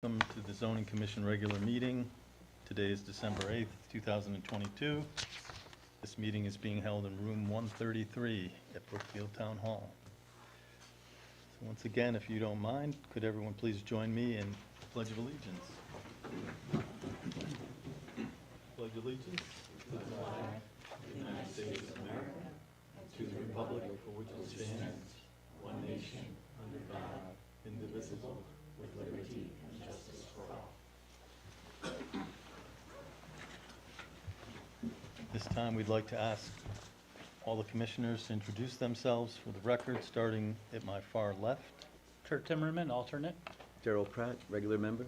Welcome to the Zoning Commission regular meeting. Today is December 8th, 2022. This meeting is being held in room 133 at Brookfield Town Hall. So once again, if you don't mind, could everyone please join me in Pledge of Allegiance? Pledge allegiance to the flag of the United States of America, and to the republic for which it stands, one nation, under God, indivisible, with liberty and justice for all. This time, we'd like to ask all the commissioners to introduce themselves for the record, starting at my far left. Kurt Timmerman, alternate. Daryl Pratt, regular member.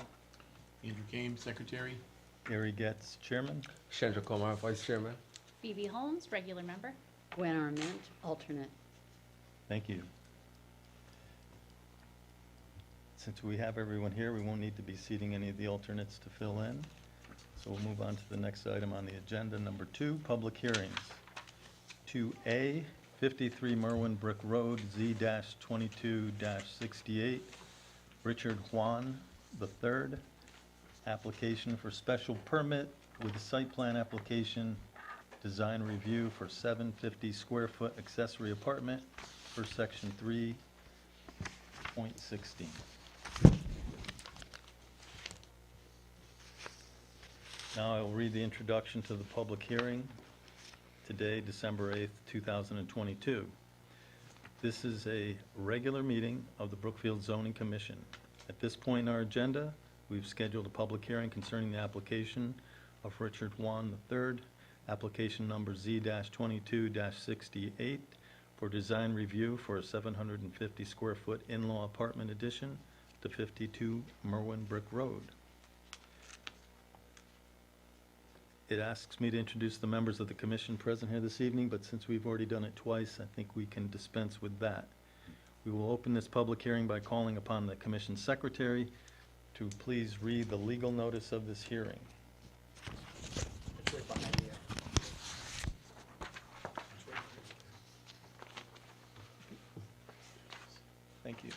Andrew Kame, Secretary. Gary Getz, Chairman. Chandra Kumar, Vice Chairman. Phoebe Holmes, regular member. Gwen Arment, alternate. Thank you. Since we have everyone here, we won't need to be seating any of the alternates to fill in. So we'll move on to the next item on the agenda, number 2, public hearings. 2A, 53 Merwin Brick Road, Z-22-68, Richard Juan III, application for special permit with site plan application, design review for 750 square foot accessory apartment for section 3.16. Now I will read the introduction to the public hearing today, December 8th, 2022. This is a regular meeting of the Brookfield Zoning Commission. At this point in our agenda, we've scheduled a public hearing concerning the application of Richard Juan III, application number Z-22-68, for design review for a 750 square foot in-law apartment addition to 52 Merwin Brick Road. It asks me to introduce the members of the commission present here this evening, but since we've already done it twice, I think we can dispense with that. We will open this public hearing by calling upon the commission secretary to please read the legal notice of this hearing. It's right behind you. Thank you.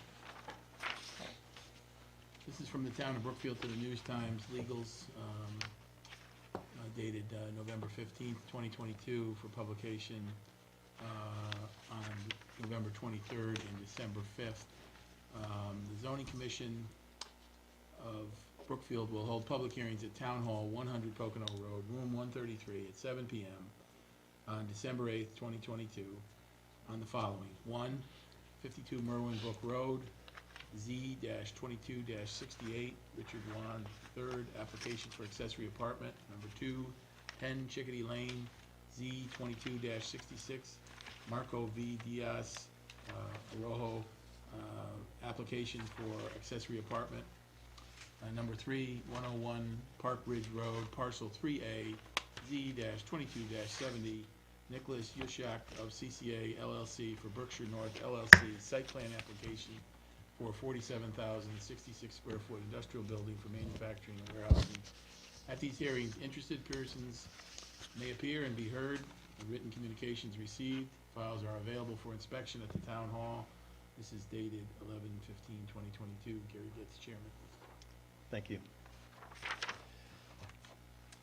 This is from the town of Brookfield to the News Times Legals, dated November 15th, 2022, for publication on November 23rd and December 5th. The Zoning Commission of Brookfield will hold public hearings at Town Hall, 100 Pocono Road, room 133, at 7 p.m. on December 8th, 2022, on the following: 1, 52 Merwin Brook Road, Z-22-68, Richard Juan III, application for accessory apartment. Number 2, 10 Chickadee Lane, Z-22-66, Marco V. Diaz Arrojo, application for accessory apartment. Number 3, 101 Park Ridge Road, parcel 3A, Z-22-70, Nicholas Yushak of CCA LLC for Berkshire North LLC, site plan application for 47,066 square foot industrial building for manufacturing and warehousing. At these hearings, interested persons may appear and be heard. Written communications received. Files are available for inspection at the town hall. This is dated 11/15/2022. Gary Getz, Chairman. Thank you.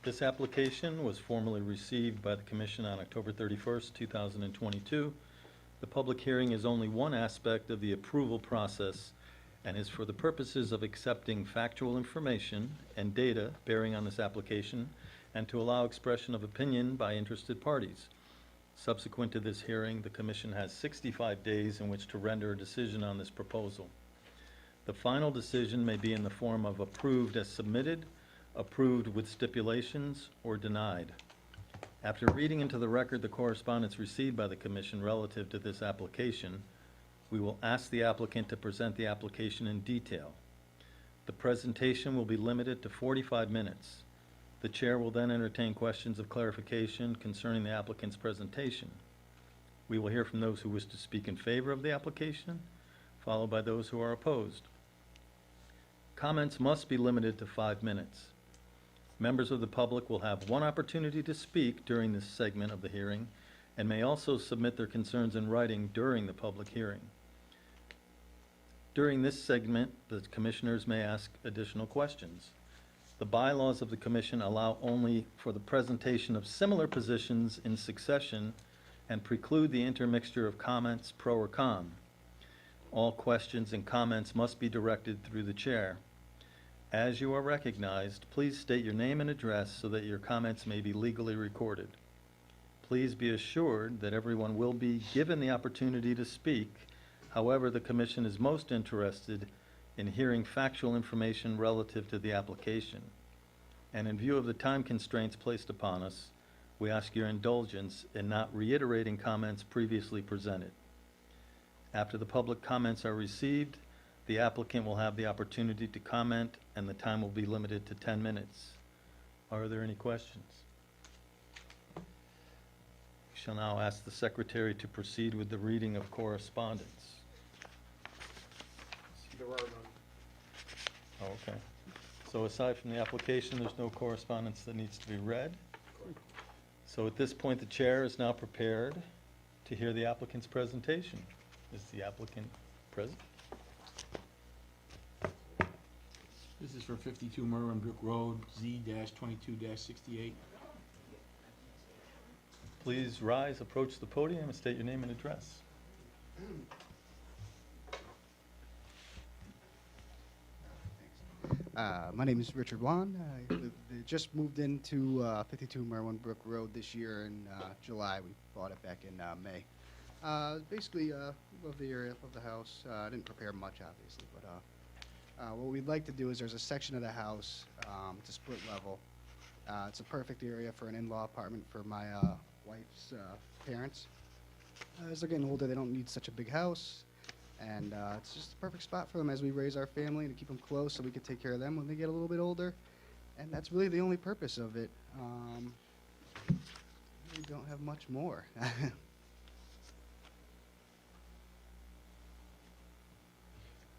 This application was formally received by the Commission on October 31st, 2022. The public hearing is only one aspect of the approval process and is for the purposes of accepting factual information and data bearing on this application and to allow expression of opinion by interested parties. Subsequent to this hearing, the Commission has 65 days in which to render a decision on this proposal. The final decision may be in the form of approved as submitted, approved with stipulations, or denied. After reading into the record the correspondence received by the Commission relative to this application, we will ask the applicant to present the application in detail. The presentation will be limited to 45 minutes. The chair will then entertain questions of clarification concerning the applicant's presentation. We will hear from those who wish to speak in favor of the application, followed by those who are opposed. Comments must be limited to 5 minutes. Members of the public will have one opportunity to speak during this segment of the hearing and may also submit their concerns in writing during the public hearing. During this segment, the commissioners may ask additional questions. The bylaws of the commission allow only for the presentation of similar positions in succession and preclude the intermixture of comments pro or con. All questions and comments must be directed through the chair. As you are recognized, please state your name and address so that your comments may be legally recorded. Please be assured that everyone will be given the opportunity to speak. However, the commission is most interested in hearing factual information relative to the application. And in view of the time constraints placed upon us, we ask your indulgence in not reiterating comments previously presented. After the public comments are received, the applicant will have the opportunity to comment, and the time will be limited to 10 minutes. Are there any questions? We shall now ask the secretary to proceed with the reading of correspondence. There are none. Oh, okay. So aside from the application, there's no correspondence that needs to be read. So at this point, the chair is now prepared to hear the applicant's presentation. Is the applicant present? This is for 52 Merwin-Brook Road, Z-22-68. Please rise, approach the podium, and state your name and address. My name is Richard Wan. I just moved into 52 Merwin-Brook Road this year in July. We bought it back in May. Basically, love the area, love the house. I didn't prepare much, obviously, but what we'd like to do is there's a section of the house, it's a split level. It's a perfect area for an in-law apartment for my wife's parents. As they're getting older, they don't need such a big house. And it's just a perfect spot for them as we raise our family to keep them close so we can take care of them when they get a little bit older. And that's really the only purpose of it. We don't have much more.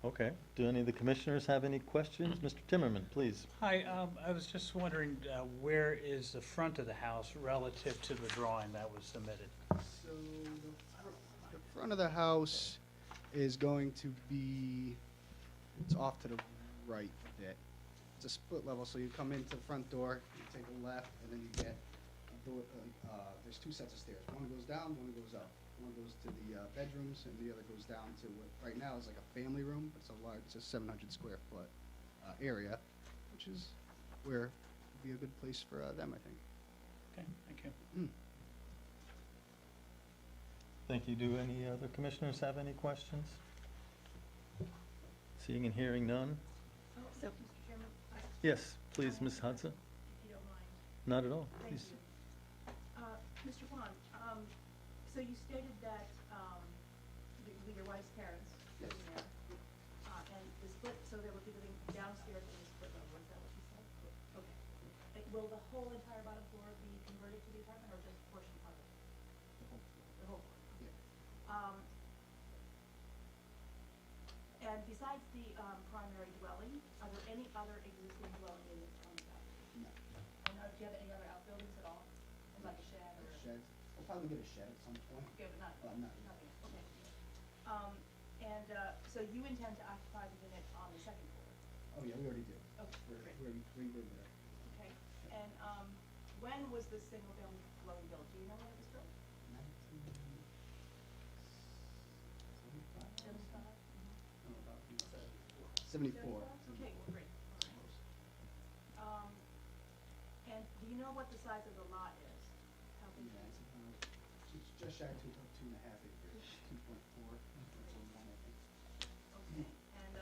Okay. Do any of the commissioners have any questions? Mr. Timmerman, please. Hi, I was just wondering, where is the front of the house relative to the drawing that was submitted? So the front of the house is going to be, it's off to the right a bit. It's a split level, so you come into the front door, you take a left, and then you get a door, there's two sets of stairs. One goes down, one goes up. One goes to the bedrooms, and the other goes down to what right now is like a family room, but it's a large, it's a 700 square foot area, which is where would be a good place for them, I think. Okay, thank you. Thank you. Do any other commissioners have any questions? Seeing and hearing none? So, Yes, please, Ms. Hudson. If you don't mind. Not at all, Thank please. you. Mr. Kwan, so you stated that with your wife's parents living there, and the split, so they would be living downstairs in the split level, is that what you said? Okay. Will the whole entire bottom floor be converted to the apartment, or just a portion of it? The whole floor? Yeah. And besides the primary dwelling, are there any other existing dwelling units on the property? No. And do you have any other outbuildings at all? Like a shed or? Sheds. We'll probably get a shed at some point. Okay, but not, Not nothing, okay. And, so you intend to occupy the unit on the second floor? Oh, yeah, we already do. Okay, great, We live there. okay. And, when was this single-family dwelling built? Do you know when it was built? 1975? 75? No, about 74. Okay, great, all right. And do you know what the size of the lot is? How big? Yeah, it's about, it's just shy of 2.5 acres, 2.4, 2.1, I think. Okay, and,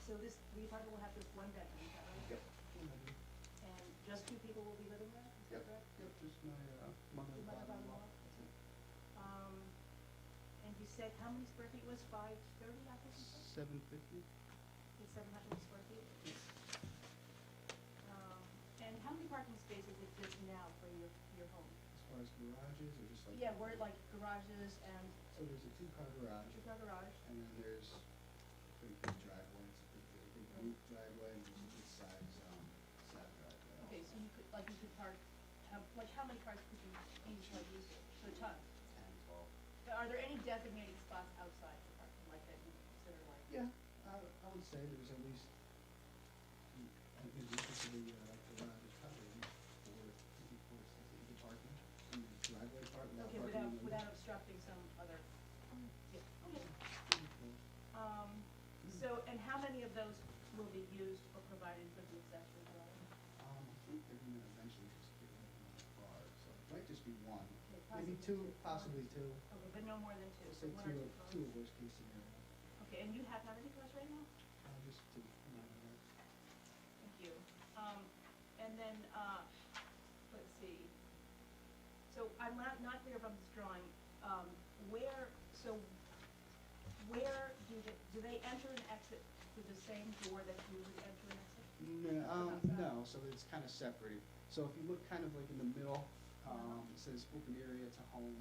so this, the apartment will have just one bedroom, is that right? Yep. And just two people will be living there, is that Yep, correct? yep, just my mother and Mother, father-in-law. father-in-law. That's it. And you said how many square feet was 530, I think you said? 750? It's 700 square feet? And how many parking spaces exist now for your home? As far as garages, or just like? Yeah, where like garages and So there's a two-car garage, two-car garage? and then there's a pretty big driveway. It's a big roof driveway, and there's a good size, side driveway. Okay, so you could park, like how many cars could you easily use? A ton? 10, are there any designated spots outside the parking, like that you consider like? Yeah, I would say there's at least, I think basically, like the garage is probably at least four spaces of parking in the driveway part without Okay, parking. in the without obstructing some other, yeah, okay. middle. So, and how many of those will be used or provided for the accessory dwelling? I think they're gonna eventually just get rid of the car, so it might just be one, Okay, maybe two, possibly two. Okay, but no more than two, We'll so say one or two two, cars? two worst case scenario, Okay, and you have how many cars right now? just two, not enough. Thank you. And then, let's see. So I'm not clear from this drawing, where do they enter and exit through the same door that you would enter and exit? No, so it's kind of separated. So if you look kind of like in the middle, it says open area to home.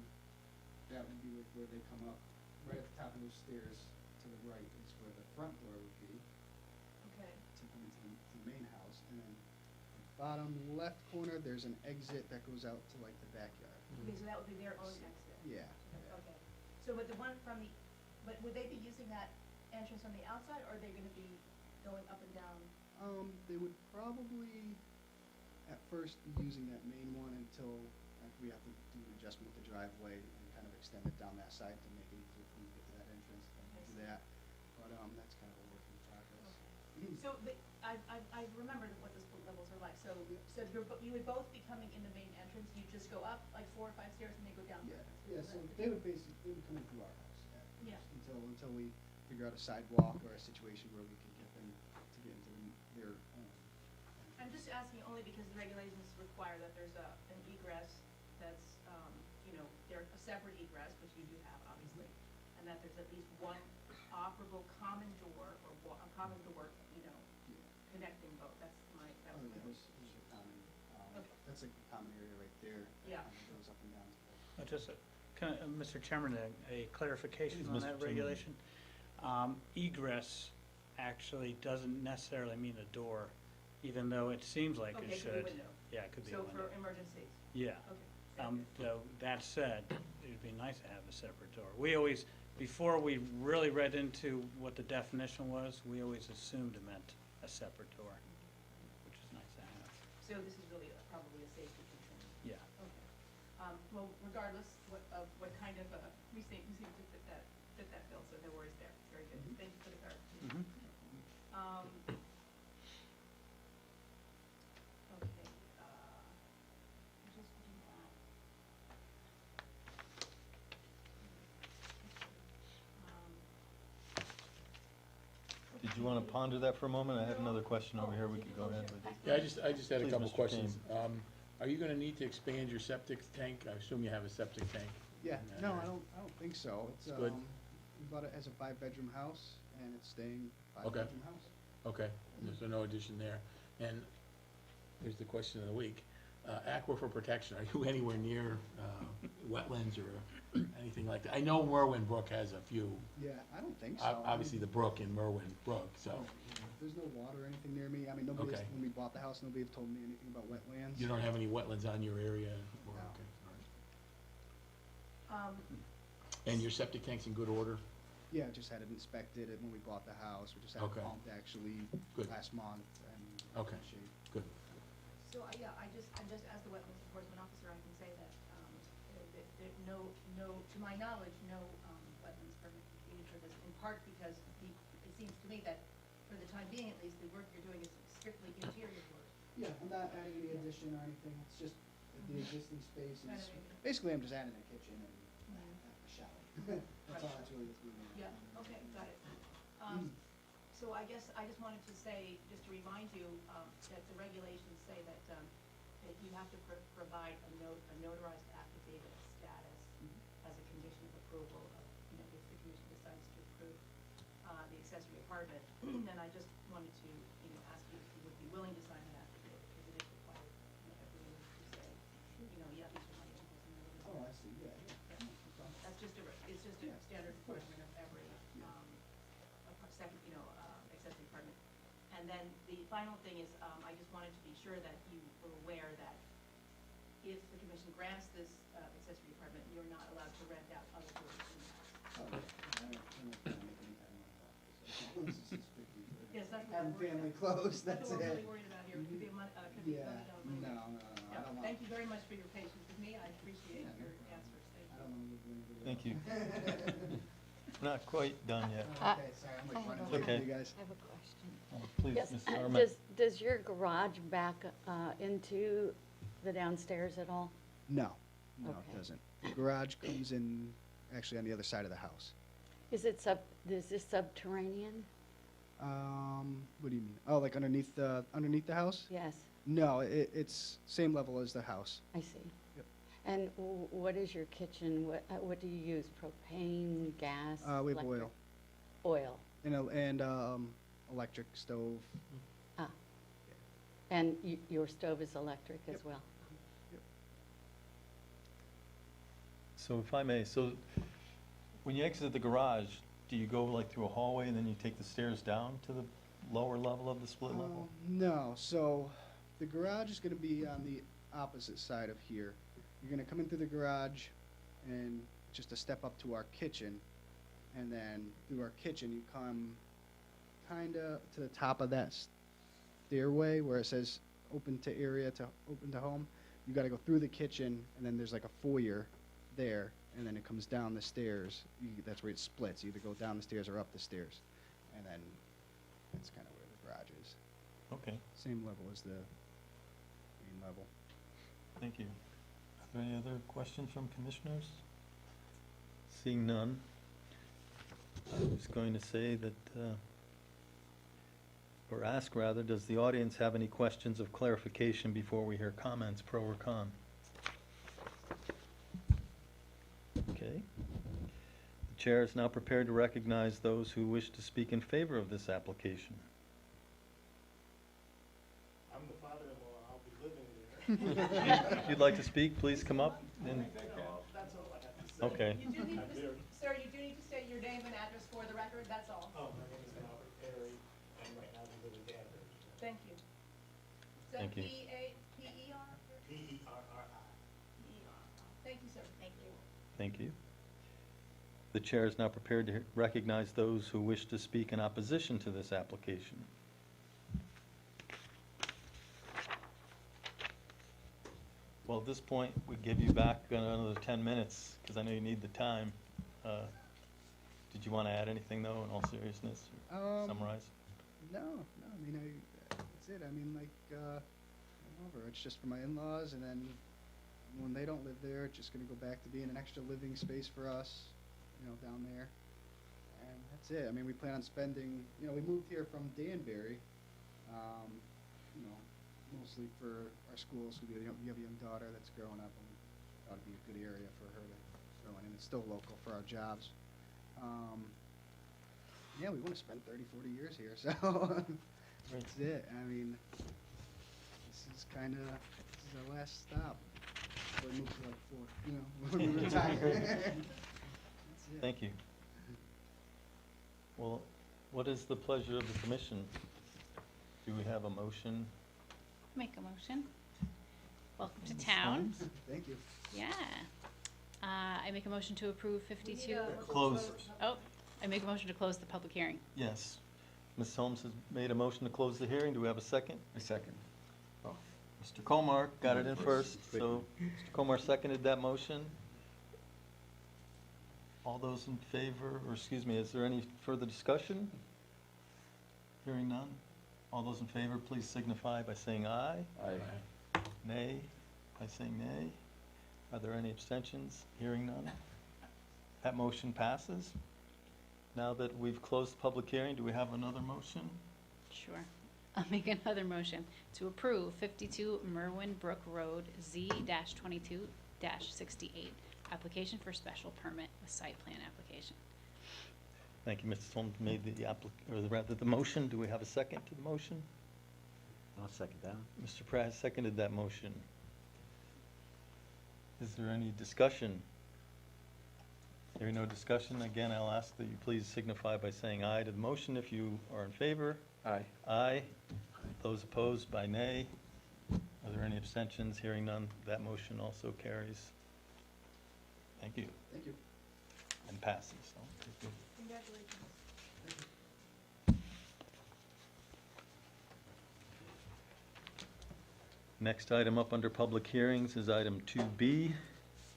That would be like where they come up. Right at the top of those stairs to the right is where the front door would be Okay, to come into to the main house. And then bottom left corner, there's an exit that goes out to like the backyard. okay, so that would be their own exit? Yeah. Okay, so but the one from the, but would they be using that entrance from the outside, or are they gonna be going up and down? They would probably at first be using that main one until we have to do an adjustment with the driveway and kind of extend it down that side to make it easier for them to get to that entrance and I do see. that. But that's kind of a work in progress. So, but I remember what the split levels are like, so you would both be coming in the main entrance, you just go up like 4 or 5 stairs and they go down? Yeah, so they would basically, come in through our house, Yeah. until we figure out a sidewalk or a situation where we can get them to get into their home. I'm just asking only because the regulations require that there's an egress that's, they're a separate egress, which you do have, obviously, and that there's at least one operable common door, or a common door, connecting both, that's my, that Oh, was my yeah, question. those are common, Okay. that's a common area right there. Yeah. That goes up and down. Just, Mr. Chairman, a clarification Please, on Mr. that Chairman. regulation. Egress actually doesn't necessarily mean a door, even though it seems like Okay, it it could be a should. window. Yeah, it could be a So window. for emergencies, Yeah. okay. thank you. Though, that said, it'd be nice to have a separate door. We always, before we really read into what the definition was, we always assumed it meant a separate door, which is nice to have. So this is really probably a safety concern. Yeah. Okay. Well, regardless of what kind of, we seem to fit that bill, so no worries there. Very good. Mhm. Thank you for the clarification. Mhm. Okay, just do that. Did you want to ponder that for a moment? I have another question over here, we could go ahead with it. Yeah, I just had a Please, couple Mr. questions. Are you gonna need to expand your septic tank? I assume you have a septic tank. Yeah, in that no, area. I don't think so. It's, Good. we bought it as a 5-bedroom house, and it's staying Okay. 5-bedroom house. Okay, there's no addition there. And here's the question of the week. Aquifer protection, are you anywhere near wetlands or anything like that? I know Merwin Brook has a few, Yeah, I don't think so. obviously the brook in Merwin Brook, so There's no water or anything near me. I mean, nobody, Okay. when we bought the house, nobody had told me anything about wetlands. you don't have any wetlands on your area? or- No. okay, all right. Um, And your septic tank's in good order? Yeah, just had it inspected and when we bought the house. We just had Okay. it pumped actually Good. last month and Okay. in shape. Good. So, I just as the wetlands enforcement officer, I can say that, to my knowledge, no, wetlands permit is needed for this, in part because it seems to me that, for the time being at least, the work you're doing is strictly interior work. Yeah, I'm not adding any addition or anything. It's just the existing space is, Renovating. basically I'm just adding a kitchen and Mhm. a shower. That's all that's really what's being added. Yeah, okay, got it. So I guess I just wanted to say, just to remind you, that the regulations say that you have to provide a notarized affidavit of status as a condition of approval of, if the commission decides to approve the accessory apartment. And I just wanted to, ask you if you would be willing to sign that affidavit, because it is required, everyone needs to say, yeah, these are my inputs and everything. Oh, I see, yeah, yeah. No problem. That's just it's just a Yeah, standard of course. requirement of every, Yeah. second, accessory apartment. And then the final thing is, I just wanted to be sure that you were aware that if the commission grants this, accessory apartment, you're not allowed to rent out other doors Yes, that's what Having we're worried family about. close, that's what we're it. really worried about here. It could be a money, could be a Yeah, money down the no, road. no, I Yeah, don't want. thank you very much for your patience with me. I appreciate Yeah, no your problem. answers. Thank I you. don't want to live with anybody Thank you. else. Not quite done yet. Okay, sorry, I'm like running late Okay. for you guys. I have a question. Please, Yes, Ms. Arment. does your garage back into the downstairs at all? No, no, Okay. it doesn't. The garage comes in actually on the other side of the house. Is this subterranean? What do you mean? Oh, like underneath the house? Yes, No, it's same level as the house. I see. Yep. And what is your kitchen? What do you use? Propane, gas? We have electric? oil Oil. and electric stove. Ah. And your stove is electric as Yep. well? So if I may, so when you exit the garage, do you go like through a hallway and then you take the stairs down to the lower level of the split level? No, so the garage is gonna be on the opposite side of here. You're gonna come in through the garage and just a step up to our kitchen. And then through our kitchen, you come kinda to the top of that stairway where it says open to area to open to home. You gotta go through the kitchen and then there's like a foyer there and then it comes down the stairs. That's where it splits. You either go down the stairs or up the stairs. And then that's kinda where the garage is. Okay, Same level as the main level. thank you. Are there any other questions from commissioners? Seeing none, I was going to say that, or ask rather, does the audience have any questions of clarification before we hear comments, pro or con? Okay. The chair is now prepared to recognize those who wish to speak in favor of this application. I'm the father-in-law, I'll be living there. If you'd like to speak, please come up and, That's all I have to say. okay. You do need to, sir, you do need to state your name and address for the record, that's all. Oh, my name is Albert Perry, and right now we live in Danvers. Thank you. So Thank you. P-E-R? P-E-R-R-I. Thank you, sir. Thank you. Thank you. The chair is now prepared to recognize those who wish to speak in opposition to this application. Well, at this point, we give you back another 10 minutes, because I know you need the time. Did you want to add anything, though, in all seriousness? Or summarize? No, I mean, that's it. I mean, like, whatever. It's just for my in-laws, and then when they don't live there, it's just gonna go back to being an extra living space for us, down there. And that's it. I mean, we plan on spending, we moved here from Danbury, mostly for our schools. We have a young daughter that's growing up, and we thought it'd be a good area for her to grow in, and it's still local for our jobs. Yeah, we want to spend 30, 40 years here, so that's it. I mean, this is our last stop. Before we move to like 4, when we retire. That's it. Thank you. Well, what is the pleasure of the commission? Do we have a motion? Make a motion. Welcome to Ms. town. Holmes? Thank you. Yeah. I make a motion to approve We 52. need a- Close. Oh, I make a motion to close the public hearing. Yes. Ms. Holmes has made a motion to close the hearing. Do we have a second? A second. Mr. Komar got it in first, so Mr. Komar seconded that motion. All those in favor, or excuse me, is there any further discussion? Hearing none. All those in favor, please signify by saying aye. Aye. Nay, by saying nay. Are there any abstentions? Hearing none. That motion passes. Now that we've closed the public hearing, do we have another motion? Sure. I'll make another motion to approve 52 Merwin Brook Road Z-22-68, application for special permit with site plan application. Thank you, Mrs. Holmes made the motion. Do we have a second to the motion? I'll second that. Mr. Pratt seconded that motion. Is there any discussion? Hearing no discussion, again, I'll ask that you please signify by saying aye to the motion if you are in favor. Aye. Aye. Those opposed by nay. Are there any abstentions? Hearing none, that motion also carries. Thank you. Thank you. and passes. So, Congratulations. next item up under public hearings is item 2B,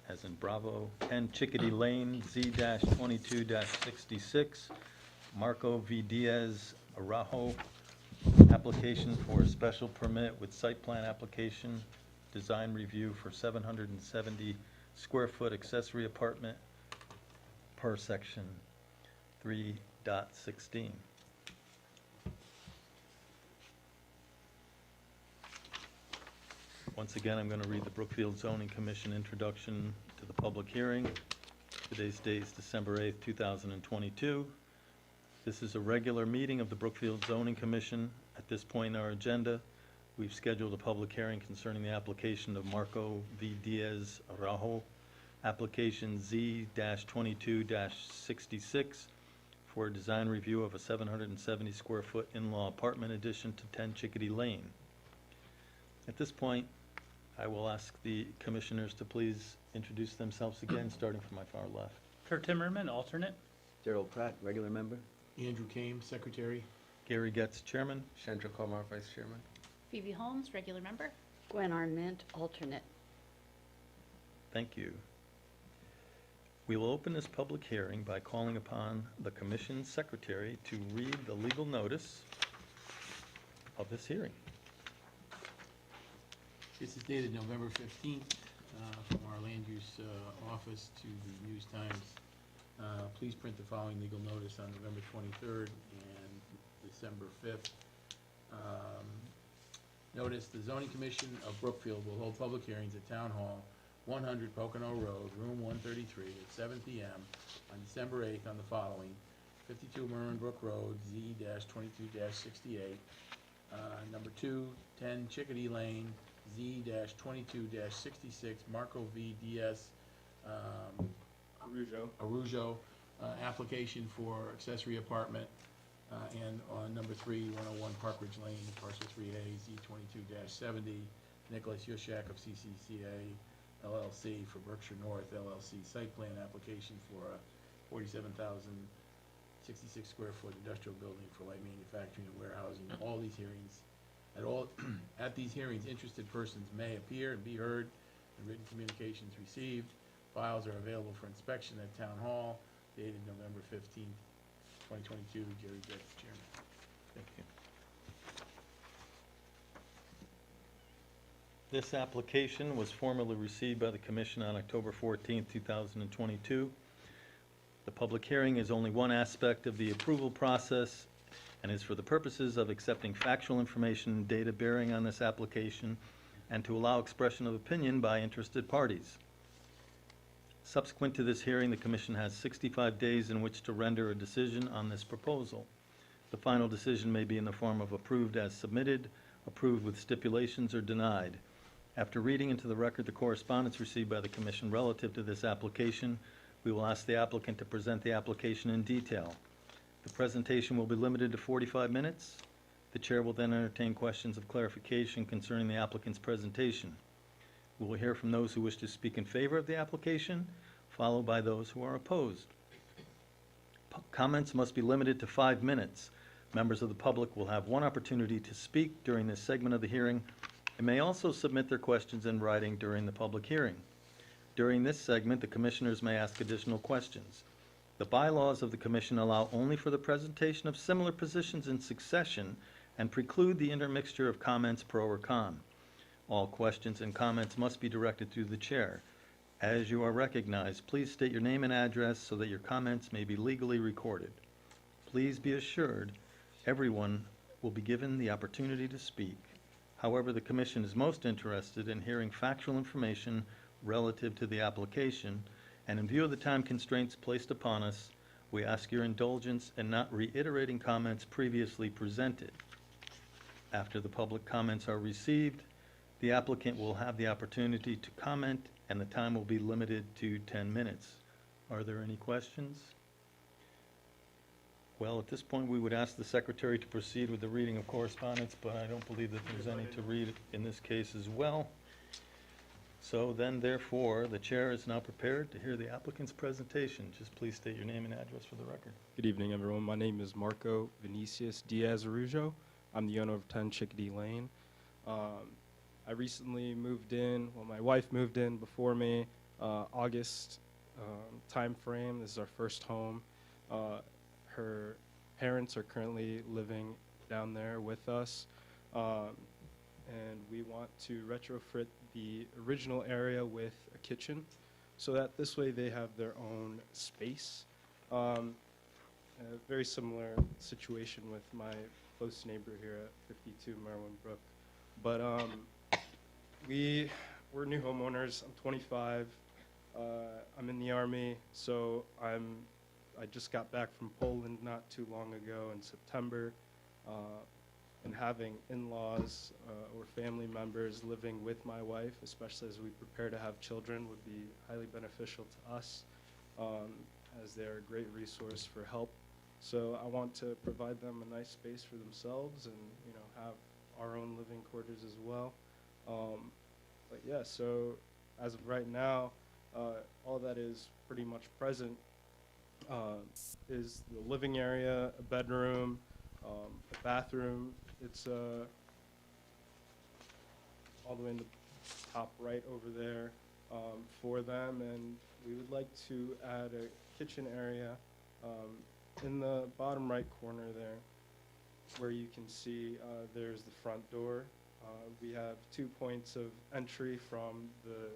as in Bravo, 10 Chickadee Lane, Z-22-66, Marco V. Diaz Arajo, application for a special permit with site plan application, design review for 770 square foot accessory apartment per section 3.16. Once again, I'm going to read the Brookfield Zoning Commission introduction to the public hearing. Today's date is December 8th, 2022. This is a regular meeting of the Brookfield Zoning Commission. At this point in our agenda, we've scheduled a public hearing concerning the application of Marco V. Diaz Arajo, application Z-22-66, for a design review of a 770 square foot in-law apartment addition to 10 Chickadee Lane. At this point, I will ask the commissioners to please introduce themselves again, starting from my far left. Kurt Timmerman, alternate. Gerald Pratt, regular member. Andrew Kame, secretary. Gary Getz, chairman. Chandra Kumar, Vice Chairman. Phoebe Holmes, regular member. Gwen Arment, alternate. Thank you. We will open this public hearing by calling upon the commission's secretary to read the legal notice of this hearing. This is dated November 15th from our land use office to the News Times. Please print the following legal notice on November 23rd and December 5th. Notice the Zoning Commission of Brookfield will hold public hearings at Town Hall, 100 Pocono Road, room 133, at 7 p.m. on December 8th on the following: 52 Merwin Brook Road, Z-22-68, number 2, 10 Chickadee Lane, Z-22-66, Marco V. Diaz Arujo, application for accessory apartment, and on number 3, 101 Parkridge Lane, parcel 3A, Z-22-70, Nicholas Yushak of CCCA LLC for Berkshire North LLC site plan application for a 47,066 square foot industrial building for light manufacturing and warehousing. All these hearings, at these hearings, interested persons may appear and be heard, and written communications received. Files are available for inspection at Town Hall, dated November 15th, 2022. Jerry Getz, chairman. Thank you. This application was formally received by the commission on October 14th, 2022. The public hearing is only one aspect of the approval process and is for the purposes of accepting factual information and data bearing on this application and to allow expression of opinion by interested parties. Subsequent to this hearing, the commission has 65 days in which to render a decision on this proposal. The final decision may be in the form of approved as submitted, approved with stipulations, or denied. After reading into the record the correspondence received by the commission relative to this application, we will ask the applicant to present the application in detail. The presentation will be limited to 45 minutes. The chair will then entertain questions of clarification concerning the applicant's presentation. We will hear from those who wish to speak in favor of the application, followed by those who are opposed. Comments must be limited to 5 minutes. Members of the public will have one opportunity to speak during this segment of the hearing and may also submit their questions in writing during the public hearing. During this segment, the commissioners may ask additional questions. The bylaws of the commission allow only for the presentation of similar positions in succession and preclude the intermixture of comments pro or con. All questions and comments must be directed through the chair. As you are recognized, please state your name and address so that your comments may be legally recorded. Please be assured everyone will be given the opportunity to speak. However, the commission is most interested in hearing factual information relative to the application, and in view of the time constraints placed upon us, we ask your indulgence in not reiterating comments previously presented. After the public comments are received, the applicant will have the opportunity to comment, and the time will be limited to 10 minutes. Are there any questions? Well, at this point, we would ask the secretary to proceed with the reading of correspondence, but I don't believe that there's any to read in this case as well. So then therefore, the chair is now prepared to hear the applicant's presentation. Just please state your name and address for the record. Good evening, everyone. My name is Marco Vinicius Diaz Arujo. I'm the owner of 10 Chickadee Lane. I recently moved in, well, my wife moved in before me, August time frame. This is our first home. Her parents are currently living down there with us. And we want to retrofit the original area with a kitchen so that this way they have their own space. A very similar situation with my close neighbor here at 52 Merwin Brook. But we're new homeowners. I'm 25. I'm in the Army, so I just got back from Poland not too long ago in September. And having in-laws or family members living with my wife, especially as we prepare to have children, would be highly beneficial to us, as they're a great resource for help. So I want to provide them a nice space for themselves and, you know, have our own living quarters as well. But yeah, so as of right now, all that is pretty much present is the living area, a bedroom, a bathroom. It's all the way in the top right over there for them, and we would like to add a kitchen area in the bottom right corner there, where you can see there's the front door. We have 2 points of entry from the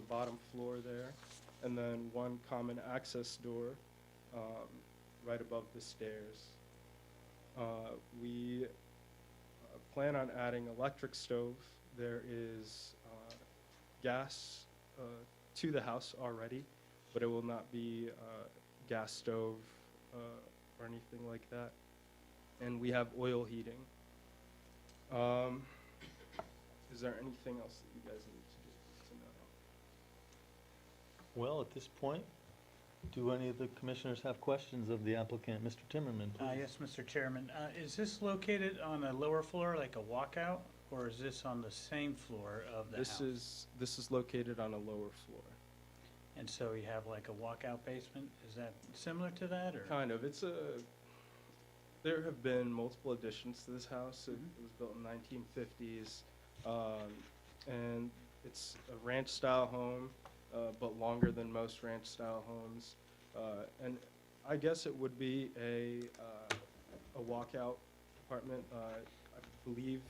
bottom floor there, and then one common access door right above the stairs. We plan on adding electric stove. There is gas to the house already, but it will not be gas stove or anything like that. And we have oil heating. Is there anything else that you guys need to know? Well, at this point, do any of the commissioners have questions of the applicant? Mr. Timmerman, please. Yes, Mr. Chairman. Is this located on a lower floor, like a walkout, or is this on the same floor of the house? This is located on a lower floor. And so you have like a walkout basement? Is that similar to that, or? Kind of. There have been multiple additions to this house. It was built in 1950s, and it's a ranch-style home, but longer than most ranch-style homes. And I guess it would be a walkout apartment. I believe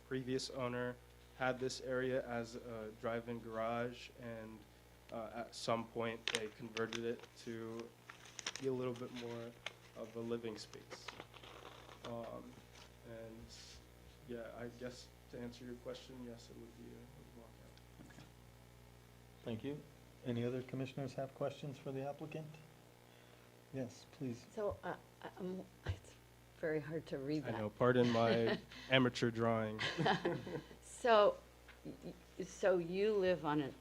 previous owner had this area as a drive-in garage, and at some point they converted it to be a little bit more of a living space. And yeah, I guess to answer your question, yes, it would be a walkout. Thank you. Any other commissioners have questions for the applicant? Yes, please. So, it's very hard to read that. I know, pardon my amateur drawing. So, so you live on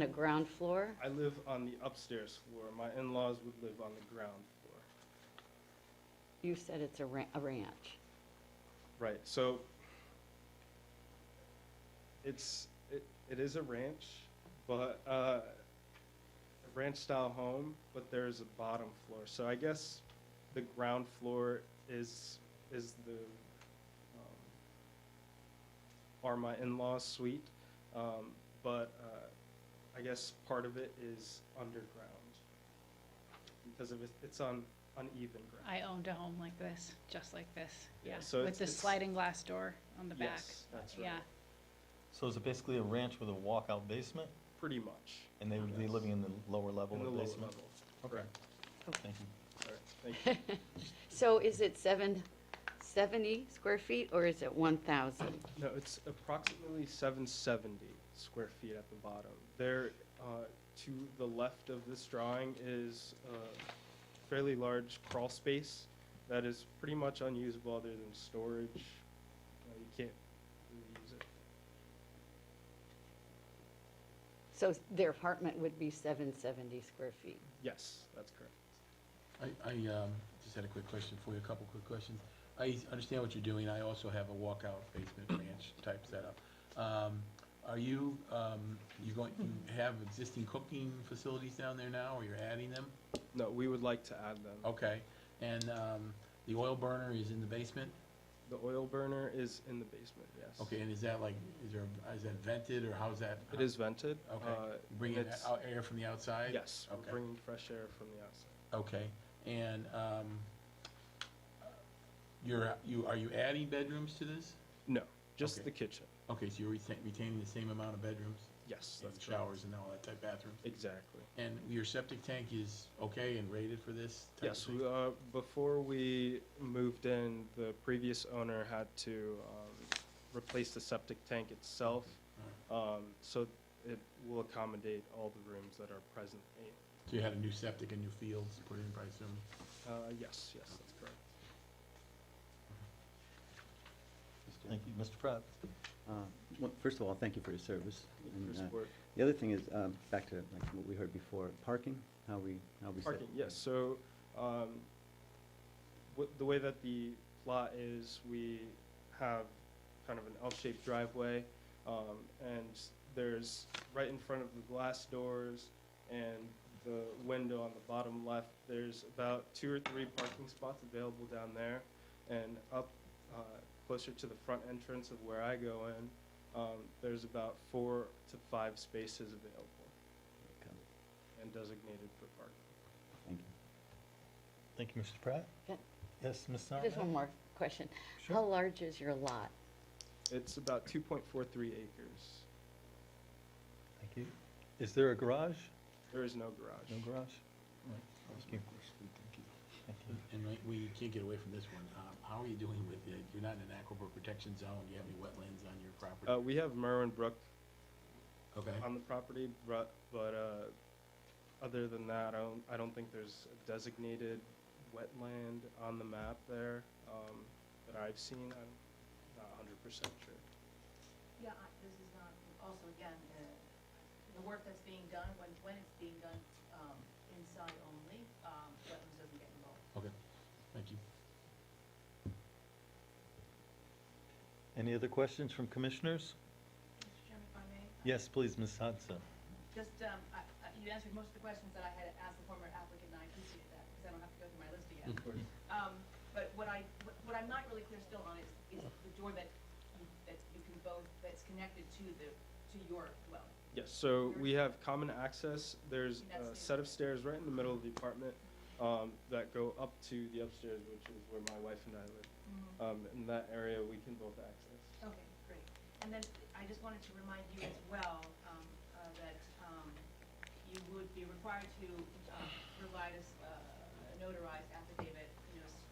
a ground floor? I live on the upstairs floor. My in-laws would live on the ground floor. You said it's a ranch. Right, so it is a ranch, but a ranch-style home, but there's a bottom floor. So I guess the ground floor is the are my in-laws' suite, but I guess part of it is underground because of it's on uneven ground. I owned a home like this, just like this, Yeah, yeah, so with the it's- sliding glass door on the back. Yes, that's right. Yeah, So is it basically a ranch with a walkout basement? Pretty much. And they would be Yes. living in the lower level In the of lower basement? level. Okay. Correct. Thank you. All right, thank you. So is it 770 square feet, or is it 1,000? No, it's approximately 770 square feet at the bottom. There, to the left of this drawing is a fairly large crawl space that is pretty much unusable other than storage. You can't really use it. So their apartment would be 770 square feet? Yes, that's correct. I just had a quick question for you, a couple quick questions. I understand what you're doing. I also have a walkout basement ranch type setup. Are you, you have existing cooking facilities down there now, or you're adding them? No, we would like to add them. Okay, and, the oil burner is in the basement? The oil burner is in the basement, yes. Okay, and is that like, is that vented, or how's that? It is vented. Okay, bringing it's- air from the outside? Yes, we're Okay. bringing fresh air from the outside. Okay, and, are you adding bedrooms to this? No, just Okay. the kitchen. Okay, so you're retaining the same amount of bedrooms? Yes, And that's correct. showers and all that type bathrooms? Exactly. And your septic tank is okay and rated for this type of Yes, thing? before we moved in, the previous owner had to replace the septic tank itself, so it will accommodate all the rooms that are presently. So you had a new septic and new fields put in, I assume? Yes, that's correct. Thank you. Mr. Pratt? Well, first of all, thank you for your service. Thank you And, for your support. the other thing is, back to like what we heard before, parking, how we set. Parking, yes, so, the way that the plot is, we have kind of an L-shaped driveway, and there's, right in front of the glass doors and the window on the bottom left, there's about 2 or 3 parking spots available down there, and up, closer to the front entrance of where I go in, there's about 4 to 5 spaces available Okay, and designated for parking. Thank you. Thank you, Mr. Pratt. Yeah. Yes, Ms. Sonnet? Just one more question. Sure. How large is your lot? It's about 2.43 acres. Thank you. Is there a garage? There is no garage. No garage? Right. Thank you. Thank you. And we can't get away from this one. How are you doing with it? You're not in an aquifer protection zone. Do you have any wetlands on your property? We have Merwin Brook Okay. on the property, but other than that, I don't think there's a designated wetland on the map there that I've seen. I'm not 100% sure. Yeah, this is not, also again, the work that's being done, when it's being done, inside only, wetlands doesn't get involved. Okay, thank you. Any other questions from commissioners? Mr. Chairman, if I may? Yes, please, Ms. Hudson. Just, you answered most of the questions that I had asked the former applicant, and I appreciate that, because I don't have to go through my list again. Of course. But what I'm not really clear still on is the door that you can both, that's connected to your dwelling. Yes, so we have common access. There's a That's- set of stairs right in the middle of the apartment that go up to the upstairs, which is where my wife and I live. In that area, we can both access. Okay, great. And then I just wanted to remind you as well, that, you would be required to, provide us a notarized affidavit,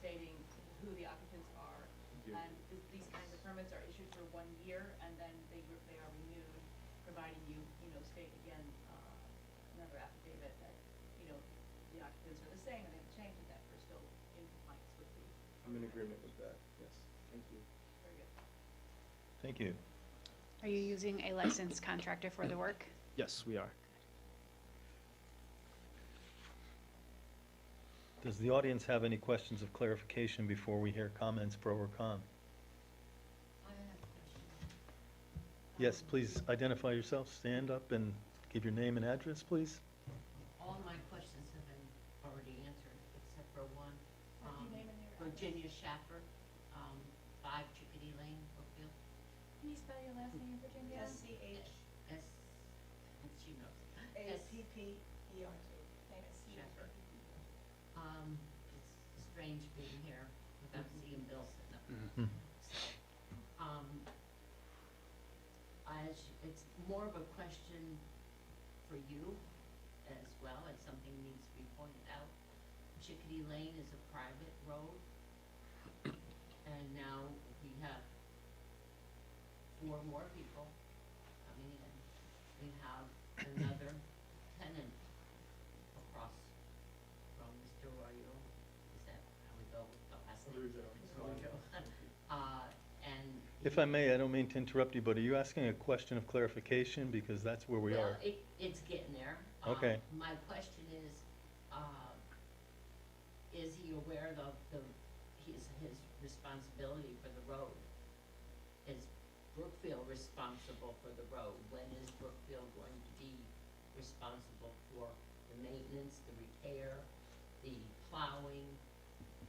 stating who the occupants are. Yeah. And these kinds of permits are issued for 1 year, and then they are renewed, providing you, state again, another affidavit that, the occupants are the same and they haven't changed, and that we're still in compliance with the. I'm in agreement with that, yes. Thank you. Very good. Thank you. Are you using a licensed contractor for the work? Yes, we are. Does the audience have any questions of clarification before we hear comments pro or con? I have a question. Yes, please identify yourself, stand up and give your name and address, please. All my questions have been already answered, except for one. What's your name and your address? Virginia Schaffer, 5 Chickadee Lane, Brookfield. Can you spell your last name, Virginia? S-C-H. S, and she knows. A-P-P-E-R-T. Name is Schaffer. It's strange being here without seeing Bill sitting up there. It's more of a question for you as well, as something needs to be pointed out. Chickadee Lane is a private road, and now we have 4 more people coming in. We have another tenant across from Mr. Arroyo. Is that how we go with the last name? Araujo. Araujo. And. If I may, I don't mean to interrupt you, but are you asking a question of clarification? Because that's where we are. Well, it's getting there. Okay. My question is he aware of his responsibility for the road? Is Brookfield responsible for the road? When is Brookfield going to be responsible for the maintenance, the repair, the plowing,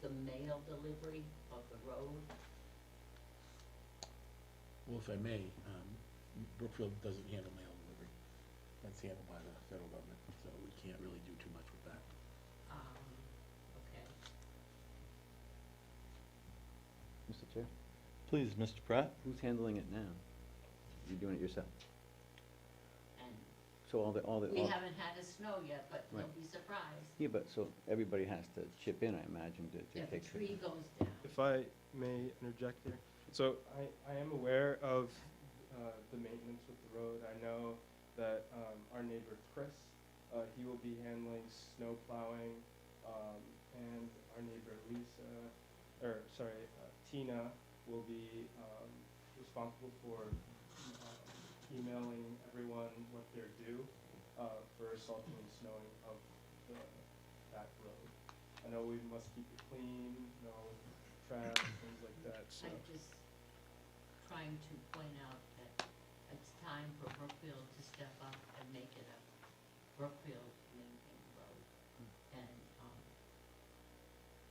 the mail delivery of the road? Well, if I may, Brookfield doesn't handle mail delivery. That's handled by the federal government, so we can't really do too much with that. Okay. Mr. Chair, Please, Mr. Pratt? who's handling it now? You're doing it yourself? And So all the, we haven't had a snow yet, but Right. don't be surprised yeah, but so everybody has to chip in, I imagine, to if a take. the- tree goes down. If I may interject here, so I am aware of the maintenance with the road. I know that our neighbor Chris, he will be handling snow plowing, and our neighbor Tina will be responsible for emailing everyone what they're due for salting and snowing of that road. I know we must keep it clean, no trash, things like that, so. I'm just trying to point out that it's time for Brookfield to step up and make it a Brookfield maintained road. And,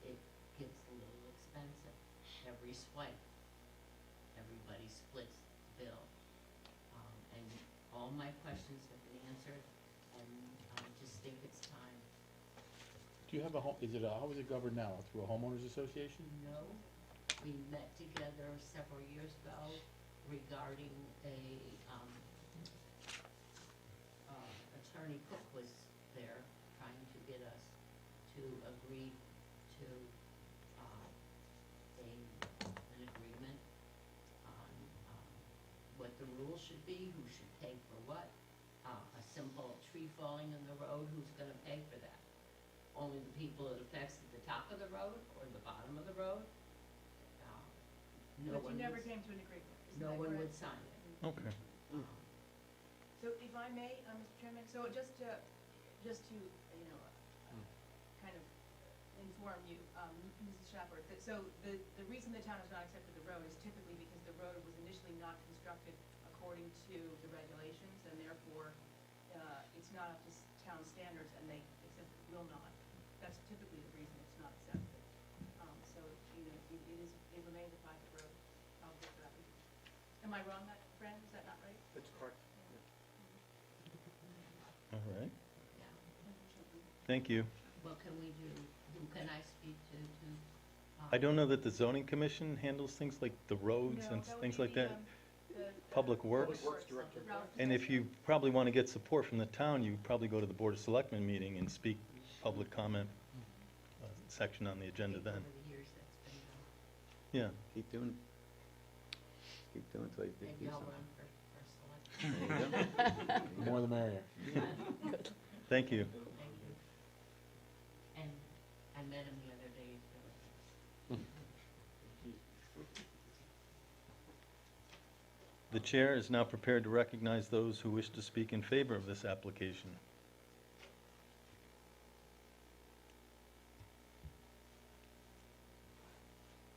it gets a little expensive. Every swipe, everybody splits the bill. And all my questions have been answered, and I just think it's time. Do you have a home, how is it governed now? Through a homeowners association? No, we met together several years ago regarding Attorney Cook was there trying to get us to agree to, an agreement on, what the rules should be, who should pay for what. A simple tree falling in the road, who's gonna pay for that? Only the people it affects at the top of the road or the bottom of the road? No But one you never would- came to an agreement, isn't No that one would correct? sign it. Okay. So if I may, Mr. Chairman, so just to, you know, kind of inform you, Mrs. Shepherd, so the reason the town has not accepted the road is typically because the road was initially not constructed according to the regulations, and therefore, it's not up to town standards, and they simply will not. That's typically the reason it's not accepted. So, you know, it remains a private road. I'll get that. Am I wrong, Fran? Is that not right? That's correct. All right. Yeah. Thank you. What can we do? Who can I speak to? I don't know that the zoning commission handles things like the roads No, and that would things be like that. the Public Works. Director. Ralph And if you probably want to get support from the town, you probably go to the Board of Selectmen meeting and speak public comment section on the agenda then. Over the years that's been done. Yeah. Keep doing it. Keep doing it till you do Maybe I'll something. run for select. There you go. The more the merrier. Thank you. Thank you. And I met him the other day, he's really nice. The chair is now prepared to recognize those who wish to speak in favor of this application.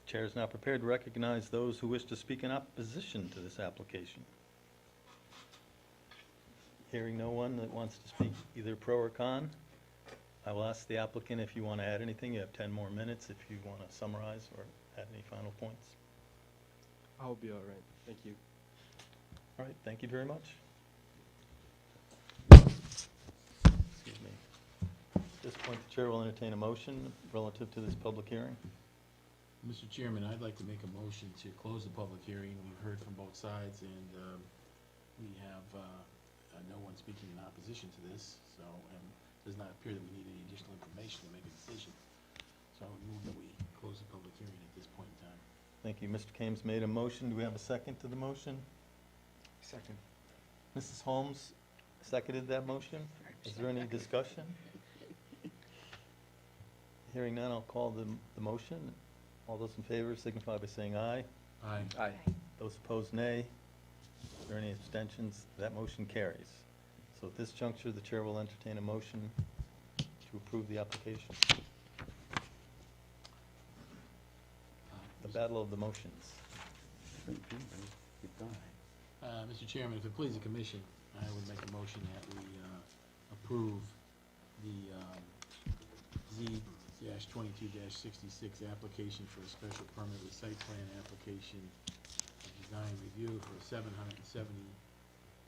Chair is now prepared to recognize those who wish to speak in opposition to this application. Hearing no one that wants to speak either pro or con, I will ask the applicant if you want to add anything. You have 10 more minutes if you want to summarize or add any final points. I'll be all right. Thank you. All right, thank you very much. Excuse me. At this point, the chair will entertain a motion relative to this public hearing. Mr. Chairman, I'd like to make a motion to close the public hearing. We've heard from both sides, and we have no one speaking in opposition to this, so it does not appear that we need any additional information to make a decision. So I would move that we close the public hearing at this point in time. Thank you. Mr. Kames made a motion. Do we have a second to the motion? Second. Mrs. Holmes seconded that motion. Is there any discussion? Hearing none, I'll call the motion. All those in favor signify by saying aye. Aye. Aye. Those opposed, nay. Are there any abstentions? That motion carries. So at this juncture, the chair will entertain a motion to approve the application. The battle of the motions. Keep going. Mr. Chairman, if it pleases the commission, I would make a motion that we approve the Z-22-66 application for a special permit with site plan application and design review for a 770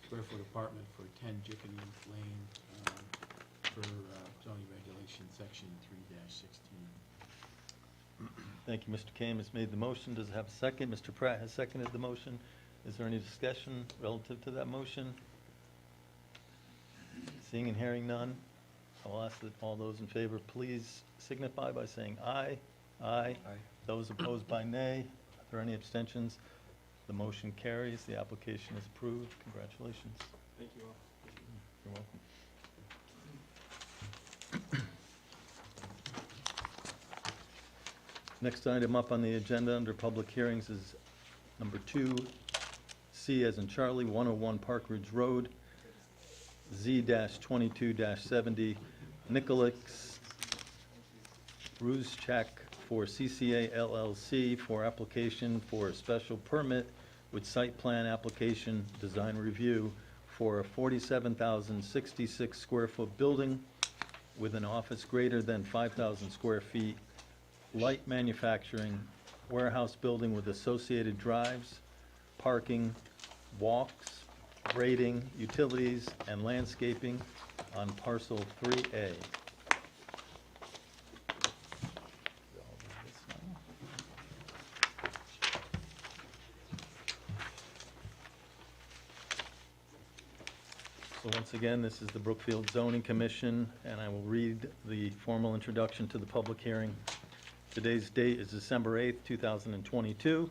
square foot apartment for 10 Jickety Lane for zoning regulation section 3-16. Thank you, Mr. Kame has made the motion. Does it have a second? Mr. Pratt has seconded the motion. Is there any discussion relative to that motion? Seeing and hearing none, I'll ask that all those in favor please signify by saying aye. Aye. Those opposed by nay. Are there any abstentions? The motion carries. The application is approved. Congratulations. Thank you all. You're welcome. Next item up on the agenda under public hearings is number 2C as in Charlie, 101 Park Ridge Road, Z-22-70, Nicholas Ruzchak for CCA LLC for application for a special permit with site plan application design review for a 47,066 square foot building with an office greater than 5,000 square feet, light manufacturing, warehouse building with associated drives, parking, walks, grading, utilities, and landscaping on parcel 3A. So once again, this is the Brookfield Zoning Commission, and I will read the formal introduction to the public hearing. Today's date is December 8th, 2022.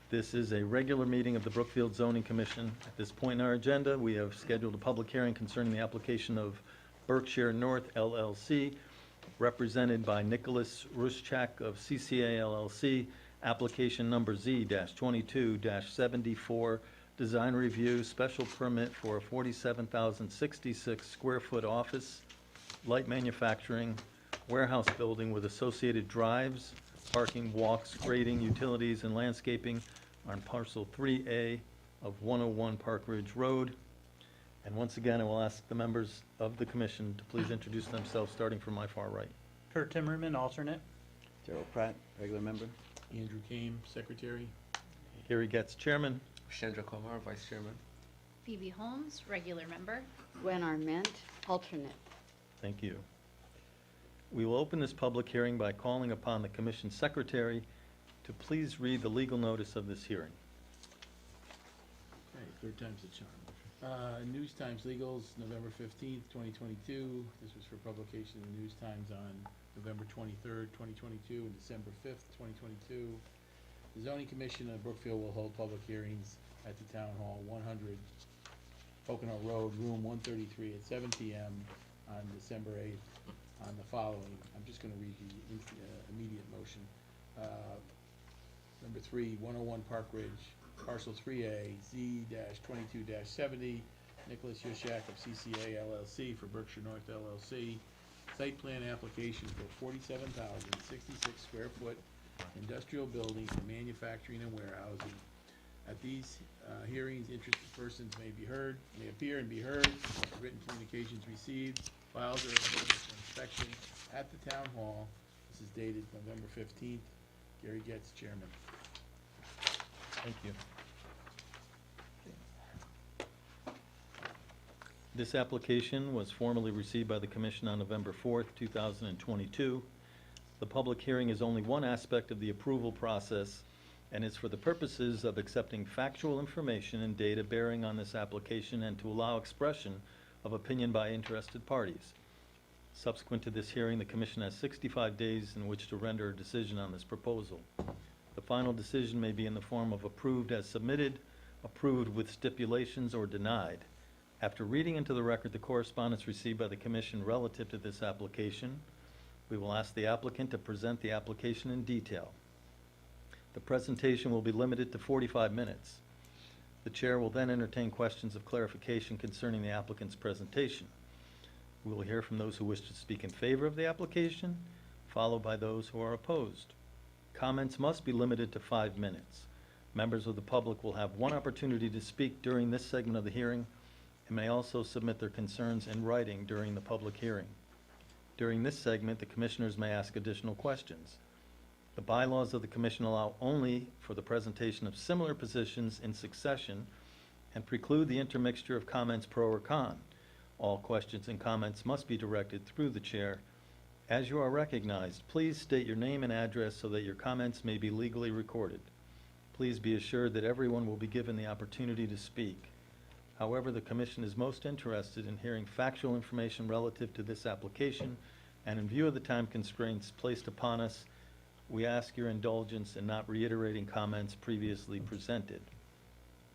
This is a regular meeting of the Brookfield Zoning Commission. At this point in our agenda, we have scheduled a public hearing concerning the application of Berkshire North LLC, represented by Nicholas Ruschak of CCA LLC, application number Z-22-74, design review, special permit for a 47,066 square foot office, light manufacturing, warehouse building with associated drives, parking, walks, grading, utilities, and landscaping on parcel 3A of 101 Park Ridge Road. And once again, I will ask the members of the commission to please introduce themselves, starting from my far right. Kurt Timmerman, alternate. Gerald Pratt, regular member. Andrew Kame, secretary. Gary Getz, chairman. Chandra Kumar, Vice Chairman. Phoebe Holmes, regular member. Gwen Arment, alternate. Thank you. We will open this public hearing by calling upon the commission secretary to please read the legal notice of this hearing. Okay, third time's the charm. News Times Legals, November 15th, 2022. This was for publication in News Times on November 23rd, 2022, and December 5th, 2022. The Zoning Commission of Brookfield will hold public hearings at the Town Hall, 100 Pocono Road, room 133 at 7 p.m. on December 8th on the following. I'm just going to read the immediate motion. Number 3, 101 Park Ridge, parcel 3A, Z-22-70, Nicholas Yushak of CCA LLC for Berkshire North LLC. Site plan application for 47,066 square foot industrial building for manufacturing and warehousing. At these hearings, interested persons may appear and be heard. Written communications received. Files are available for inspection at the town hall. This is dated November 15th. Gary Getz, chairman. Thank you. This application was formally received by the commission on November 4th, 2022. The public hearing is only one aspect of the approval process and is for the purposes of accepting factual information and data bearing on this application and to allow expression of opinion by interested parties. Subsequent to this hearing, the commission has 65 days in which to render a decision on this proposal. The final decision may be in the form of approved as submitted, approved with stipulations, or denied. After reading into the record the correspondence received by the commission relative to this application, we will ask the applicant to present the application in detail. The presentation will be limited to 45 minutes. The chair will then entertain questions of clarification concerning the applicant's presentation. We will hear from those who wish to speak in favor of the application, followed by those who are opposed. Comments must be limited to 5 minutes. Members of the public will have one opportunity to speak during this segment of the hearing and may also submit their concerns in writing during the public hearing. During this segment, the commissioners may ask additional questions. The bylaws of the commission allow only for the presentation of similar positions in succession and preclude the intermixture of comments pro or con. All questions and comments must be directed through the chair. As you are recognized, please state your name and address so that your comments may be legally recorded. Please be assured that everyone will be given the opportunity to speak. However, the commission is most interested in hearing factual information relative to this application, and in view of the time constraints placed upon us, we ask your indulgence in not reiterating comments previously presented.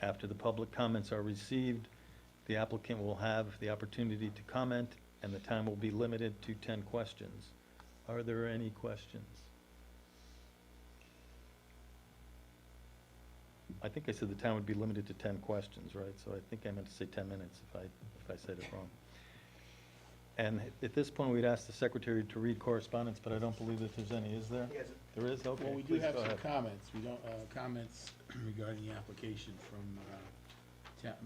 After the public comments are received, the applicant will have the opportunity to comment, and the time will be limited to 10 questions. Are there any questions? I think I said the time would be limited to 10 questions, right? So I think I meant to say 10 minutes if I said it wrong. And at this point, we'd ask the secretary to read correspondence, but I don't believe that there's any, is there? There is? Okay. Well, we do please have go some ahead. comments. We don't, comments regarding the application from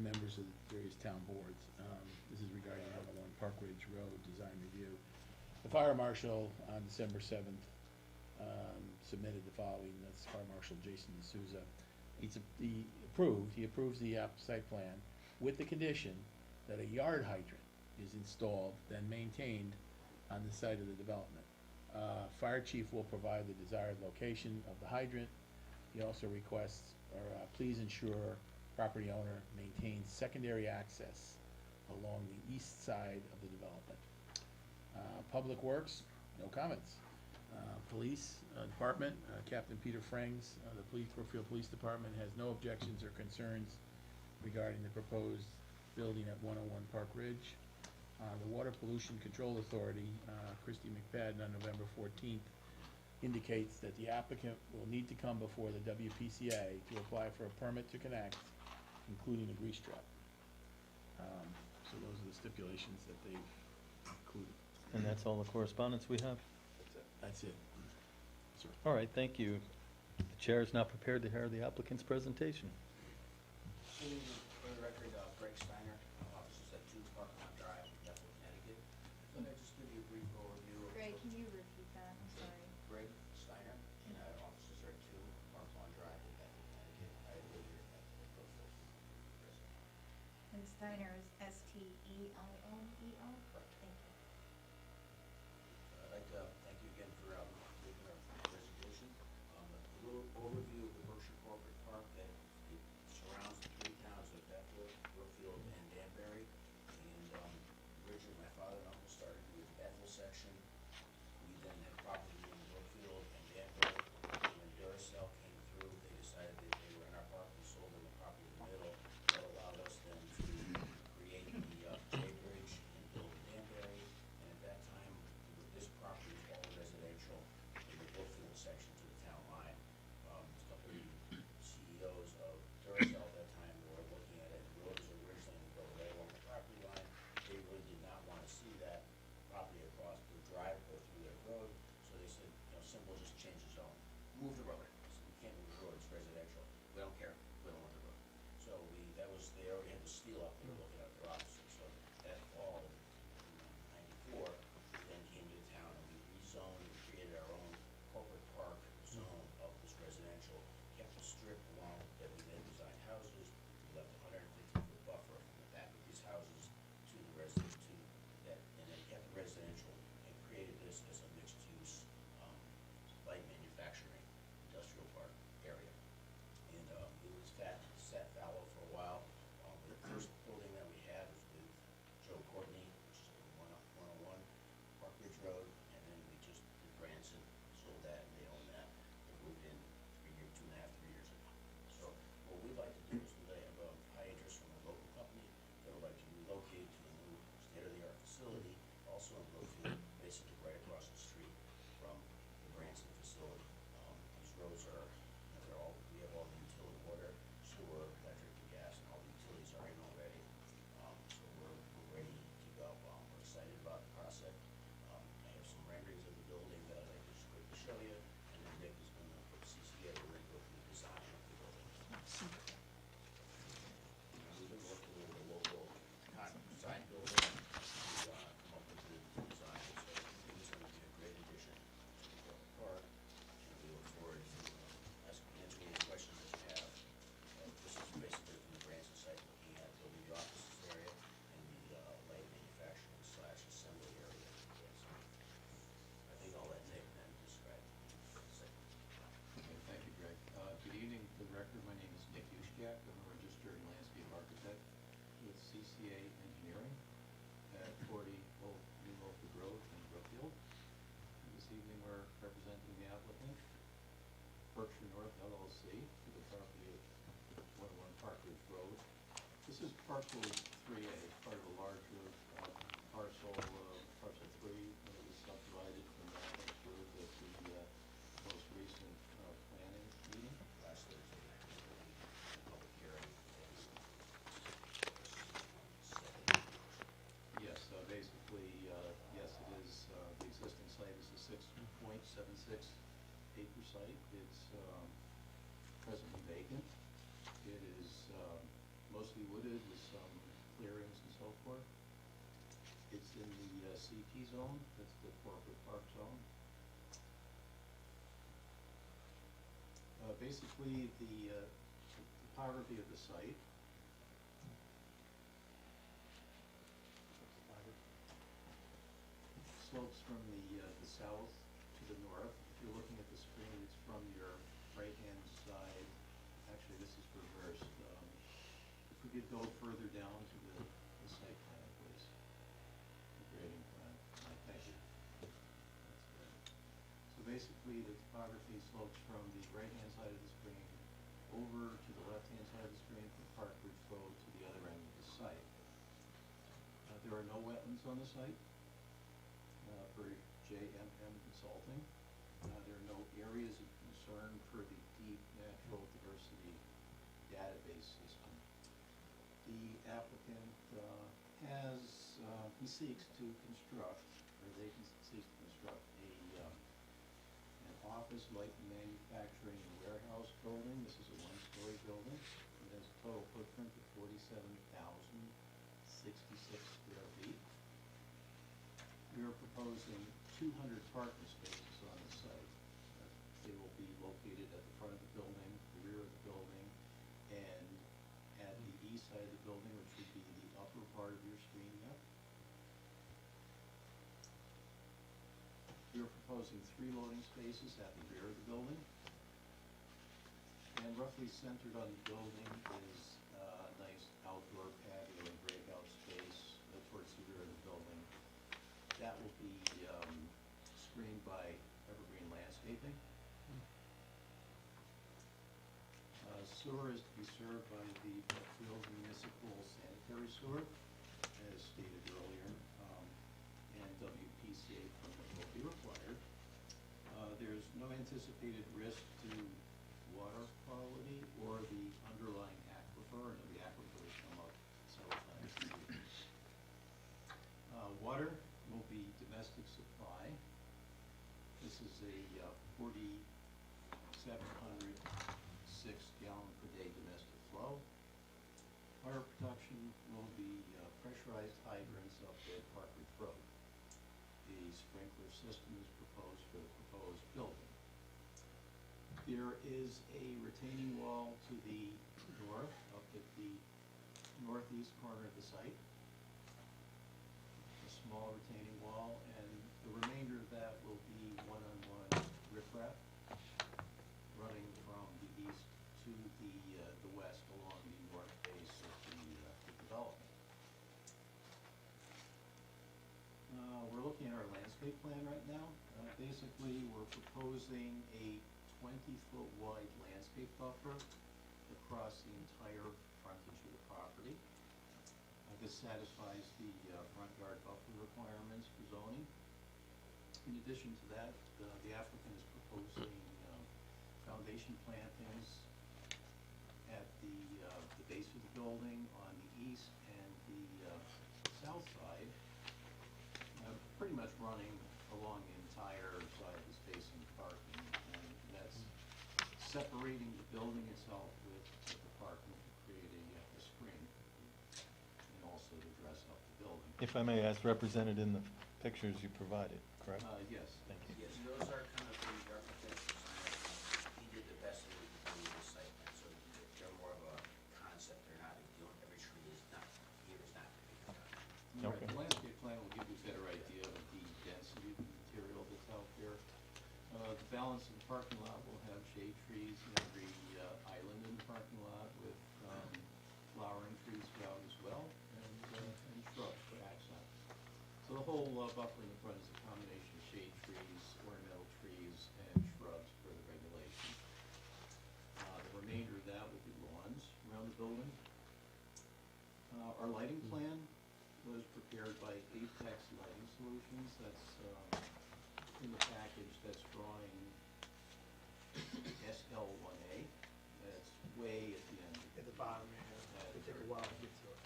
members of the various town boards. This is regarding 101 Park Ridge Road Design Review. The fire marshal on December 7th submitted the following. That's Fire Marshal Jason D'Souza. He approves the site plan with the condition that a yard hydrant is installed, then maintained on the site of the development. Fire chief will provide the desired location of the hydrant. He also requests, please ensure property owner maintains secondary access along the east side of the development. Public Works, no comments. Police Department, Captain Peter Frangs, the Brookfield Police Department has no objections or concerns regarding the proposed building at 101 Park Ridge. The Water Pollution Control Authority, Christy McFadden, on November 14th, indicates that the applicant will need to come before the WPCA to apply for a permit to connect, including a grease trap. So those are the stipulations that they've included. And that's all the correspondence we have? That's it. Sir. All right, thank you. The chair is now prepared to hear the applicant's presentation. For the record, Greg Steiner, offices at 2 Parkmont Drive, Bethel, Connecticut. Could I just give you a brief overview of... Greg, can you repeat that? I'm sorry. Greg Steiner, and offices are at 2 Parkmont Drive in Bethel, Connecticut. I live here at Brookfield. And Steiner is S-T-E-I-N-E-R? Correct. Thank you. I'd like to thank you again for giving our presentation. A little overview of the Berkshire Corporate Park that it surrounds the 3 towns of Bethel, Brookfield, and Danbury. And originally, my father and uncle started with Bethel section. We then had property in Brookfield and Danbury. When Duracell came through, they decided that they were in our park and sold them the property in the middle. That allowed us then to create the J Bridge and build Danbury. And at that time, this property was all residential in the Brookfield section to the town line. A couple of CEOs of Duracell at that time were looking at it. The road was originally to go right along the property line. They really did not want to see that property across the drive go through their road. So they said, simple, just change the zone. Move the road. We can't move the road, it's residential. We don't care, we don't want the road. So they already had the steel up, they were looking at their offices. So that fall, in 94, we then came to town and we rezoned and created our own corporate park zone of this residential. Kept a strip along that we then designed houses. We left a 150-foot buffer from the back of these houses to the resident, to that, and then kept the residential and created this as a mixed-use, light manufacturing, industrial park area. And it was sat fallow for a while. The first CCA Engineering at 40 New Milford Road in Brookfield. And this evening, we're representing the applicant, Berkshire North LLC, for the property of 101 Park Ridge Road. This is parcel 3A, part of a larger parcel 3, that was subdivided from that approved at the most recent planning meeting. Last Thursday, public hearing Yes, basically, yes, it is, the existing site is a 6.76 acre site. It's presently vacant. It is mostly wooded with some clearings and so forth. It's in the CP zone, that's the corporate park zone. Basically, the topography of the site slopes from the south to the north. If you're looking at the screen, it's from your right-hand side. Actually, this is reversed. If we could go further down to the site plan, please. The grading plan. Thank you. That's good. So basically, the topography slopes from the right-hand side of the screen over to the left-hand side of the screen from Park Ridge Road to the other end of the site. There are no wetlands on the site. For JMM Consulting. There are no areas of concern for the deep natural diversity database system. The applicant he seeks to construct, or they seek to construct an office, light manufacturing and warehouse building. This is a one-story building. It has a total footprint of 47,066 square feet. We are proposing 200 parking spaces on the site. They will be located at the front of the building, the rear of the building, and at the east side of the building, which would be the upper part of your screen there. We are proposing 3 loading spaces at the rear of the building. And roughly centered on the building is a nice outdoor patio and breakout space towards the rear of the building. That will be screened by evergreen landscaping. Sewer is to be served by the Brookfield Municipal Sanitary Sewer, as stated earlier, and WPCA permit will be required. There's no anticipated risk to water quality or the underlying aquifer, and the aquifer has come up several times. Water will be domestic supply. This is a 4,706 gallon per day domestic flow. Fire protection will be pressurized hydrants up at Park Ridge Road. The sprinkler system is proposed for the proposed building. There is a retaining wall to the north, up at the northeast corner of the site. A small retaining wall, and the remainder of that will be one-on-one riprap running from the east to the west along the north face of the development. We're looking at our landscape plan right now. Basically, we're proposing a 20-foot wide landscape buffer across the entire frontage of the property. This satisfies the front yard buffer requirements for zoning. In addition to that, the applicant is proposing foundation plantings at the base of the building on the east and the south side, pretty much running along the entire side of the space and parking, and that's separating the building itself with the parking to create a screen, and also to dress up the building. If I may, as represented in the pictures you provided, correct? Yes. Thank you. Yes, those are kind of the architects design. He did the best that he could do with the site plan, so they're more of a concept. They're not, every tree is not, here is not to be cut. Right, the landscape plan will give you a better idea of the density of the material that's out there. The balance of the parking lot will have shade trees in every island in the parking lot with flowering trees throughout as well. And whole buffer in the front is a combination of shade trees, ornamental trees, and shrubs for the regulation. The remainder of that will be lawns around the building. Our lighting plan was prepared by Apex Lighting Solutions. That's in the package. That's drawing SL1A. That's way at the end. At the bottom, yeah. It'll take a while to get to it.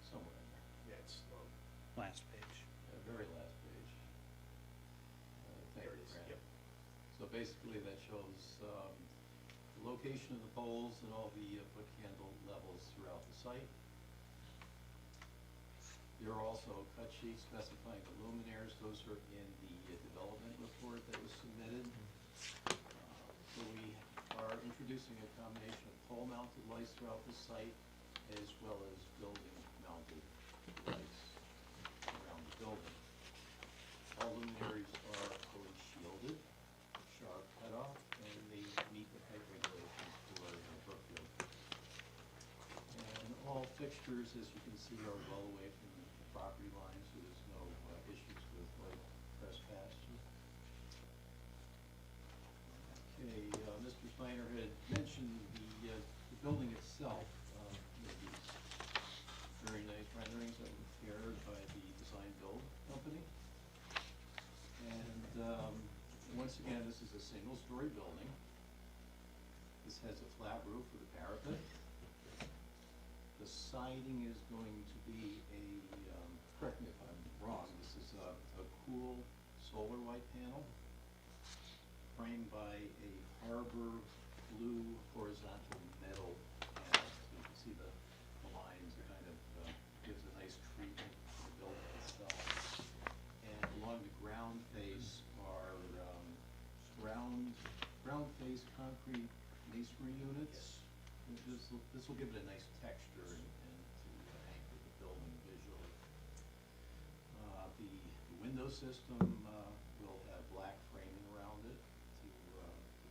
Somewhere in there. Yeah, it's slow. Last page. Very last page. Thank There you, it is, Fran. yep. So basically, that shows the location of the poles and all the foot candle levels throughout the site. There are also cut sheets specifying the luminaires. Those are in the development report that was submitted. So we are introducing a combination of pole-mounted lights throughout the site as well as building-mounted lights around the building. All luminaries are fully shielded, sharp cutoff, and they meet the height regulations for Brookfield. And all fixtures, as you can see, are well away from the property line, so there's no issues with light trespass. Okay, Mr. Steiner had mentioned the building itself. These very nice renderings that were prepared by the design build company. And once again, this is a single-story building. This has a flat roof with a parapet. The siding is going to be a, correct me if I'm wrong, this is a cool solar white panel framed by a Harbor blue horizontal metal panel. So you can see the lines kind of gives a nice treatment to the building itself. And along the ground face are ground face concrete masonry units. This will give it a nice texture and to anchor the building visually. The window system will have black framing around it to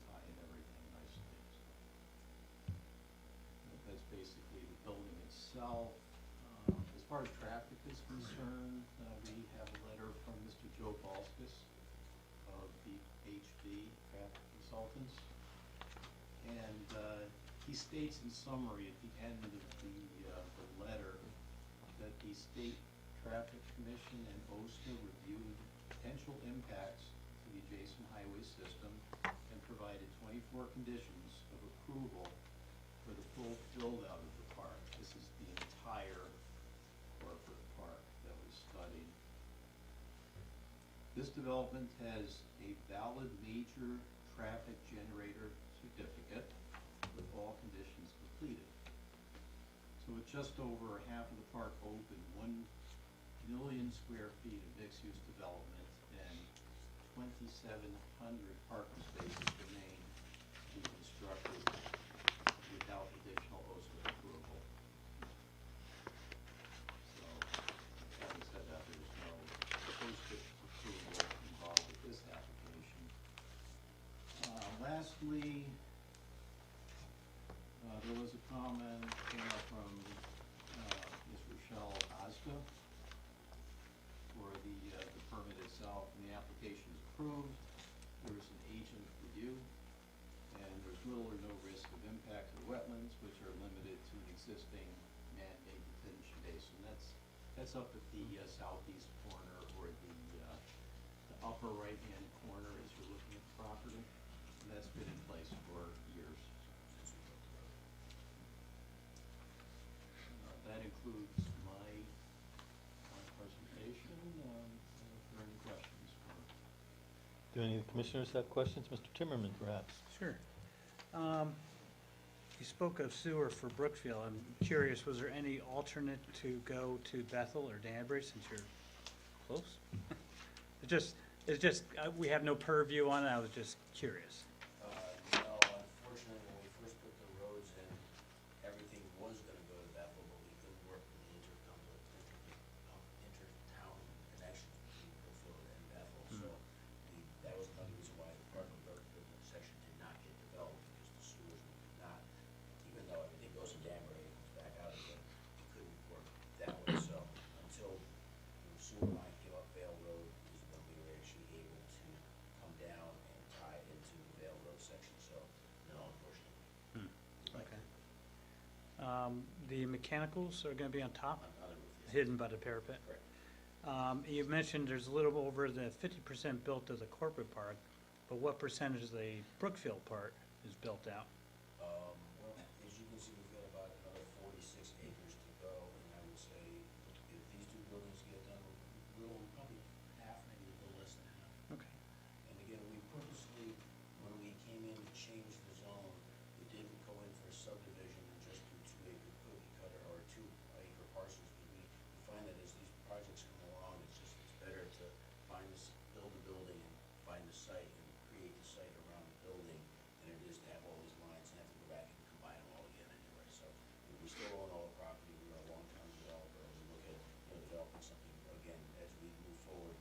tie in everything nicely. So that's basically the building itself. As far as traffic is concerned, we have a letter from Mr. Joe Balskis of the HB Traffic Consultants. And he states in summary at the end of the letter that the State Traffic Commission and OSTA reviewed potential impacts to the adjacent highway system and provided 24 conditions of approval for the full build-out of the park. This is the entire corporate park that was studied. This development has a valid major traffic generator certificate with all conditions completed. So with just over half of the park open, 1 million square feet of mixed-use development and 2,700 parking spaces remain to be constructed without additional OSTA approval. So, having said that, there's no OSTA approval involved with this application. Lastly, there was a comment from Ms. Rochelle Ozga for the permit itself, and the application is approved. There was an agent review, and there's little or no risk of impact to the wetlands, which are limited to an existing man-made detention basin. That's up at the southeast corner, or the upper right-hand corner as you're looking at the property, and that's been in place for years. That includes my presentation. If there are any questions for Do any of the commissioners have questions? Mr. Timmerman, perhaps? Sure. You spoke of sewer for Brookfield. I'm curious, was there any alternate to go to Bethel or Danbury since you're close? It's just, we have no purview on it. I was just curious. No, unfortunately, when we first put the roads in, everything was gonna go to Bethel, but we couldn't work with the intertown connection between Brookfield and Bethel. So that was another reason why the part of the Brookfield section did not get developed, because the sewers would not, even though everything goes to Danbury, it comes back out of The mechanicals are gonna be on top, on the roof, yes. hidden by the parapet? Correct. You mentioned there's a little over the 50% built to the corporate park, but what percentage of the Brookfield part is built out? Well, as you can see, we've got about another 46 acres to go, and I would say if these two buildings get done, we'll probably half, maybe a little less than half. Okay. And again, we purposely, when we came in to change the zone, we didn't go in for a subdivision and just do 2-acre cookie cutter or 2-acre parcels. Because we find that as these projects come along, it's better to find this, build the building and find the site and create the site around the building than it is to have all these lines and have to go back and combine them all again anyway. So we still own all the property. We're a long-term developer. We look at, developing something, again, as we move forward,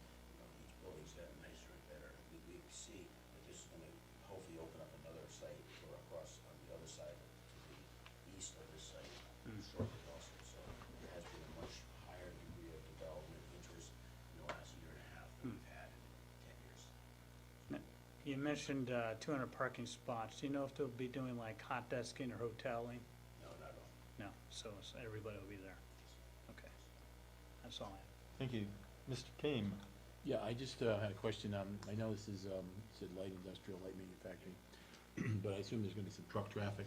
each building's gotten nicer and better. We see that this is gonna hopefully open up another site or across on the other side to the east of this site shortly also. So there has been a much higher degree of development interest in the last year and a half than we've had in 10 years. You mentioned 200 parking spots. Do you know if they'll be doing like hot desking or hoteling? No, not at all. No, so everybody will be there. Okay, that's all I have. Thank you. Mr. Kame? Yeah, I just had a question. I know this is, said light industrial, light manufacturing, but I assume there's gonna be some truck traffic.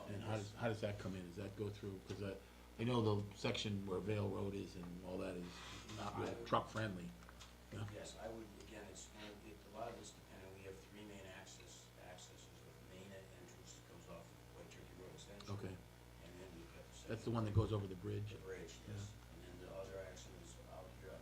And how does that come in? Does that go through, because I know the section where Vale Road is and all that is not real truck friendly. Yeah. Yes, I would, again, a lot of this depending, we have 3 main accesses. The main entrance comes off White Turkey Road Extension. Okay, And then we've got the that's the one that goes over the bridge? The bridge, yes. And then the other action is out here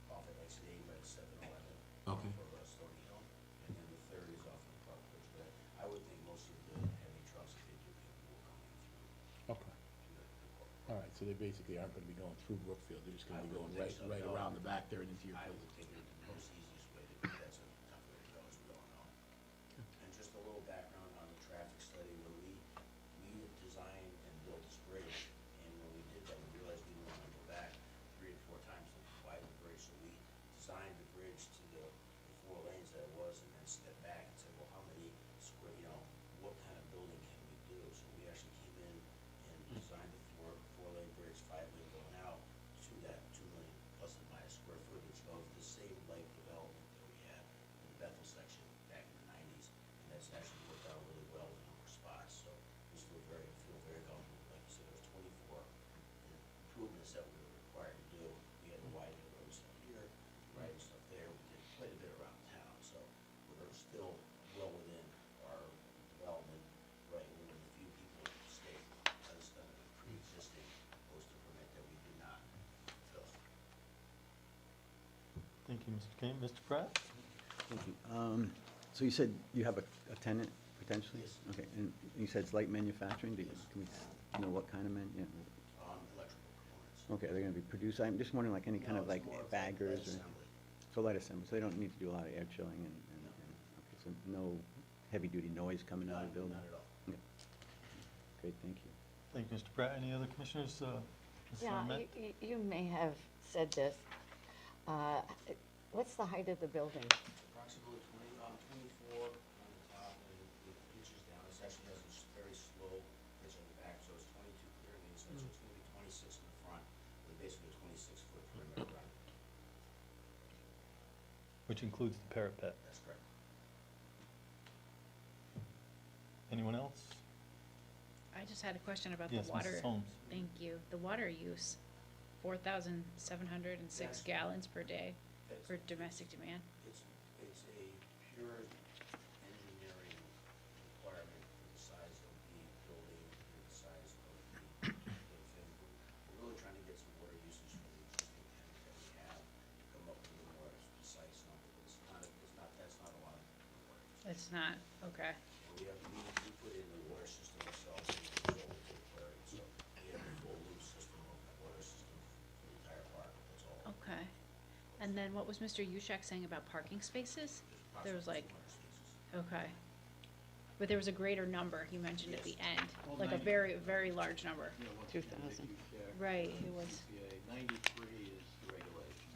off at exit 8 by the 7-Eleven. Okay. For Stony Hill. And then the third is off of the Park Bridge. But I would think most of the heavy trucks, if they do, will come in through Okay, the corporate. all right, so they basically aren't gonna be going through Brookfield, they're just gonna be I going wouldn't think so, right no. around the back there and into your I place? would think the most easiest way to do that's a tough way to go, as we all know. And just a little background on the traffic study, when we designed and built this bridge, and when we did that, we realized we didn't want to go back 3 or 4 times to widen the bridge, so we designed the bridge to the 4 lanes that it was, and then stepped back and said, well, how many square, what kind of building can we do? So we actually came in and designed the 4-lane bridge, 5-lane going out to that 2 million plus and minus square footage of the same like development that we had in the Bethel section back in the 90s. And that's actually worked out really well in a number of spots. So we feel very comfortable. Like you said, there was 24 improvements that we were required to do. We had to widen the roads up here, widen stuff there. We did quite a bit around town. So we're still well within our development, right? We're one of the few people in the state that has done a pre-existing postal permit that we did not fill. Thank you, Mr. Kame. Mr. Pratt? Thank you. So you said you have a tenant potentially? Yes. Okay, and you said it's light manufacturing? Yes. Can we know what kind of yeah. Electrical components. Okay, they're gonna be produced, I'm just wondering like any kind No, of it's like more of baggers light or? assembly. So light assembly, so they don't need to do a lot of air chilling okay, so no heavy-duty noise coming out of the building? Not at all. Great, thank you. Thank you, Mr. Pratt. Any other commissioners? Ms. Yeah, Ahmed? you may have said this. What's the height of the building? Approximately 24 on the top, and it pitches down. It actually has a very slow pitch on the back, so it's 22 clear means, so it's gonna be 26 in the front, with basically a 26-foot perimeter around it. Which includes the parapet. That's correct. Anyone else? I just had a question about Yes, the water. Mrs. Holmes. Thank you. The water use, 4,706 Yes. gallons per day It's- for domestic demand. It's a pure engineering requirement for the size of the building and the size of the thing. We're really trying to get some water usage from the existing tank that we have, to come up with a more precise number, but that's not a lot of water usage. It's not, okay. We put in the water system ourselves, and we control the aquarium, so we have a full loop system of the water system for the entire park, that's all. Okay. And then what was Mr. Yushak saying about parking spaces? There was like, Approximately 200 spaces. okay. But there was a greater number you mentioned at the end, Well, like a 90. very, very large number. 2,000. Right, it was. 93 is the regulation,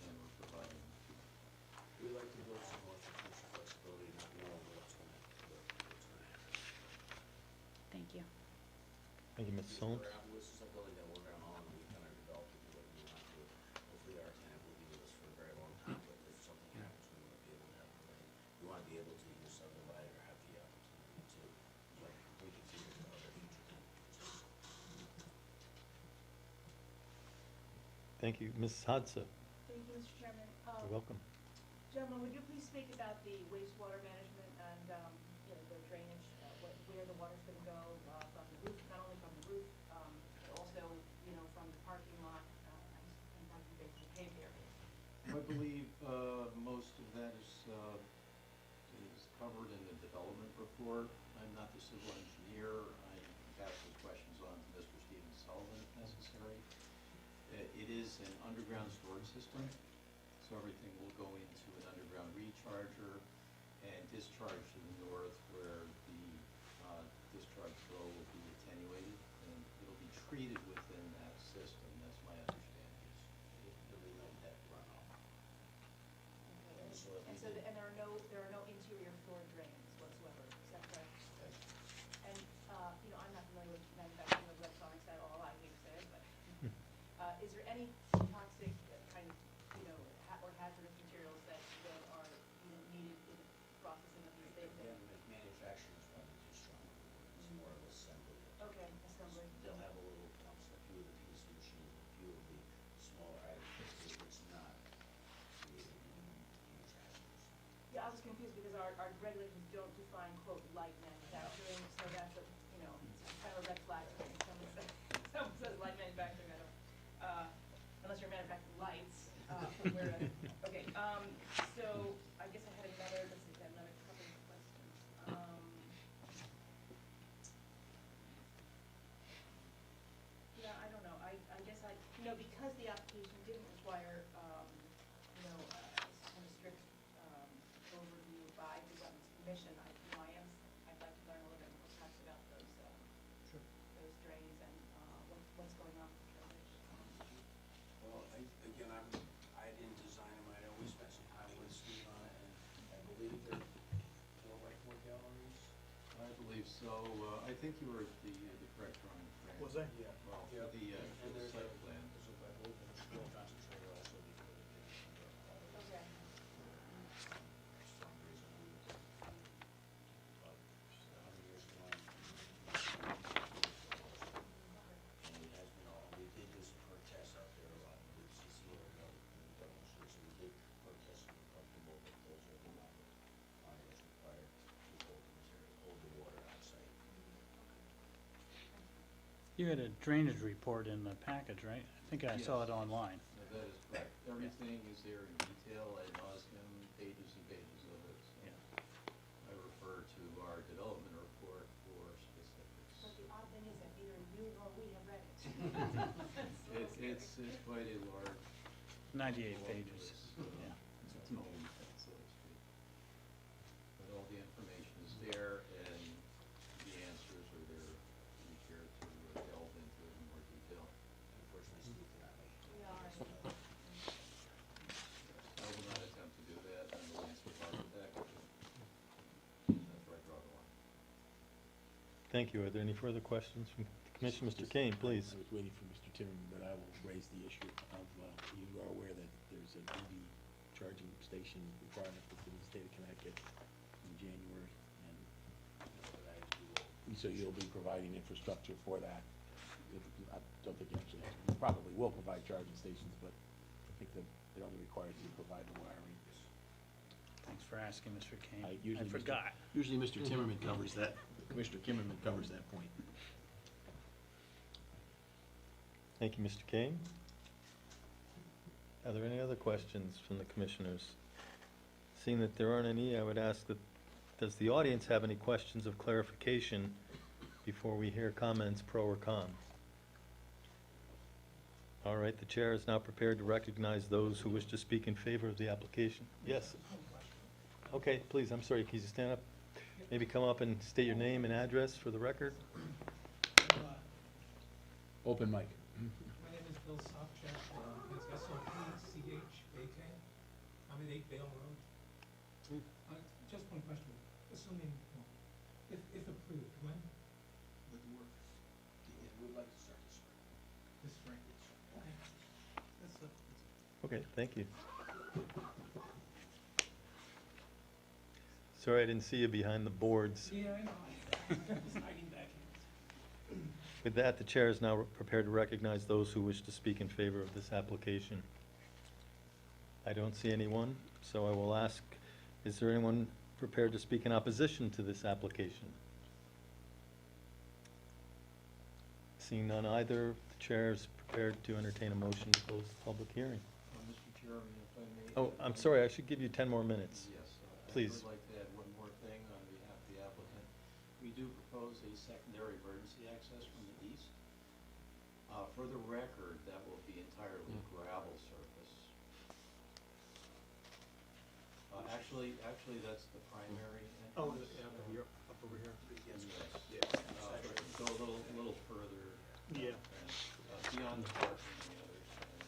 and we're providing. We like to build some more future flexibility, not knowing what's gonna happen. Thank you. Thank you, Ms. Solms. This is a building that we're gonna own, we kind of developed it the way we want to. Hopefully our tenant will be with us for a very long time, but if something happens, we want to be able to have the land. We want to be able to either subdivide or have the opportunity to, like, reconfigure to other future tenants. Thank you. Ms. Hodson, Thank you, Mr. Chairman. you're welcome. Gentlemen, would you please speak about the wastewater management and, you know, the drainage, where the water's gonna go, from the roof, not only from the roof, but also, you know, from the parking lot, and parking bases, paved areas? I believe most of that is covered in the development report. I'm not the civil engineer. I can pass those questions on to Mr. Stephen Sullivan if necessary. It is an underground storage system, so everything will go into an underground recharger and discharge to the north where the discharge flow will be attenuated, and it'll be treated within that system. That's my understanding. There'll be no net runoff. And So if and we did- and there are no interior floor drains whatsoever, is that correct? And, you know, I'm not familiar with manufacturing of electronics at all, I hate to say it, but, is there any toxic kind of, you know, or hazardous materials that are, you know, needed in the processing of these things? Again, manufacturing is probably too strong of a word, it's more of assembly. Okay, assembly. They'll have a little, a few of the PVC machines, a few of the smaller items, but it's not creating huge hazards. Yeah, I was confused because our regulations don't define, quote, light manufacturing, so that's a, you know, it's kind of a red flag for me. Someone says light manufacturing, I don't, unless you're manufacturing lights, where, okay, so I guess I had another, let's see, I had another couple of questions. Yeah, I don't know, I guess you know, because the application didn't require, you know, kind of strict, overview by the Wetlands Commission, I'd like to learn a little bit more perhaps about those drains and, what's going on with drainage. Well, again, I didn't design them, I always specify with Steve on it, and I believe they're 4x4 galleries. I believe so. I think you were at the correct drawing. Frank. Was I? Yeah. Well, Yeah. for the And there's site a, plan. there's a, I believe there's a fuel concentrator also because it didn't under all of Okay. some reason we would, about 100 years ago. And it has been all, we did do some perk tests out there, with CCA, so we did perk tests and we're comfortable that those are the amount of what's required to hold the material, hold the water outside. You had a drainage report in the package, right? I think I saw it Yes. online. No, that is correct. Everything is there in detail, ad nauseam, pages and pages of it. So I refer to our development report for specifics. But the odd thing is that neither you nor we have read it. It's quite a large. 98 voluminous, pages. Yeah. tome, so to speak. But all the information is there, and the answers are there to be shared to delve into it in more detail. Unfortunately, Steve cannot make it. Yeah, all right. I will not attempt to do that. I'm the landscape architect. That's where I draw the line. Thank you. Are there any further questions from the commission? Mr. Kane, please. I was waiting for Mr. Timmerman, but I will raise the issue of, you are aware that there's an EV charging station requirement within the state of Connecticut in January, and so you'll be providing infrastructure for that. I don't think you actually, you probably will provide charging stations, but I think that it only requires you to provide the wiring. Thanks for asking, Mr. Kane. I Usually Mr. forgot. Usually Mr. Timmerman covers that, Commissioner Kimmerman covers that point. Thank you, Mr. Kane. Are there any other questions from the commissioners? Seeing that there aren't any, I would ask that, does the audience have any questions of clarification before we hear comments pro or con? All right, the chair is now prepared to recognize those who wish to speak in favor of the application. Yes? Okay, please, I'm sorry, can you stand up? Maybe come up and state your name and address for the record? Open mic. My name is Bill Sopchak, it's S-O-P-C-H-A-K. I'm at 8 Vale Road. Just one question, assuming, well, if approved, when would the work begin? we'd like to start this spring. This spring. Okay. That's Okay, thank you. Sorry I didn't see you behind the boards. yeah, I know. Just hiding back here. With that, the chair is now prepared to recognize those who wish to speak in favor of this application. I don't see anyone, so I will ask, is there anyone prepared to speak in opposition to this application? Seeing none either, the chair is prepared to entertain a motion to close the public hearing. Mr. Chairman, if I may. Oh, I'm sorry, I should give you 10 more minutes. Yes. Please. I would like to add one more thing on behalf of the applicant. We do propose a secondary emergency access from the east. For the record, that will be entirely gravel surface. Actually, that's the primary entrance. Oh, you're up over here. Yes. Yeah. Go a little further. Yeah. Beyond the parking on the other side.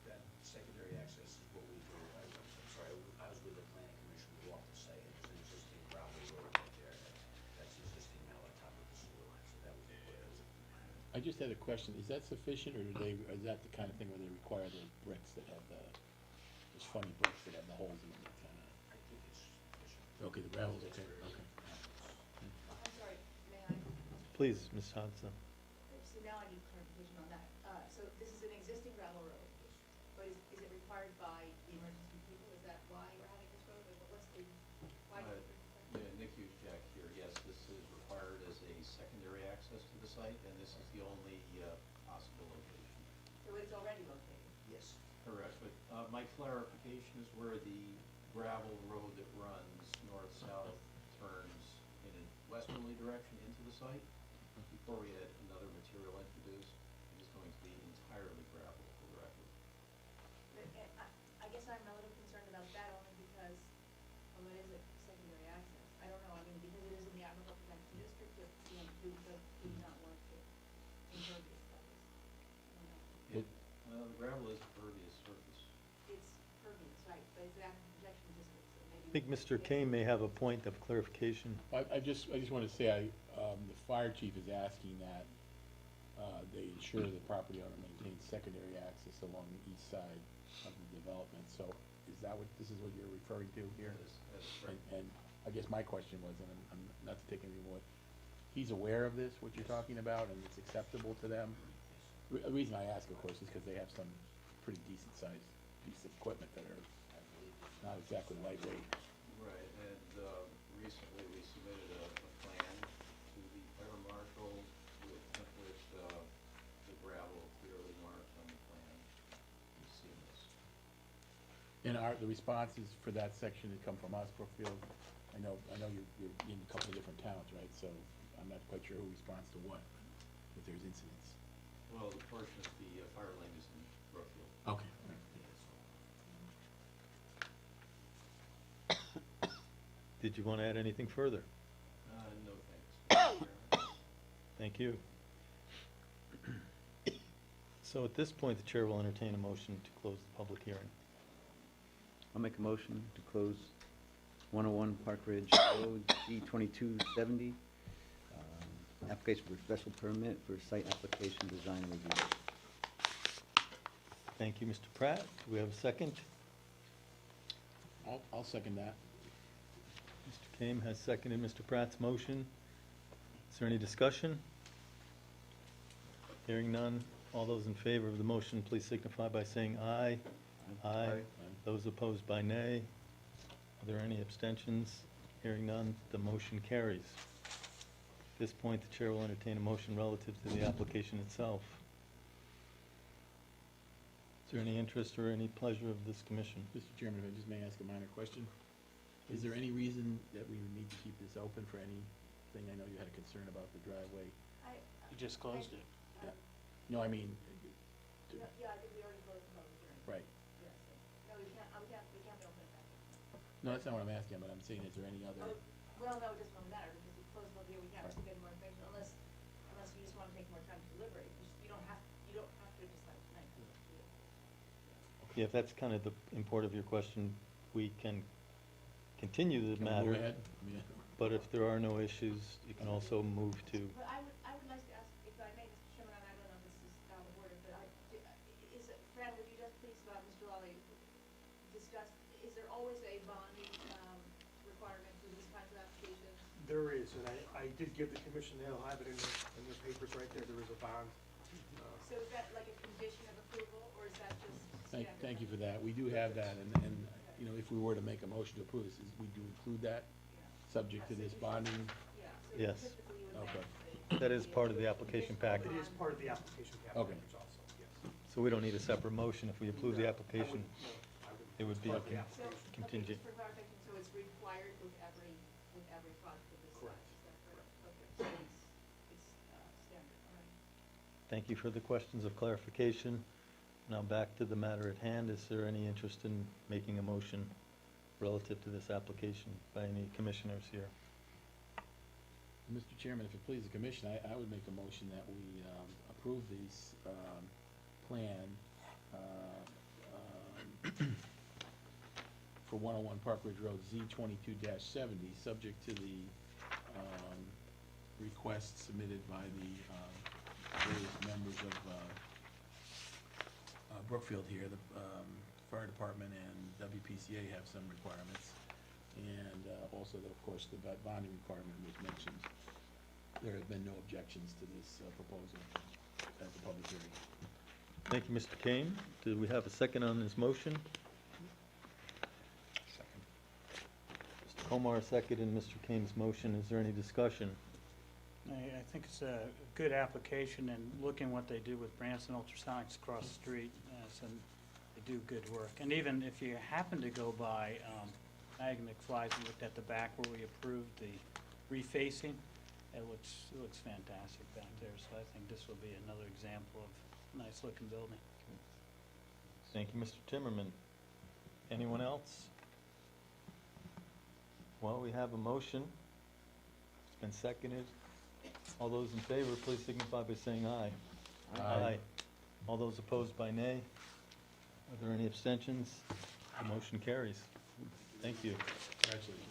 That secondary access is what we do. I'm sorry, I was with the planning commission, we walked the site, and there's an existing gravel road right there. That's existing now on top of the sewer line, so that would be what it is. I just had a question, is that sufficient, or is that the kind of thing where they require those bricks that have those funny bricks that have the holes in them? I think it's sufficient. Okay, the gravel's okay, okay. I'm sorry, may I? Please, Ms. Hodson. So now I need clarification on that. So this is an existing gravel road, but is it required by the emergency people? Is that why we're having this road, or what's the, why? Yeah, Nick Jack here. Yes, this is required as a secondary access to the site, and this is the only possible location. So it's already located? Yes. Correct, but my clarification is where the gravel road that runs north-south turns in a westerly direction into the site. Before we had another material introduced, it is going to be entirely gravel for the record. I guess I'm a little concerned about that only because, well, it is a secondary access. I don't know, I mean, because it is in the Aquifer Protection District, but, you know, do not want it impervious, that is. I don't know. Well, the gravel is pervious surface. It's pervious, right, but it's an Aquifer Protection District, so maybe. I think Mr. Kane may have a point of clarification. I just want to say, the fire chief is asking that they ensure the property owner maintains secondary access along the east side of the development. So is that this is what you're referring to here? That is correct. And I guess my question was, and I'm not to take anything more, he's aware of this, what you're talking about, and it's acceptable to them? The reason I ask, of course, is because they have some pretty decent sized pieces of equipment that are not exactly lightweight. Right, and recently we submitted a plan to the fire marshal with the gravel clearly marked on the plan. You've seen this. And the responses for that section that come from us, Brookfield, I know you're in a couple of different towns, right? So I'm not quite sure who responds to what, if there's incidents. Well, the portion of the fire lane is in Brookfield. Okay. Did you want to add anything further? No thanks. Thank you. So at this point, the chair will entertain a motion to close the public hearing. I'll make a motion to close 101 Park Ridge Road, C2270, application for special permit for site application design review. Thank you, Mr. Pratt. Do we have a second? I'll second that. Mr. Kame has seconded Mr. Pratt's motion. Is there any discussion? Hearing none. All those in favor of the motion, please signify by saying aye. Aye. Those opposed by nay. Are there any abstentions? Hearing none, the motion carries. At this point, the chair will entertain a motion relative to the application itself. Is there any interest or any pleasure of this commission? Mr. Chairman, if I just may ask a minor question. Is there any reason that we would need to keep this open for anything? I know you had a concern about the driveway. You just closed it. No, I mean, Yeah, I think we already closed the public hearing. right. Yes. No, we can't be open at that. No, that's not what I'm asking, but I'm saying, is there any other? Well, no, it doesn't really matter, because we closed the public hearing, we can't get any more information unless you just want to take more time to deliberate. You don't have to decide tonight. Yeah, if that's kind of the import of your question, we can continue the Can we matter. move ahead? But if there are no issues, you can also move to, But I would like that's, is there always a bonding, requirement for these kinds of applications? There is, and I did give the commission, they'll have it in the papers right there, there is a bond. So is that like a condition of approval, or is that just standard? Thank you for that. We do have that, and, you know, if we were to make a motion to approve this, we do include that, subject to this bonding. Yeah, so Yes. typically you would Okay. have That is part of the application package. It is part of the application Okay. package also, yes. So we don't need a separate motion. If we approve the application, it would be Part of the So, application. contingent. Okay, just for clarification, so it's required with every project of this size, Correct. is that correct? Okay, so it's standard, all right. Thank you for the questions of clarification. Now back to the matter at hand. Is there any interest in making a motion relative to this application by any commissioners here? Mr. Chairman, if it pleases the commission, I would make a motion that we approve this plan for 101 Park Ridge Road, Z22-70, subject to the requests submitted by the various members of Brookfield here. The fire department and WPCA have some requirements, and also, of course, the bonding requirement was mentioned. There have been no objections to this proposal at the public hearing. Thank you, Mr. Kane. Do we have a second on this motion? Second. Mr. Komar seconded Mr. Kane's motion. Is there any discussion? I think it's a good application, and looking what they do with Branson Ultrasonics across the street, they do good work. And even if you happen to go by Mag McFly's and looked at the back where we approved the refacing, it looks fantastic back there. So I think this will be another example of a nice-looking building. Thank you, Mr. Timmerman. Anyone else? Well, we have a motion. It's been seconded. All those in favor, please signify by saying aye. Aye. All those opposed by nay? Are there any abstentions? The motion carries. Thank you. Congratulations.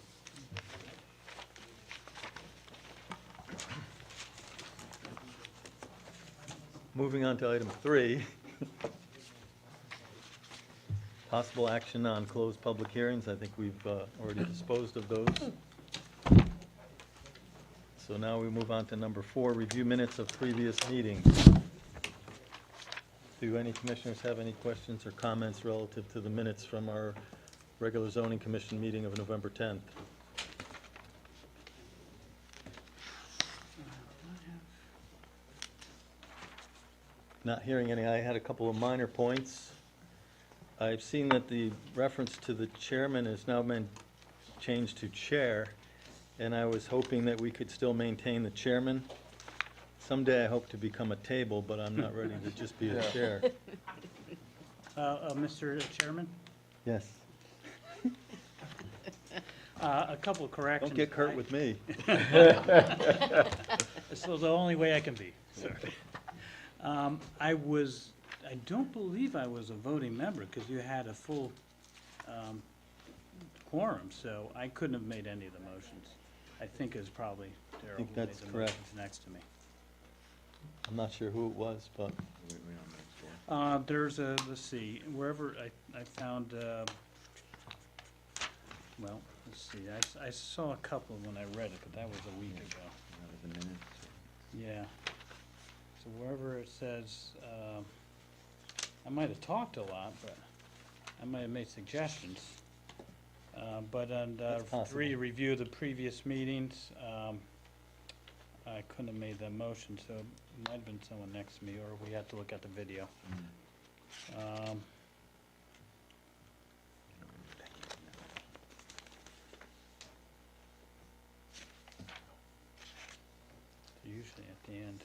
Moving on to item 3. Possible action on closed public hearings. I think we've already disposed of those. So now we move on to number 4, review minutes of previous meetings. Do any commissioners have any questions or comments relative to the minutes from our regular zoning commission meeting of November 10th? Not hearing any. I had a couple of minor points. I've seen that the reference to the chairman has now been changed to chair, and I was hoping that we could still maintain the chairman. Someday I hope to become a table, but I'm not ready to just be a chair. Mr. Chairman, Yes. a couple of corrections. Don't get curt with me. This is the only way I can be, sir. I don't believe I was a voting member, because you had a full quorum, so I couldn't have made any of the motions. I think it was probably Darrell who think made that's the correct. motions next to me. I'm not sure who it was, but There's let's see, wherever I found, well, let's see, I saw a couple when I read it, but that was a week ago. The minutes. Yeah. So wherever it says, I might have talked a lot, but I might have made suggestions. But on That's possible. 3, review the previous meetings, I couldn't have made that motion, so it might have been someone next to me, or we had to look at the video. Usually at the end.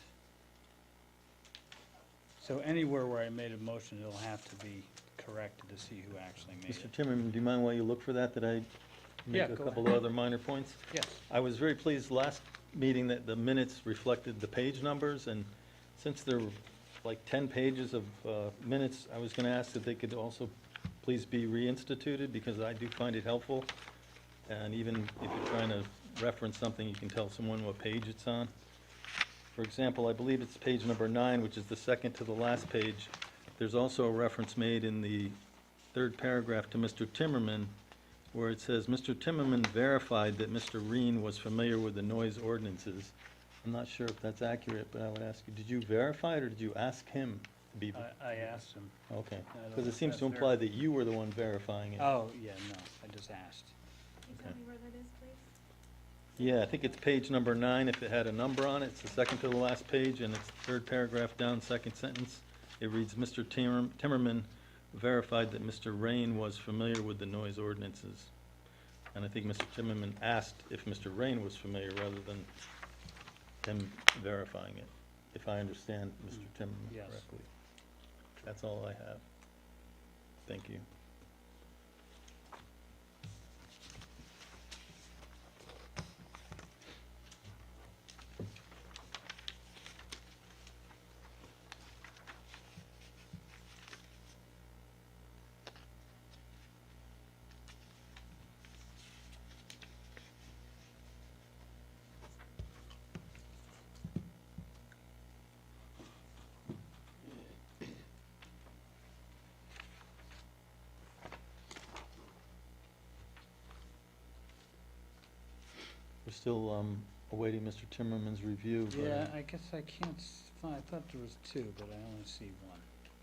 So anywhere where I made a motion, it'll have to be corrected to see who actually made Mr. it. Timmerman, do you mind while you look for that I Yeah, make a go couple of ahead. other minor points? Yes. I was very pleased last meeting that the minutes reflected the page numbers, and since there were like 10 pages of minutes, I was going to ask that they could also please be reinstituted, because I do find it helpful. And even if you're trying to reference something, you can tell someone what page it's on. For example, I believe it's page number 9, which is the second to the last page. There's also a reference made in the third paragraph to Mr. Timmerman, where it says, Mr. Timmerman verified that Mr. Reen was familiar with the noise ordinances. I'm not sure if that's accurate, but I would ask you, did you verify it, or did you ask him to be? I asked him. Okay, I don't because know it if seems to that's imply that you were the one verifying it. Oh, yeah, no, I just asked. Can you tell me where that is, please? Yeah, I think it's page number 9, if it had a number on it, it's the second to the last page, and it's third paragraph down, second sentence. It reads, Mr. Timmerman verified that Mr. Rain was familiar with the noise ordinances. And I think Mr. Timmerman asked if Mr. Rain was familiar rather than him verifying it, if I understand Mr. Timmerman Yes. correctly. That's all I have. Thank you. We're still awaiting Mr. Timmerman's review. but, Yeah, I guess I can't find, I thought there was 2, but I only see 1.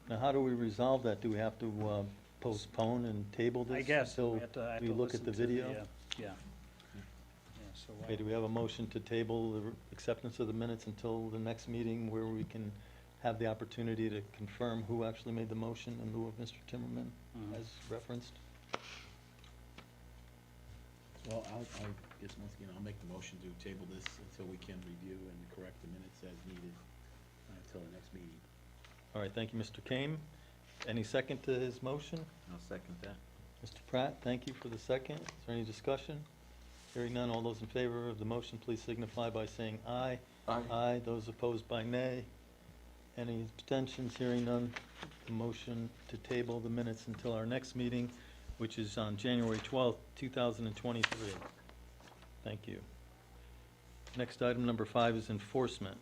Now, how do we resolve that? Do we have to postpone and table this? I guess, until we have to, I have we to look at listen the to video? Yeah, yeah, so Okay, do we have a motion to table the acceptance of the minutes until the next meeting where we can have the opportunity to confirm who actually made the motion in lieu of Mr. Timmerman Mhm. as referenced? Well, I guess once again, I'll make the motion to table this until we can review and correct the minutes as needed until the next meeting. All right, thank you, Mr. Kame. Any second to his motion? I'll second that. Mr. Pratt, thank you for the second. Is there any discussion? Hearing none, all those in favor of the motion, please signify by saying aye. Aye. Aye. Those opposed by nay. Any abstentions? Hearing none, the motion to table the minutes until our next meeting, which is on January 12th, 2023. Thank you. Next, item number 5 is enforcement.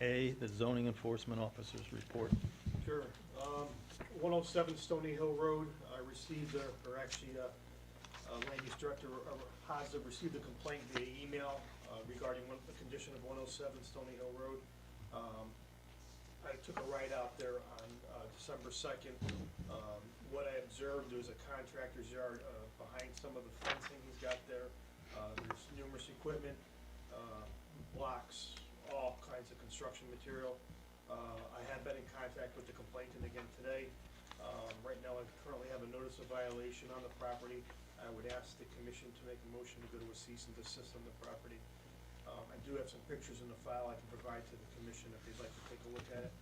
A, the zoning enforcement officer's report. Sure. 107 Stony Hill Road, I received, or actually, Land Use Director Haza received a complaint via email regarding the condition of 107 Stony Hill Road. I took a ride out there on December 2nd. What I observed, there's a contractor's yard behind some of the fencing he's got there. There's numerous equipment, blocks, all kinds of construction material. I have been in contact with the complainant again today. Right now, I currently have a notice of violation on the property. I would ask the commission to make a motion to go to a cease and desist on the property. I do have some pictures in the file I can provide to the commission if they'd like to take a look at it.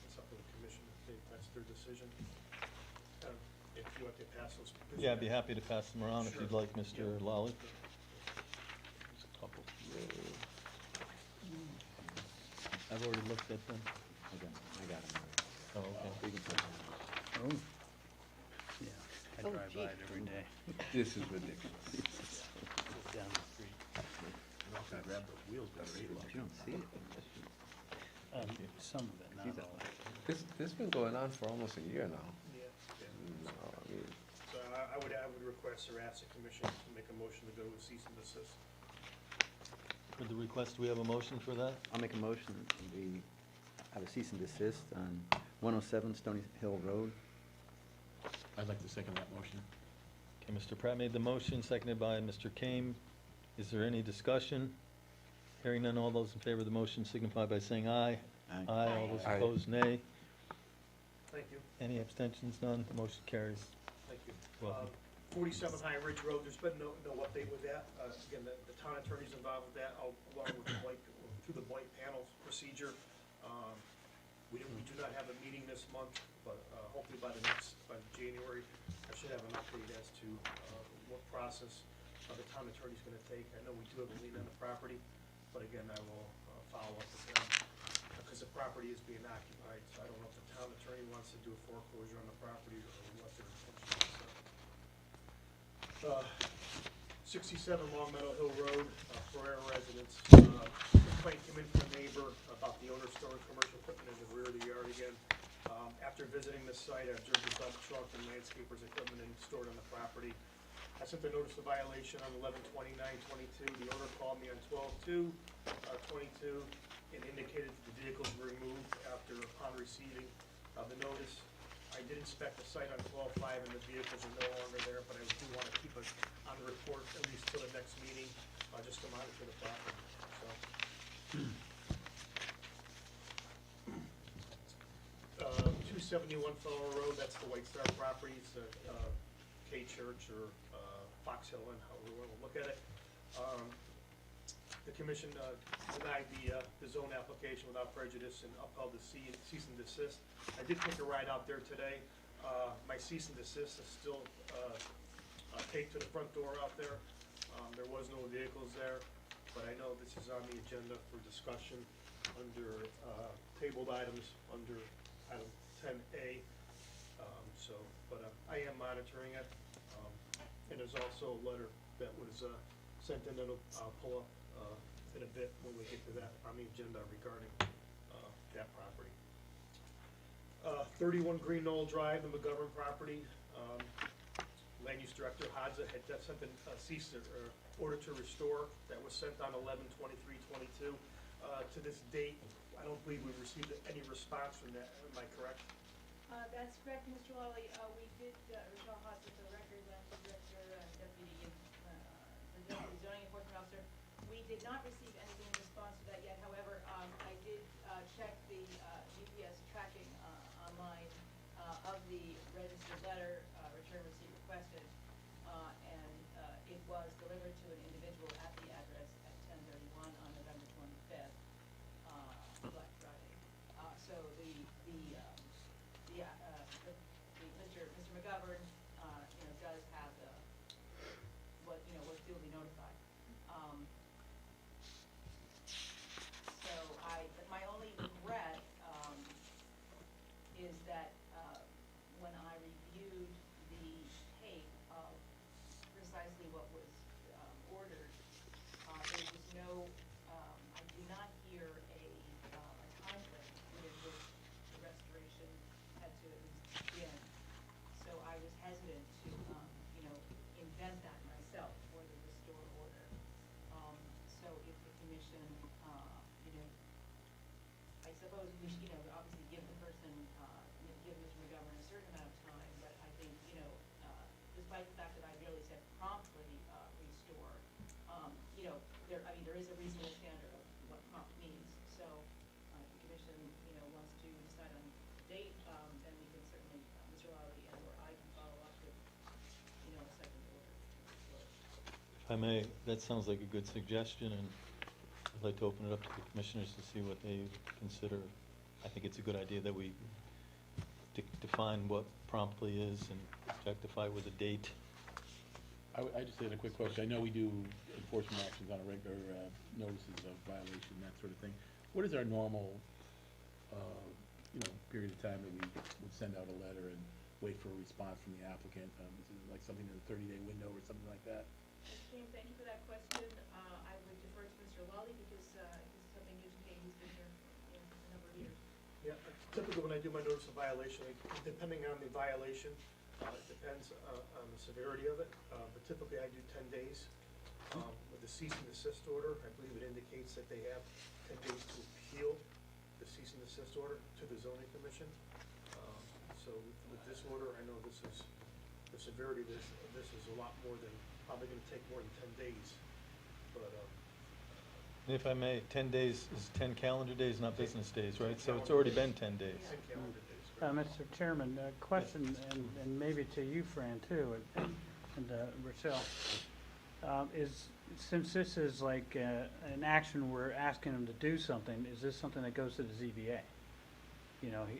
It's up to the commission if that's their decision. If you want to pass those pictures. Yeah, I'd be happy to pass them around if you'd Sure. like, Mr. Yeah. Lally. There's a couple. I've already looked at them. I got them. Oh, okay. We can put them. Oh. Yeah, I Oh, drive gee. by it every day, This is ridiculous. down the street. You also grab those wheels better, eh, But you don't see it. Some of it, not all. This has been going on for almost a year now. Yeah, yeah. No, I mean, So I would request or ask the commission to make a motion to go to cease and desist. For the request, do we have a motion for that? I'll make a motion, we have a cease and desist on 107 Stony Hill Road. I'd like to second that motion. Okay, Mr. Pratt made the motion, seconded by Mr. Kame. Is there any discussion? Hearing none, all those in favor of the motion signify by saying aye. Aye. Aye, all those Aye. opposed, nay. Thank you. Any abstentions? None. The motion carries. Thank you. Welcome. 47 High Ridge Road, there's been no update with that. Again, the town attorney's involved with that, along with the blank, through the blank panel procedure. We do not have a meeting this month, but hopefully by January, I should have an update as to what process the town attorney's gonna take. I know we do have a lien on the property, but again, I will follow up with them, because the property is being occupied, so I don't know if the town attorney wants to do a foreclosure on the property or what their intention is. 67 Long Meadow Hill Road, Ferrera residence. Complaint came in from a neighbor about the owner storing commercial equipment in the rear of the yard again. After visiting the site, I observed the dump truck and landscaper's equipment stored on the property. I sent a notice of violation on 11/29/22. The owner called me on 12/2/22 and indicated that the vehicles were removed upon receiving the notice. I did inspect the site on 12/5 and the vehicles are no longer there, but I do want to keep it on the report at least till the next meeting, just to monitor the property, so. 271 Flower Road, that's the White Star Properties, K Church or Fox Hill Inn, however you want to look at it. The commission denied the zone application without prejudice and upheld the cease and desist. I did take a ride out there today. My cease and desist is still taped to the front door out there. There was no vehicles there, but I know this is on the agenda for discussion under tabled items under item 10A. I am monitoring it. And there's also a letter that was sent in that'll pull up in a bit when we get to that on the agenda regarding that property. 31 Green Knoll Drive, the McGovern property. Land Use Director Hadza had sent a cease order to restore that was sent on 11/23/22. To this date, I don't believe we've received any response from that. Am I correct? That's correct, Mr. Lawley. We did, Rochelle Haas is the record director, deputy, the deputy zoning enforcement officer. We did not receive anything in response to that yet. However, I did check the GPS tracking online of the registered letter, return receipt requested, and it was delivered to an individual at the address at 10:31 on November 25th, Black Friday. So Mr. McGovern, does have was duly notified. So my only regret is that when I reviewed the tape of precisely what was ordered, there was no, I do not hear a time frame within which the restoration had to at least begin. So I was hesitant to, invent that myself for the restore order. So if the commission, I suppose we should, obviously give the person, give Mr. McGovern a certain amount of time, but I think, despite the fact that I really said promptly restore, there is a reasonable standard of what prompt means. So if the commission, wants to decide on the date, then we can certainly, Mr. Lowry and/or I can follow up with, a second order. If I may, that sounds like a good suggestion, and I'd like to open it up to the commissioners to see what they consider. I think it's a good idea that we define what promptly is and objectify with a date. I just had a quick question. I know we do enforcement actions on a regular, notices of violation, that sort of thing. What is our normal, period of time that we would send out a letter and wait for a response from the applicant? Is it like something in a 30-day window or something like that? Mr. King, thank you for that question. I would defer to Mr. Lawley because this is something new to me. He's been here for a number of years. Yeah, typically when I do my notice of violation, depending on the violation, it depends on the severity of it, but typically I do 10 days. With the cease and desist order, I believe it indicates that they have 10 days to appeal the cease and desist order to the zoning commission. So with this order, I know this is, the severity of this is a lot more than, probably gonna take more than 10 days, but, If I may, 10 days is 10 calendar days, not business days, right? So it's already been 10 days. 10 calendar days. Mr. Chairman, a question, and maybe to you, Fran, too, and Rochelle, since this is like an action we're asking him to do something, is this something that goes to the ZBA?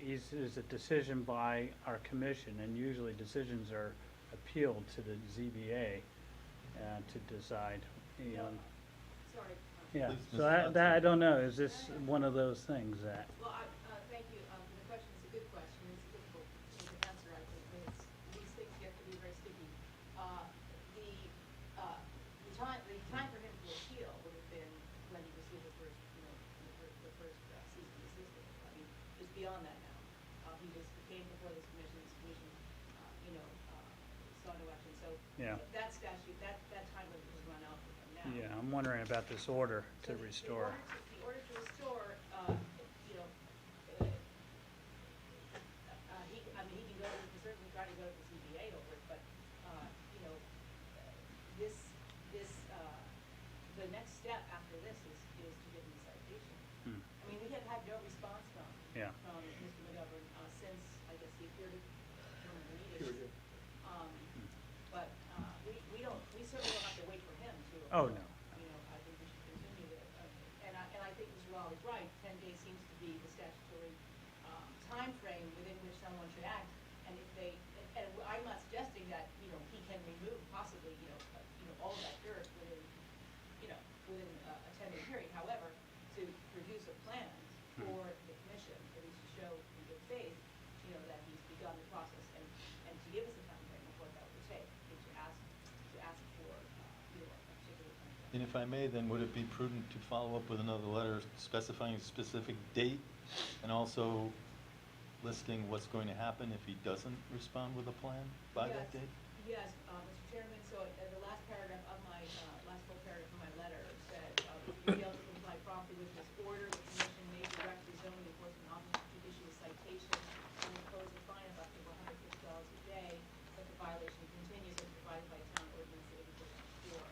Is a decision by our commission, and usually decisions are appealed to the ZBA to decide, Sorry. Yeah, Please, so Ms. I don't know, is this one of those things that? Well, thank you for the question. It's a good question. It's difficult to answer, I think, when these things get to be very sticky. The time for him to appeal would have been when he received the first, the first cease and desist. I mean, just beyond that now. He was came before this commission, saw no action, so. Yeah. That statute, that time limit has run out for him now. Yeah, I'm wondering about this order to So restore. The order to restore, he can certainly try to go to the CBA over it, but, the next step after this is to give him a citation. Hmm. I mean, we have had no response from Yeah. Mr. McGovern, since, I guess, he appeared at one of the meetings. But, we certainly don't have to wait for him to. Oh, no. I think we should continue to, and I think Mr. Wall is right, 10 days seems to be the statutory, timeframe within which someone should act. And if they, and I'm not suggesting that, he can remove possibly, all of that dirt within, within a 10-day period. However, to produce a plan for the commission, at least to show in good faith, that he's begun the process and to give us a timeframe of what that would take, is to ask for, a particular timeframe. And if I may, then would it be prudent to follow up with another letter specifying a specific date and also listing what's going to happen if he doesn't respond with a plan by that date? Yes, Mr. Chairman, so the last paragraph of my, last full paragraph of my letter said, if you fail to comply promptly with this order, the commission may direct the zoning enforcement officer to issue a citation and impose a fine of up to $150 a day if the violation continues as provided by town ordinance 84.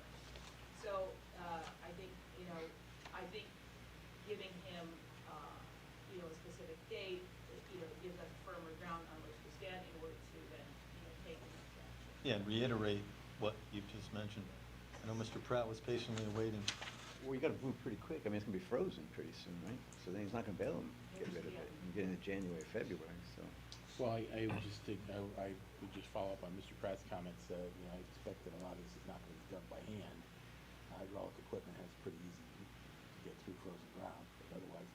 So, I think, giving him, a specific date, gives us firmer ground on which to stand in order to then, take the next action. Yeah, and reiterate what you've just mentioned. I know Mr. Pratt was patiently awaiting. Well, you gotta move pretty quick. I mean, it's gonna be frozen pretty soon, right? So then he's not gonna be able to get rid of it and get into January, February, so. Well, I would just think, I would just follow up on Mr. Pratt's comments, I expect that a lot of this is not gonna be done by hand. Hydraulic equipment has pretty easy to get through frozen ground, but otherwise,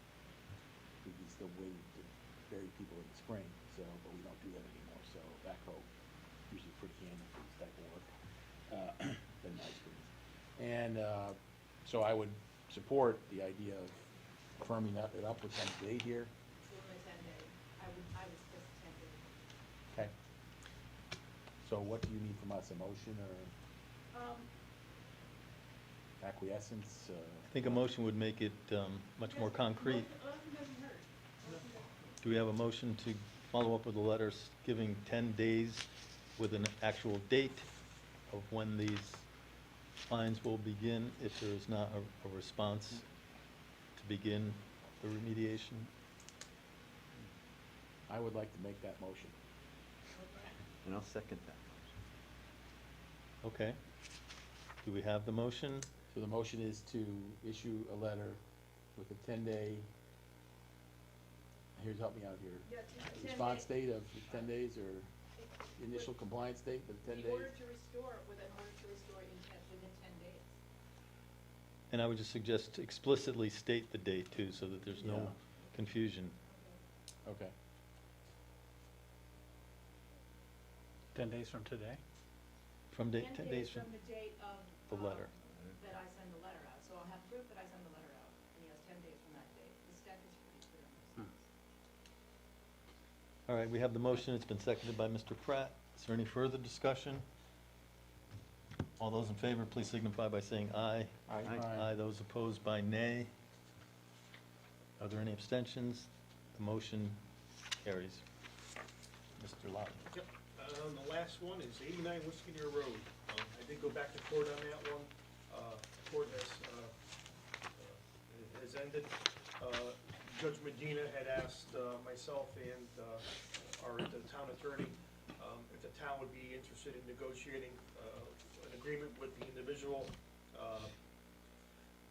we'd be still waiting to bury people in the spring, so, but we don't do that anymore, so backhoe usually pretty handy for this type of work, than ice creams. And, so I would support the idea of firming it up with some date here. Within the 10 days, I would suggest 10 days. Okay. So what do you need from us, a motion or acquiescence? I think a motion would make it much more concrete. Motion doesn't hurt. Do we have a motion to follow up with a letter giving 10 days with an actual date of when these fines will begin if there is not a response to begin the remediation? I would like to make that motion. And I'll second that. Okay. Do we have the motion? So the motion is to issue a letter with a 10-day, here's, help me out here. Yeah, 10 Response days. date of 10 days or initial compliance date of 10 days? In order to restore, within within 10 days. And I would just suggest to explicitly state the date too, so that there's no Yeah. confusion. Okay. 10 days from today? From 10 days from the date of. the letter. That I send the letter out, so I'll have proof that I send the letter out, and he has 10 days from that date. The statute's pretty clear on this. All right, we have the motion. It's been seconded by Mr. Pratt. Is there any further discussion? All those in favor, please signify by saying aye. Aye. Aye. Those opposed by nay. Are there any abstentions? The motion carries. Mr. Lawton. Yep, the last one is 89 Whiskey Road. I did go back to court on that one. Court has ended. Judge Medina had asked myself and the town attorney if the town would be interested in negotiating an agreement with the individual.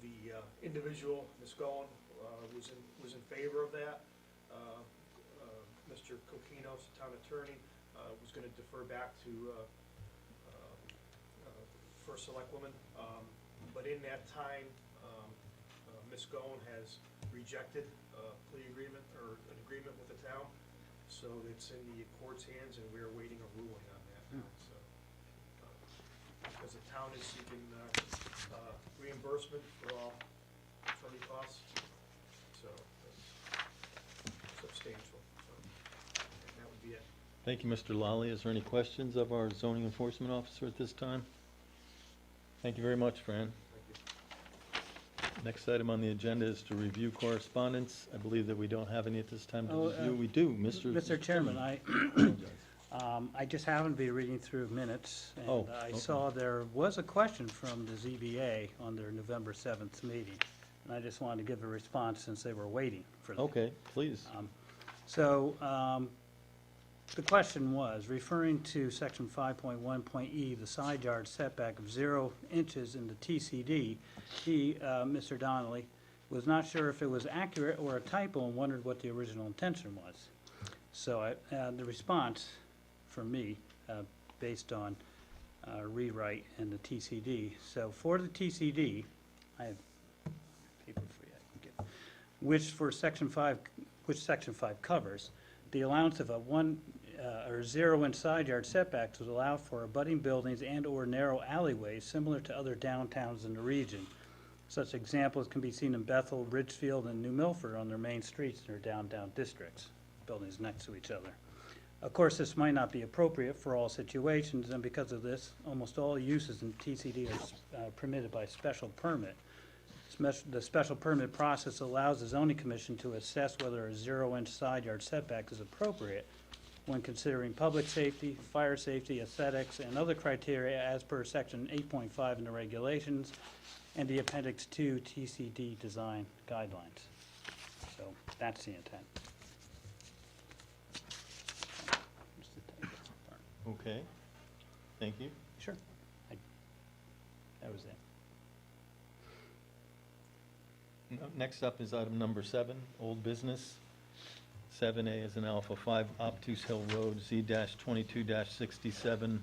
The individual, Ms. Goen, was in favor of that. Mr. Coquinos, the town attorney, was gonna defer back to First Selectwoman. But in that time, Ms. Goen has rejected a plea agreement, or an agreement with the town. So it's in the court's hands, and we're awaiting a ruling on that now, so. Because the town is seeking reimbursement for all attorney costs, so it's substantial. So, and that would be Thank you, Mr. Lally. Is there any questions of our zoning enforcement officer at this time? Thank you very much, Fran. Next item on the agenda is to review correspondence. I believe that we don't have any at this time to Oh, review. We do, Mr. Mr. Chairman, I just happened to be reading through minutes, Oh, and I okay. saw there was a question from the ZBA on their November 7th meeting, and I just wanted to give a response since they were waiting for that. Okay, please. The question was, referring to section 5.1.e, the side yard setback of 0 inches in the TCD, Mr. Donnelly, was not sure if it was accurate or a typo and wondered what the original intention was. So the response from me, based on rewrite and the TCD, so for the TCD, I have paper for you, I can get, which section 5 covers, the allowance of a 1 or 0 inch side yard setbacks was allowed for abutting buildings and/or narrow alleyways similar to other downtowns in the region. Such examples can be seen in Bethel, Ridgefield, and New Milford on their main streets in their downtown districts, buildings next to each other. Of course, this might not be appropriate for all situations, and because of this, almost all uses in TCD are permitted by special permit. The special permit process allows the zoning commission to assess whether a 0 inch side yard setback is appropriate when considering public safety, fire safety, aesthetics, and other criteria as per section 8.5 in the regulations and the appendix 2 TCD design guidelines. So that's the intent. Okay, thank you. Sure. That was it. Next up is item number 7, old business. 7A is an Alpha 5 Obtuse Hill Road, Z-22-67.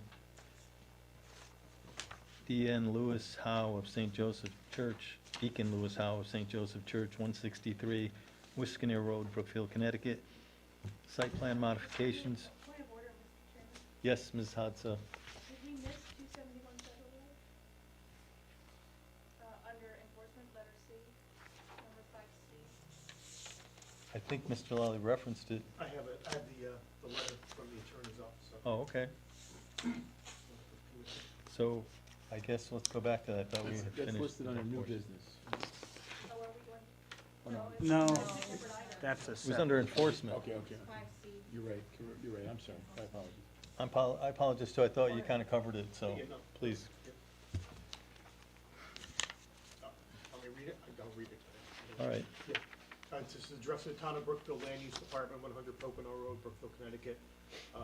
D.N. Lewis Howe of St. Joseph Church, Deacon Lewis Howe of St. Joseph Church, 163 Wisconsin Road, Brookfield, Connecticut. Site plan modifications. Point of order, Mr. Chairman. Yes, Ms. Hodsa. Did we miss 271 Federal Road? Under enforcement, letter C, number 5C. I think Mr. Lally referenced it. I have the letter from the attorney's office. Oh, okay. So I guess let's go back to that. I thought we had That's finished. listed under new business. Oh, are we going? Oh, no. No, It's a separate item. that's a It was separate. under enforcement. Okay, 5C. you're right, I'm sorry, my apologies. I apologize too. I thought you kind of covered it, so Yeah, no. please. Want me to read it? I'll read it. All right. Yeah. This is addressed to the Town of Brookfield Land Use Department, 100 Pocono Road, Brookfield, Connecticut.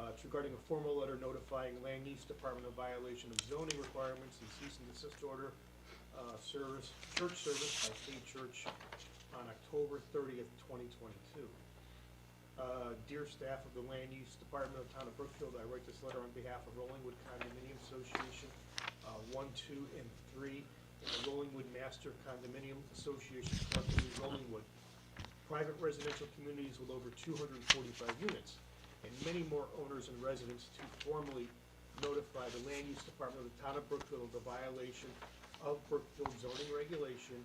It's regarding a formal letter notifying Land Use Department of violation of zoning requirements and cease and desist order church service by St. Church on October 30th, 2022. Dear staff of the Land Use Department of the Town of Brookfield, I write this letter on behalf of Rollingwood Condominium Association, 1, 2, and 3, and the Rollingwood Master Condominium Association, collectively Rollingwood. Private residential communities with over 245 units, and many more owners and residents to formally notify the Land Use Department of the Town of Brookfield of the violation of Brookfield zoning regulation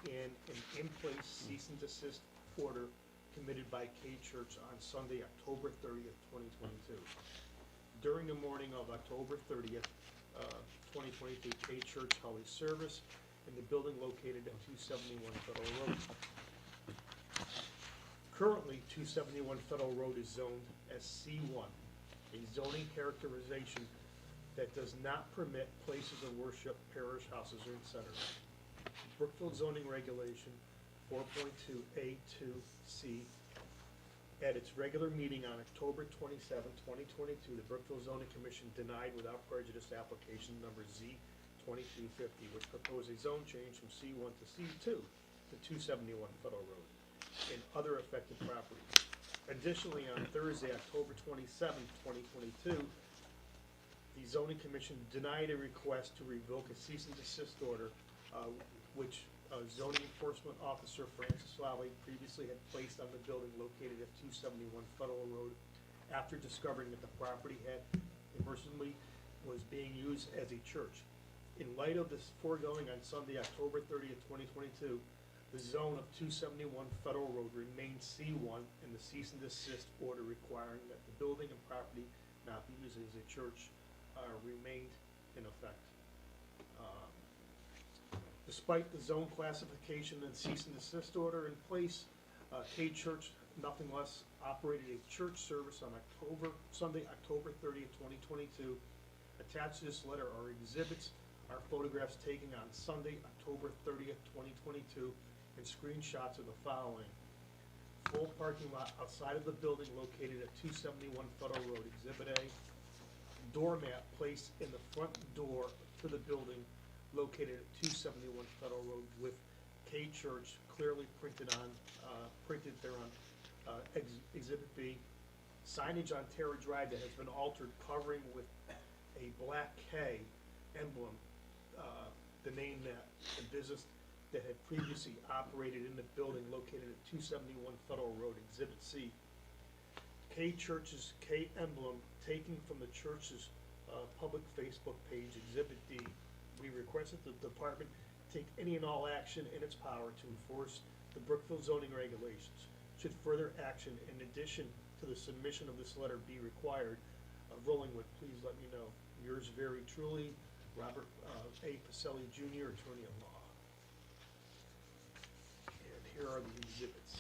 and an in-place cease and desist order committed by K Church on Sunday, October 30th, 2022. During the morning of October 30th, 2022, K Church held a service in the building located at 271 Federal Road. Currently, 271 Federal Road is zoned as C1, a zoning characterization that does not permit places of worship, parish houses, or centers. Brookfield zoning regulation 4.2A2C, at its regular meeting on October 27, 2022, the Brookfield Zoning Commission denied without prejudice application number Z2250, which proposed a zone change from C1 to C2 to 271 Federal Road and other affected properties. Additionally, on Thursday, October 27, 2022, the zoning commission denied a request to revoke a cease and desist order, which zoning enforcement officer Francis Lally previously had placed on the building located at 271 Federal Road after discovering that the property had immersively was being used as a church. In light of this foregoing, on Sunday, October 30th, 2022, The zone of 271 Federal Road remained C1 in the cease and desist order requiring that the building and property not be used as a church remained in effect. Despite the zone classification and cease and desist order in place, K Church, nothing less, operated a church service on Sunday, October 30th, 2022. Attached to this letter are exhibits, are photographs taken on Sunday, October 30th, 2022, and screenshots of the following. Full parking lot outside of the building located at 271 Federal Road, Exhibit A. Doormat placed in the front door to the building located at 271 Federal Road with K Church clearly printed there on Exhibit B. Signage on Terra Drive that has been altered covering with a black K emblem, the name that the business that had previously operated in the building located at 271 Federal Road, Exhibit C. K Church's K emblem taken from the church's public Facebook page, Exhibit D. We request that the department take any and all action in its power to enforce the Brookfield zoning regulations. Should further action in addition to the submission of this letter be required, Rollingwood, please let me know. Yours very truly, Robert A. Pacelli Jr., Attorney at Law. And here are the exhibits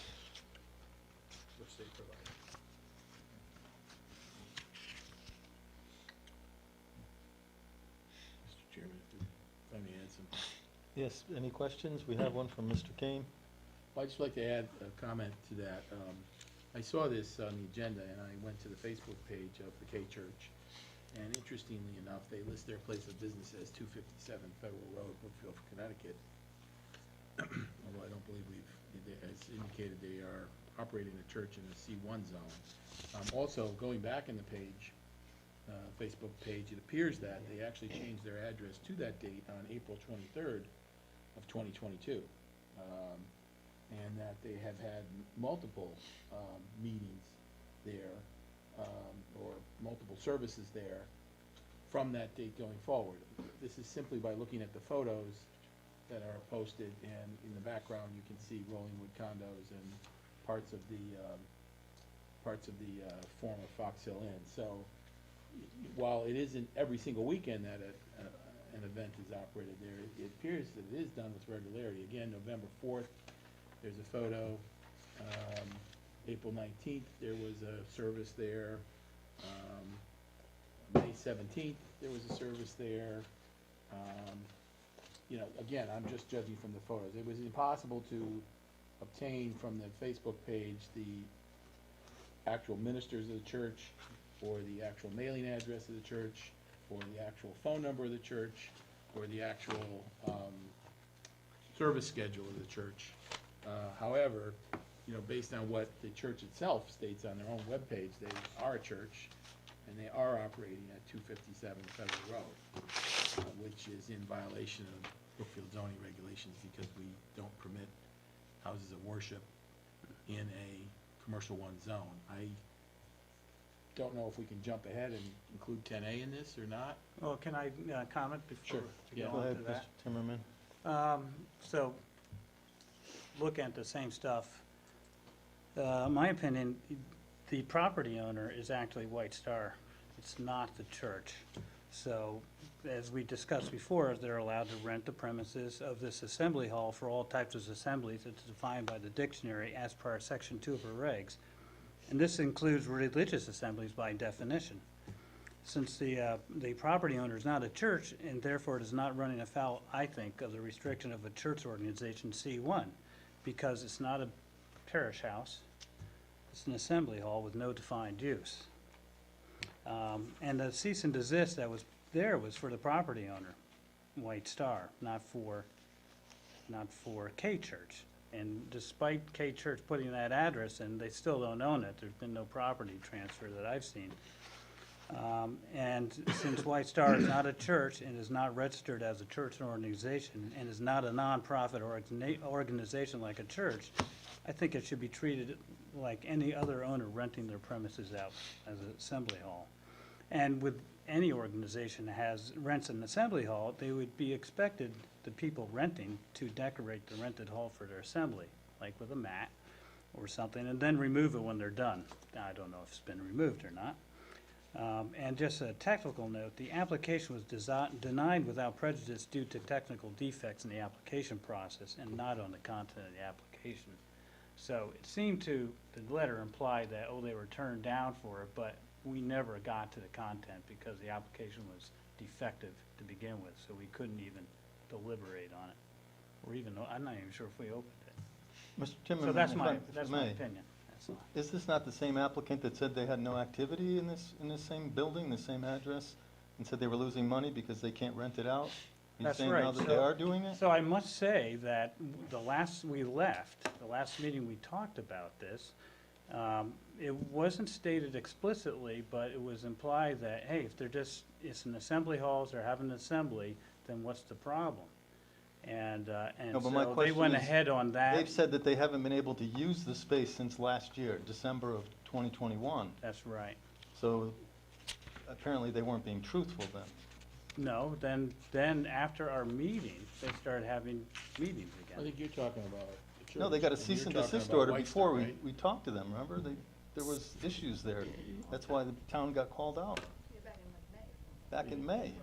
which they provide. Mr. Chairman, if I may add some. Yes, any questions? We have one from Mr. Kane. I'd just like to add a comment to that. I saw this on the agenda, and I went to the Facebook page of the K Church, and interestingly enough, they list their place of business as 257 Federal Road, Brookfield, Connecticut. Although I don't believe as indicated, they are operating a church in the C1 zone. Also, going back in the page, Facebook page, it appears that they actually changed their address to that date on April 23rd of 2022. And that they have had multiple meetings there, or multiple services there from that date going forward. This is simply by looking at the photos that are posted, and in the background you can see Rollingwood condos and parts of the former Fox Hill Inn. So while it isn't every single weekend that an event is operated there, it appears that it is done with regularity. Again, November 4th, there's a photo. April 19th, there was a service there. May 17th, there was a service there. You know, again, I'm just judging from the photos. It was impossible to obtain from the Facebook page the actual ministers of the church, or the actual mailing address of the church, or the actual phone number of the church, or the actual service schedule of the church. However, you know, based on what the church itself states on their own webpage, they are a church, and they are operating at 257 Federal Road, which is in violation of Brookfield zoning regulations, because we don't permit houses of worship in a commercial one zone. I don't know if we can jump ahead and include 10A in this or not. Well, can I comment before Sure. we Yeah. go Go on ahead, to Mr. that? Timmerman. So, looking at the same stuff, my opinion, the property owner is actually White Star. It's not the church. So, as we discussed before, they're allowed to rent the premises of this assembly hall for all types of assemblies. It's defined by the dictionary as per Section 2 of our regs. And this includes religious assemblies by definition. Since the property owner is not a church, and therefore it is not running afoul, I think, of the restriction of a church organization C1, because it's not a parish house, it's an assembly hall with no defined use. And the cease and desist that was there was for the property owner, White Star, not for K Church. And despite K Church putting that address in, they still don't own it. There's been no property transfer that I've seen. And since White Star is not a church and is not registered as a church or organization, and is not a nonprofit or organization like a church, I think it should be treated like any other owner renting their premises out as an assembly hall. And with any organization that rents an assembly hall, they would be expected, the people renting, to decorate the rented hall for their assembly, like with a mat or something, and then remove it when they're done. Now, I don't know if it's been removed or not. And just a technical note, the application was denied without prejudice due to technical defects in the application process and not on the content of the application. So it seemed to, the letter implied that, oh, they were turned down for it, but we never got to the content because the application was defective to begin with, so we couldn't even deliberate on it. Or even, I'm not even sure if we opened it. Mr. Timmerman, So that's if my, I that's my may, opinion. That's all. Is this not the same applicant that said they had no activity in this same building, the same address, and said they were losing money because they can't rent it out? Are you That's saying right. now that they are doing it? So I must say that the last meeting we talked about this, it wasn't stated explicitly, but it was implied that, hey, if it's an assembly halls, they're having an assembly, then what's the problem? And No, but my so they question went is, ahead on that. They've said that they haven't been able to use the space since last year, December of 2021. That's right. So apparently they weren't being truthful then. No, then after our meeting, they started having meetings I again. think you're talking about the church. No, they got a and cease you're and talking desist about order White before Star, we, right? we talked to them, remember? There was issues there. That's why the town got called out back in May.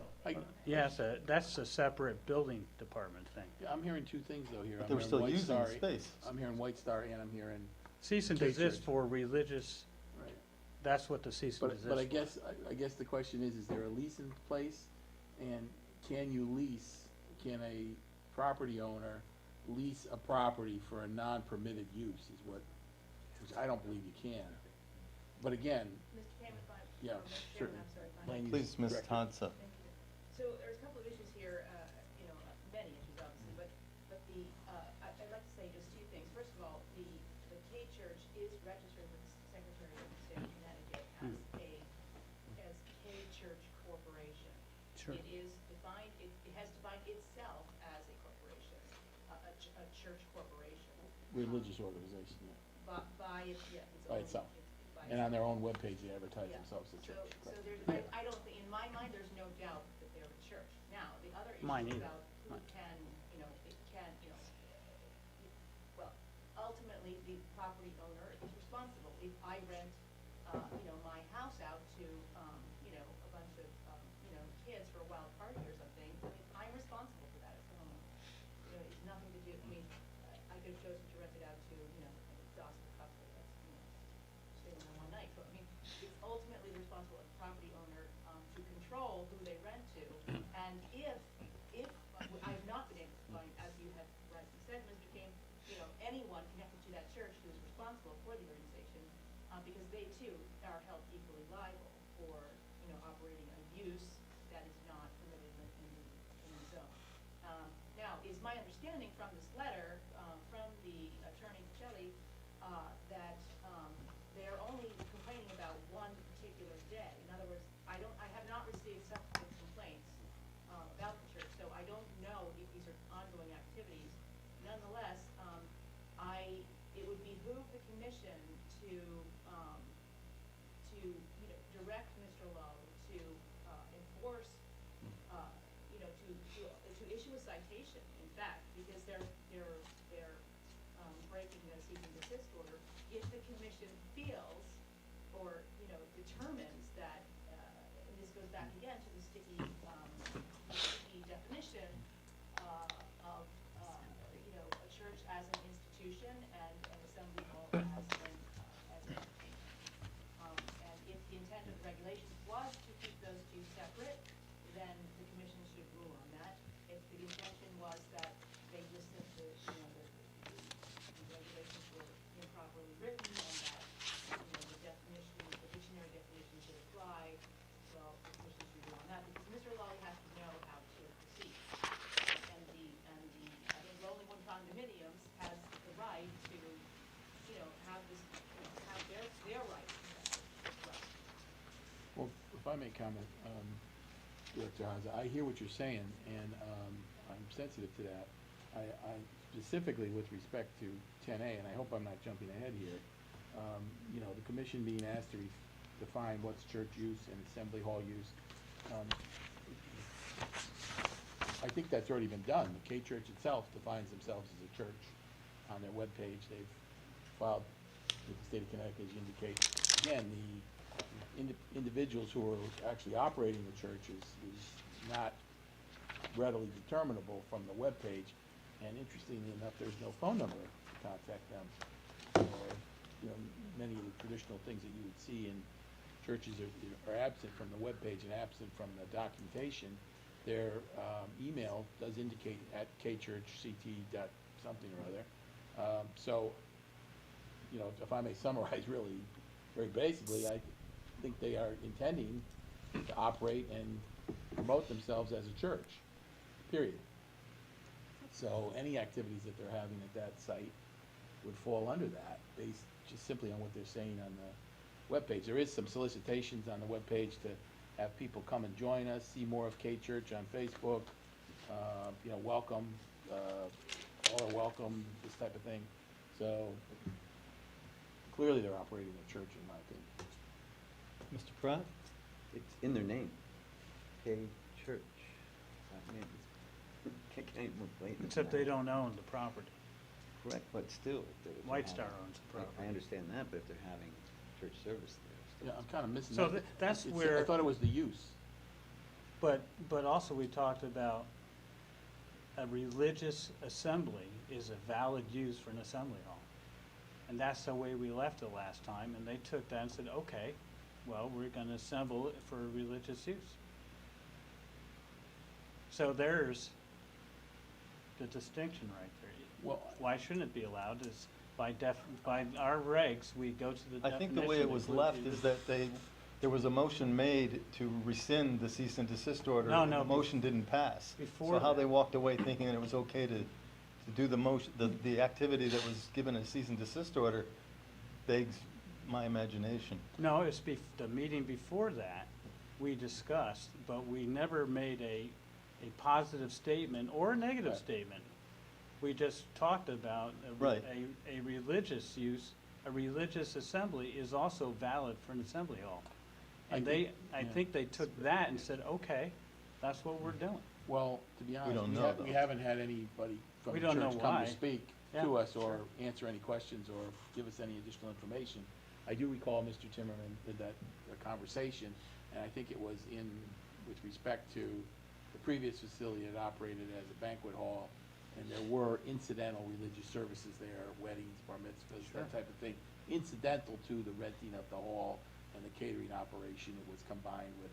Yes, that's a separate building department thing. Yeah, I'm hearing two things though here. But I'm they were hearing still White using the Star- space. I'm hearing White Star and I'm hearing, Cease and K desist Church. for religious, right. that's what the cease and desist But I was. guess the question is there a lease in place? And can can a property owner lease a property for a non-permitted use is which I don't believe you can. But again, Mr. Chairman, if I, yeah, or Mr. sure. Chairman, I'm sorry, if I may. Land use Please, Ms. director. Todsa. Thank you. So there's a couple of issues here, many issues obviously, but I'd like to say just two things. First of all, the K Church is registered with the Secretary of State of Connecticut as K Church Corporation. Sure. It is defined, it has defined itself as a corporation, a church corporation. Religious organization, yeah. By its By own- itself. by And on itself. their own webpage, they advertise Yeah. themselves as a So, church. so correct. there's, I don't think, in my mind, there's no doubt that they're a church. Now, the other Mine issue either. about who can, well, ultimately, the property owner is responsible. If I rent, my house out to, a bunch of, kids for a wild party or something, I mean, I'm responsible for that as the homeowner. It's nothing to do, I could have chosen to rent it out to, a Dawson couple, that's, staying there one night. So, I mean, it's ultimately the responsibility of the property owner to control who they rent to. And if I've not been able to find, as you have rightly said, Mr. King, anyone connected to that church who is responsible for the organization, because they too are held equally liable for, operating a use that is not permitted in the zone. Now, is my understanding from this letter, from the attorney Pacelli, that they're only complaining about one particular day. In other words, I have not received subsequent complaints about the church, so I don't know if these are ongoing activities. Nonetheless, it would behoove the commission to direct Mr. Lowe to enforce, to issue a citation, in fact, because they're breaking the cease and desist order. If the commission feels or, determines that, and this goes back again to the sticky definition of, a church as an institution and an assembly hall as an and if the intent of the regulations was to keep those two separate, then the commission should rule on that. If the intention was that they just simply, the regulations were improperly written and that, the definition, the dictionary definition should apply, well, the commission should rule on that, because Mr. Lawley has to know how to proceed. And I think Rolling One Condominiums has the right to, have this, have their rights protected as well. Well, if I may comment, Director Haza, I hear what you're saying, and I'm sensitive to that. I specifically with respect to 10A, and I hope I'm not jumping ahead here, the commission being asked to define what's church use and assembly hall use. I think that's already been done. The K-Church itself defines themselves as a church on their webpage. They've filed with the state of Connecticut, as you indicate. Again, the individuals who are actually operating the church is not readily determinable from the webpage. And interestingly enough, there's no phone number to contact them. Or, many of the traditional things that you would see in churches are absent from the webpage and absent from the documentation. Their email does indicate at kchurchct. Something or other. So, if I may summarize really very basically, I think they are intending to operate and promote themselves as a church, period. So any activities that they're having at that site would fall under that, based just simply on what they're saying on the webpage. There is some solicitations on the webpage to have people come and join us, see more of K-Church on Facebook, welcome, all are welcome, this type of thing. So clearly they're operating a church, in my opinion. Mr. Pratt? It's in their name, K-Church. I mean, can't even blame them. Except they don't own the property. Correct, but still. if they're White Star having- owns the property. I understand that, but if they're having church service there. Yeah, I'm kind of missing So that. that's I where- thought it was the use. But also we talked about a religious assembly is a valid use for an assembly hall. And that's the way we left it last time, and they took that and said, okay, well, we're gonna assemble it for religious use. So there's the distinction right there. Well, Why shouldn't it be allowed is by our regs, we go to the I definition. think the way it was include left the- is that there was a motion made to rescind the cease and desist order. No, and no, the motion didn't pass. before So how that. they walked away thinking that it was okay to do the motion, the activity that was given a cease and desist order begs my imagination. No, it's the meeting before that, we discussed, but we never made a positive statement or a negative Right. statement. We just talked about Right. a religious use, a religious assembly is also valid for an assembly hall. And I think they took that and said, okay, that's what we're doing. Well, to be honest, don't know, though. we haven't had anybody from We the don't know church come why. to speak Yeah, to us or sure. answer any questions or give us any additional information. I do recall Mr. Timmerman did that conversation, and I think it was with respect to the previous facility that operated as a banquet hall, and there were incidental religious services there, weddings, bar mitzvahs, Sure. that type of thing, incidental to the renting of the hall and the catering operation. It was combined with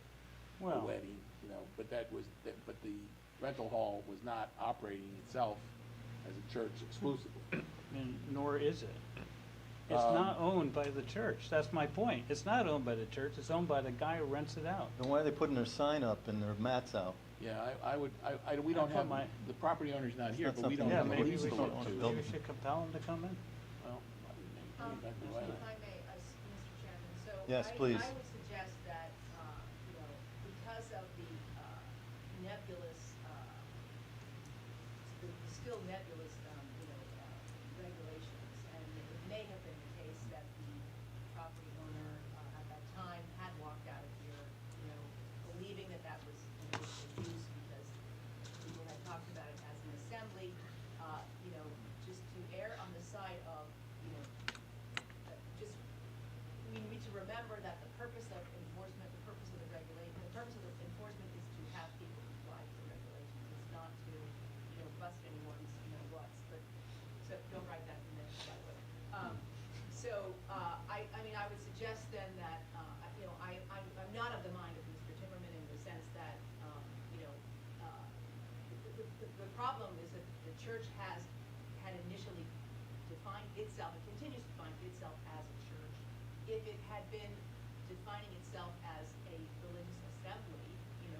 the Well, wedding, but but the rental hall was not operating itself as a church exclusively. and nor is it. It's not owned by the church. That's my point. It's not owned by the church. It's owned by the guy who rents it out. Then why are they putting their sign up and their mats out? Yeah, we don't have, the property owner's not here, That's but we don't something Yeah, have a maybe lease we to should, look to. maybe we should compel him to come in. Well, If maybe I that- may, Mr. Chairman, so. Yes, please. I would suggest that, because of the nebulous, the still nebulous, regulations, and it may have been the case that the property owner, at that time had walked out of here, believing that that was an initial use because people had talked about it as an assembly, just to err on the side of, just, we need to remember that the purpose of enforcement, the purpose of the enforcement is to have people comply with the regulations. It's not to, bust anyone's, butts, but, so don't write that in there, by the way. I would suggest then that, I'm not of the mind of Mr. Timmerman in the sense that, the problem is that the church had initially defined itself, and continues to define itself as a church. If it had been defining itself as a religious assembly,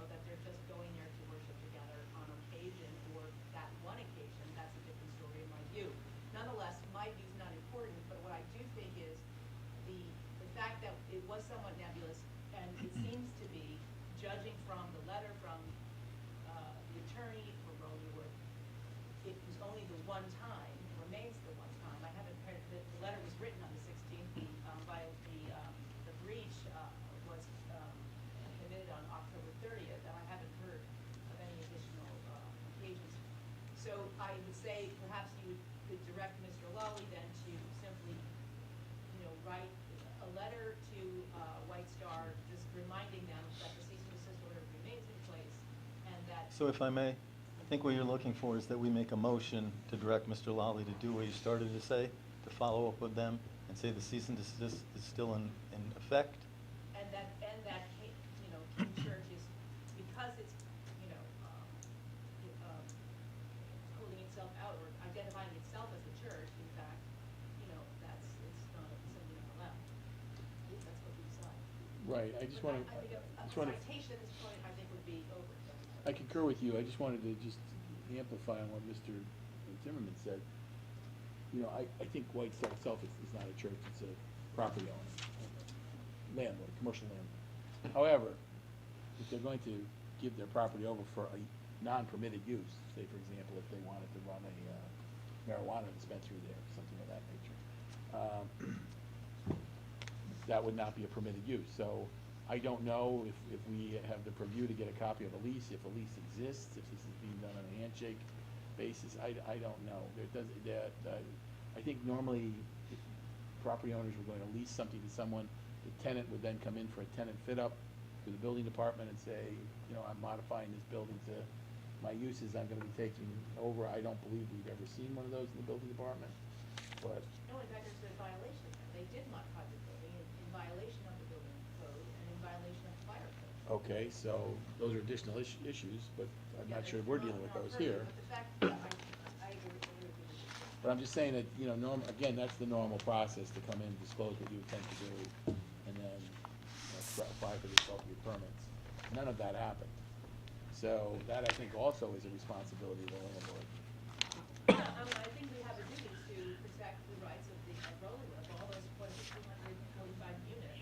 that they're just going there to worship together on occasion, or that one occasion, that's a different story in my view. Nonetheless, my view's not important, but what I do think is the fact that it was somewhat nebulous, and it seems to be, judging from the letter from the attorney for Rollwood, it was only the one time, remains the one time. I haven't heard, the letter was written on the 16th, the breach was committed on October 30th. I would say perhaps you could direct Mr. Lawley then to simply, write a letter to White Star, just reminding them that the cease and desist order remains in place, and that. So if I may, I think what you're looking for is that we make a motion to direct Mr. Lawley to do what you started to say, to follow up with them and say the cease and desist is still in effect. And that King Church is, because it's, holding itself out or identifying itself as a church, in fact, it's not something allowed. At least that's what we decide. Right, I just wanna, I think a citation at this point, I think would be over. I concur with you, I just wanted to just amplify on what Mr. Zimmerman said. I think White Star itself is not a church, it's a property owner, landlord, commercial landlord. However, if they're going to give their property over for a non-permitted use, say for example, if they wanted to run a marijuana dispensary there, something of that nature, that would not be a permitted use. So I don't know if we have the purview to get a copy of a lease, if a lease exists, if this is being done on a handshake basis, I don't know. I think normally if property owners were going to lease something to someone, the tenant would then come in for a tenant fit-up to the building department and say, I'm modifying this building to my uses I'm gonna be taking over. I don't believe we've ever seen one of those in the building department, but. No, in fact, there's a violation. They did modify the building in violation of the building code and in violation of the fire code. Okay, so those are additional issues, but I'm not sure we're dealing with those here. But the fact, I agree with you. But I'm just saying that, again, that's the normal process, to come in, disclose what you intend to do, and then apply for the appropriate permits. None of that happened. So that, I think, also is a responsibility of the landlord. I think we have a duty to protect the rights of the Rolling Web, all those 245 units.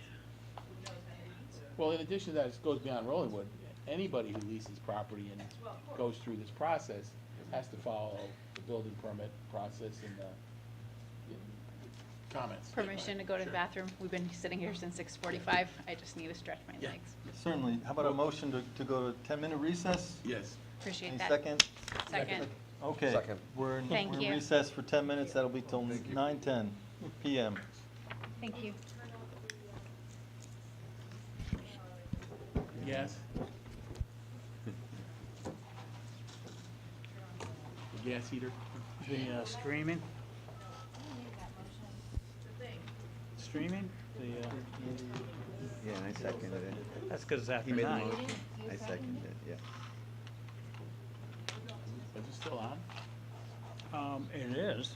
Who knows how many people. Well, in addition to that, it goes beyond Rollingwood. Anybody who leases property and Well, of course. goes through this process has to follow the building permit process and the comments. Permission to go to the bathroom. We've been sitting here since 6:45. I just need to stretch my Yeah. legs. Certainly. How about a motion to go to 10-minute recess? Yes. Appreciate Any that. second? Second. Okay. Second. We're in Thank you. recess for 10 minutes. That'll be till 9:10 PM. Thank you. Yes? The gas heater? The streaming, streaming, Yeah, and I seconded it. that's because it's after He made the 9. motion. I seconded it, yeah. Is it still on? It is.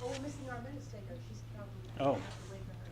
Oh, we're missing our administrator, she's probably, Oh. have to wait for her.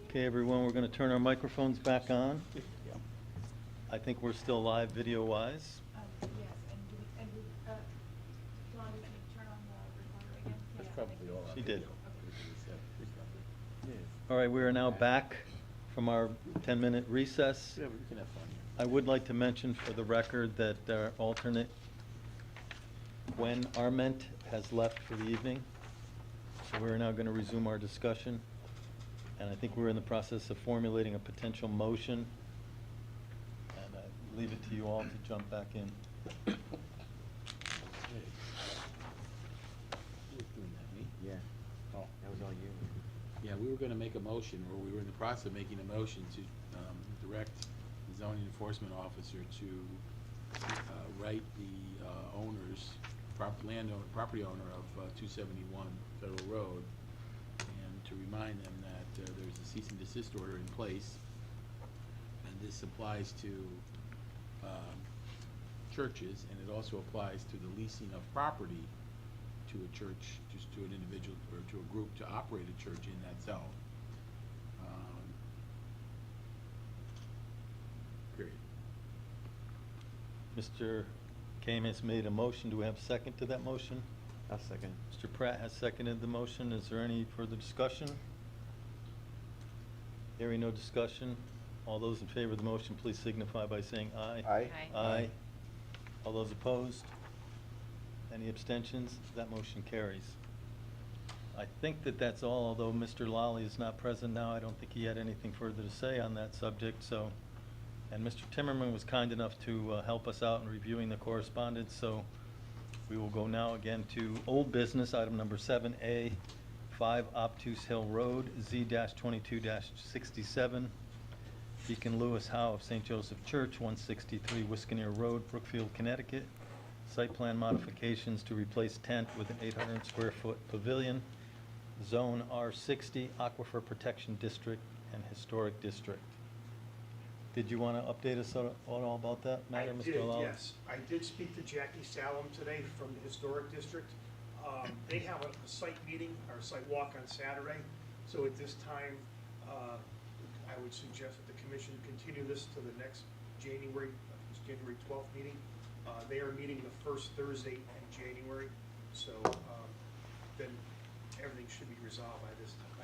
Okay, everyone, we're going to turn our microphones back on. I think we're still live video-wise. Yes, and Dawn, did you turn on the recorder again? That's Yeah, probably all. She did. Yeah. All right, we are now back from our 10-minute recess. Whatever, we can have fun here. I would like to mention for the record that our alternate, Gwen Arment, has left for the evening. So we're now going to resume our discussion. And I think we're in the process of formulating a potential motion. And I leave it to you all to jump back in. Who was doing that, me? Yeah, Oh. that was all you. Yeah, we were gonna make a motion, or we were in the process of making a motion to direct the zoning enforcement officer to write the property owner of 271 Federal Road, and to remind them that there's a cease and desist order in place, and this applies to churches, and it also applies to the leasing of property to a church, just to an individual or to a group to operate a church in that zone. Period. Mr. Kame has made a motion. Do we have a second to that motion? I'll second. Mr. Pratt has seconded the motion. Is there any further discussion? Hearing no discussion. All those in favor of the motion, please signify by saying aye. Aye. Aye. Aye. All those opposed? Any abstentions? That motion carries. I think that that's all, although Mr. Lally is not present now. I don't think he had anything further to say on that subject, so. And Mr. Timmerman was kind enough to help us out in reviewing the correspondence, so we will go now again to old business, item number 7A, 5 Obtuse Hill Road, Z-22-67. Deacon Lewis Howe of St. Joseph Church, 163 Wiscaneer Road, Brookfield, Connecticut. Site plan modifications to replace tent with an 800 square foot pavilion. Zone R60, Aquifer Protection District and Historic District. Did you want to update us on all about that matter, Mr. Lally? Yes. I did speak to Jackie Salem today from the Historic District. They have a site meeting, or site walk on Saturday, so at this time, I would suggest that the commission continue this to the next January 12th meeting. They are meeting the first Thursday in January, so then everything should be resolved by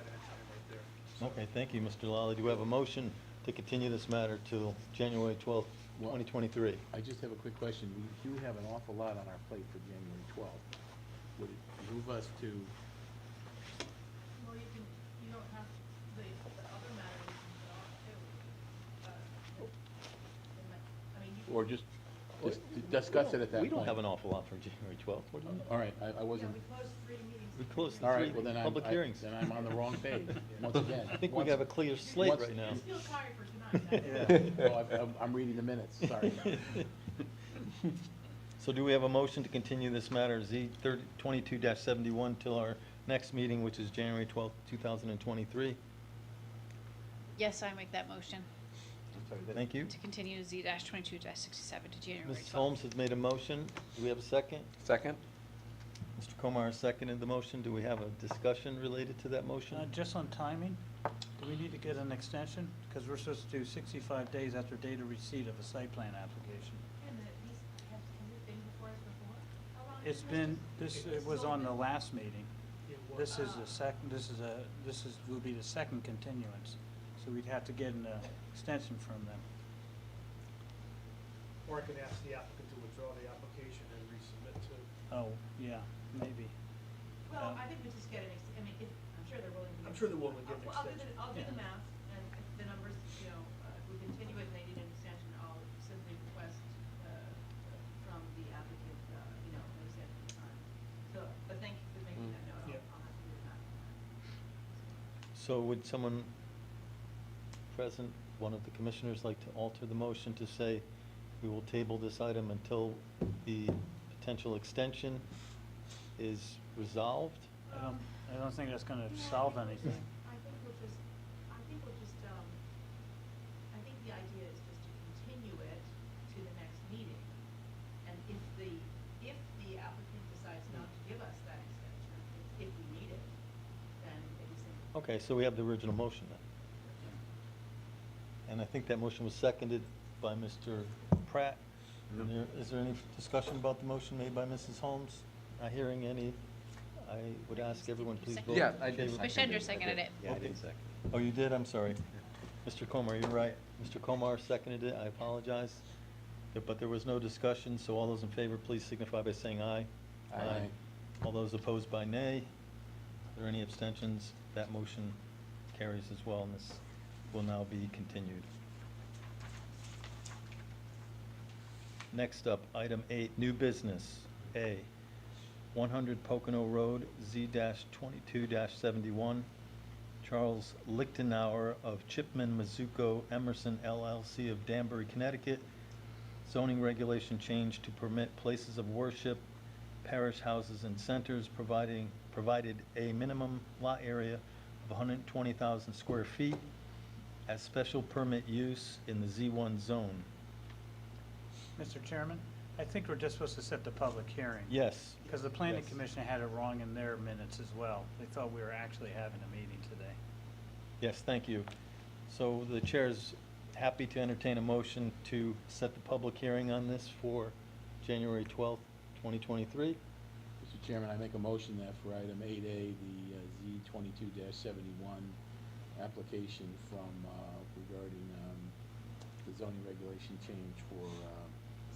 that time right there. So, Okay, thank you, Mr. Lally. Do we have a motion to continue this matter till January 12th, 2023? I just have a quick question. We do have an awful lot on our plate for January 12th. Would it move us to, Well, you don't have the other matter you can put off too. I mean, you. or just discuss it at that point? We don't have an awful lot for January 12th. What do you mean? All right, I Yeah, wasn't, we closed 3 meetings. We closed the all 3 right, well then public hearings. then I'm on the wrong page, once again. I think we Once- have a clear slate once- right now. You feel tired for tonight, that's all. Oh, I'm reading the minutes, sorry. So do we have a motion to continue this matter, Z-22-71, till our next meeting, which is January 12th, 2023? Yes, I make that motion Thank you. to continue Z-22-67 to January 12th. Mrs. Holmes has made a motion. Do we have a second? Second? Mr. Komar has seconded the motion. Do we have a discussion related to that motion? Just on timing, do we need to get an extension? Because we're supposed to do 65 days after date of receipt of a site plan application. And has it been before us before? How long has It's it been, It's it was still on the been- last meeting. it was- This is the second, will be the second continuance. So we'd have to get an extension from them. Or I could ask the applicant to withdraw the application and resubmit to. Oh, yeah, maybe. Well, I think we just get I mean, I'm sure they're willing to. I'm sure they're willing to give an Well, extension. I'll do Yeah. the math, and if the numbers, if we continue it and they need an extension, I'll simply request, from the applicant, an extension time. So, but thank you for making that note, Yeah. I'll have to do the math. So would someone present, one of the commissioners, like to alter the motion to say we will table this item until the potential extension is resolved? I don't think that's gonna solve anything. I think we'll just, I think the idea is just to continue it to the next meeting. And if the applicant decides not to give us that extension, if we need it, then maybe simply. Okay, so we have the original motion then. And I think that motion was seconded by Mr. Pratt. Is there any discussion about the motion made by Mrs. Holmes? Not hearing any. I would ask everyone, please vote. Yeah, I did. in favor. Bashender seconded it. Yeah, I Okay. didn't second. Oh, you did? I'm sorry. Mr. Komar, you're right. Mr. Komar seconded it. I apologize. But there was no discussion, so all those in favor, please signify by saying aye. Aye. All those opposed by nay. Are there any abstentions? That motion carries as well, and this will now be continued. Next up, item 8, new business. A, 100 Pocono Road, Z-22-71. Charles Lichtenauer of Chipman Mizuko Emerson LLC of Danbury, Connecticut. Zoning regulation change to permit places of worship, parish houses and centers, provided a minimum lot area of 120,000 square feet as special permit use in the Z1 zone. Mr. Chairman, I think we're just supposed to set the public hearing. Yes. Because the planning Yes. commission had it wrong in their minutes as well. They thought we were actually having a meeting today. Yes, thank you. So the chair is happy to entertain a motion to set the public hearing on this for January 12th, 2023. Mr. Chairman, I make a motion that for item 8A, the Z-22-71 application from, regarding the zoning regulation change for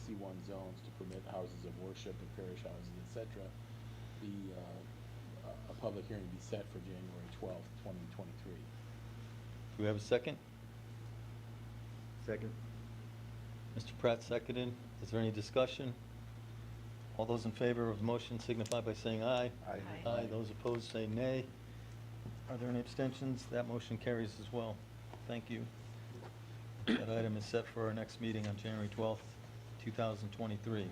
C1 zones to permit houses of worship and parish houses, et cetera, a public hearing be set for January 12th, 2023. Do we have a second? Second? Mr. Pratt seconded. Is there any discussion? All those in favor of the motion signify by saying aye. Aye. Aye. Those opposed say nay. Are there any abstentions? That motion carries as well. Thank you. That item is set for our next meeting on January 12th, 2023.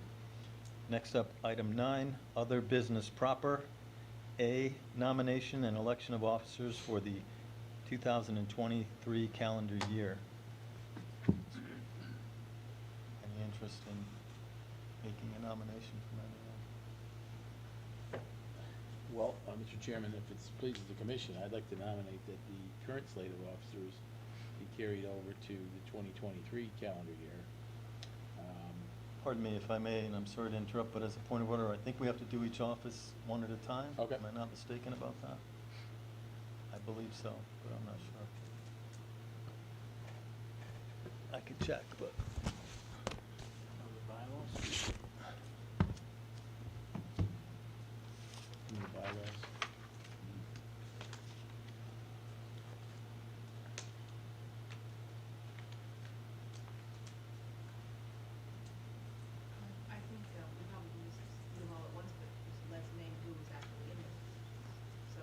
Next up, item 9, other business proper. A, nomination and election of officers for the 2023 calendar year. Any interest in making a nomination from anyone? Well, Mr. Chairman, if it pleases the commission, I'd like to nominate that the current slate of officers be carried over to the 2023 calendar year. Pardon me if I may, and I'm sorry to interrupt, but as a point of order, I think we have to do each office one at a time. Okay. Am I not mistaken about that? I believe so, but I'm not sure. I could check, but. Of the bylaws? In the bylaws. I think we probably just do them all at once, but just let's name who is actually in this. So,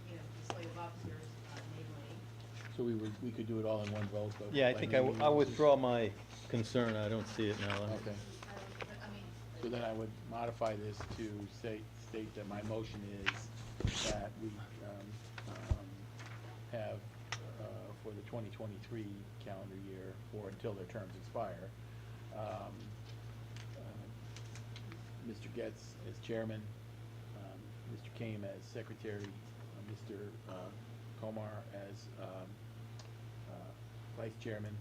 the slate of officers, namely, So we could do it all in one vote, but. Yeah, I by think naming I'll officers? withdraw my concern. I don't see it now. Okay. So then I would modify this to state that my motion is that we have, for the 2023 calendar year, or until their terms expire, Mr. Getz as chairman, Mr. Kame as secretary, Mr. Komar as vice chairman.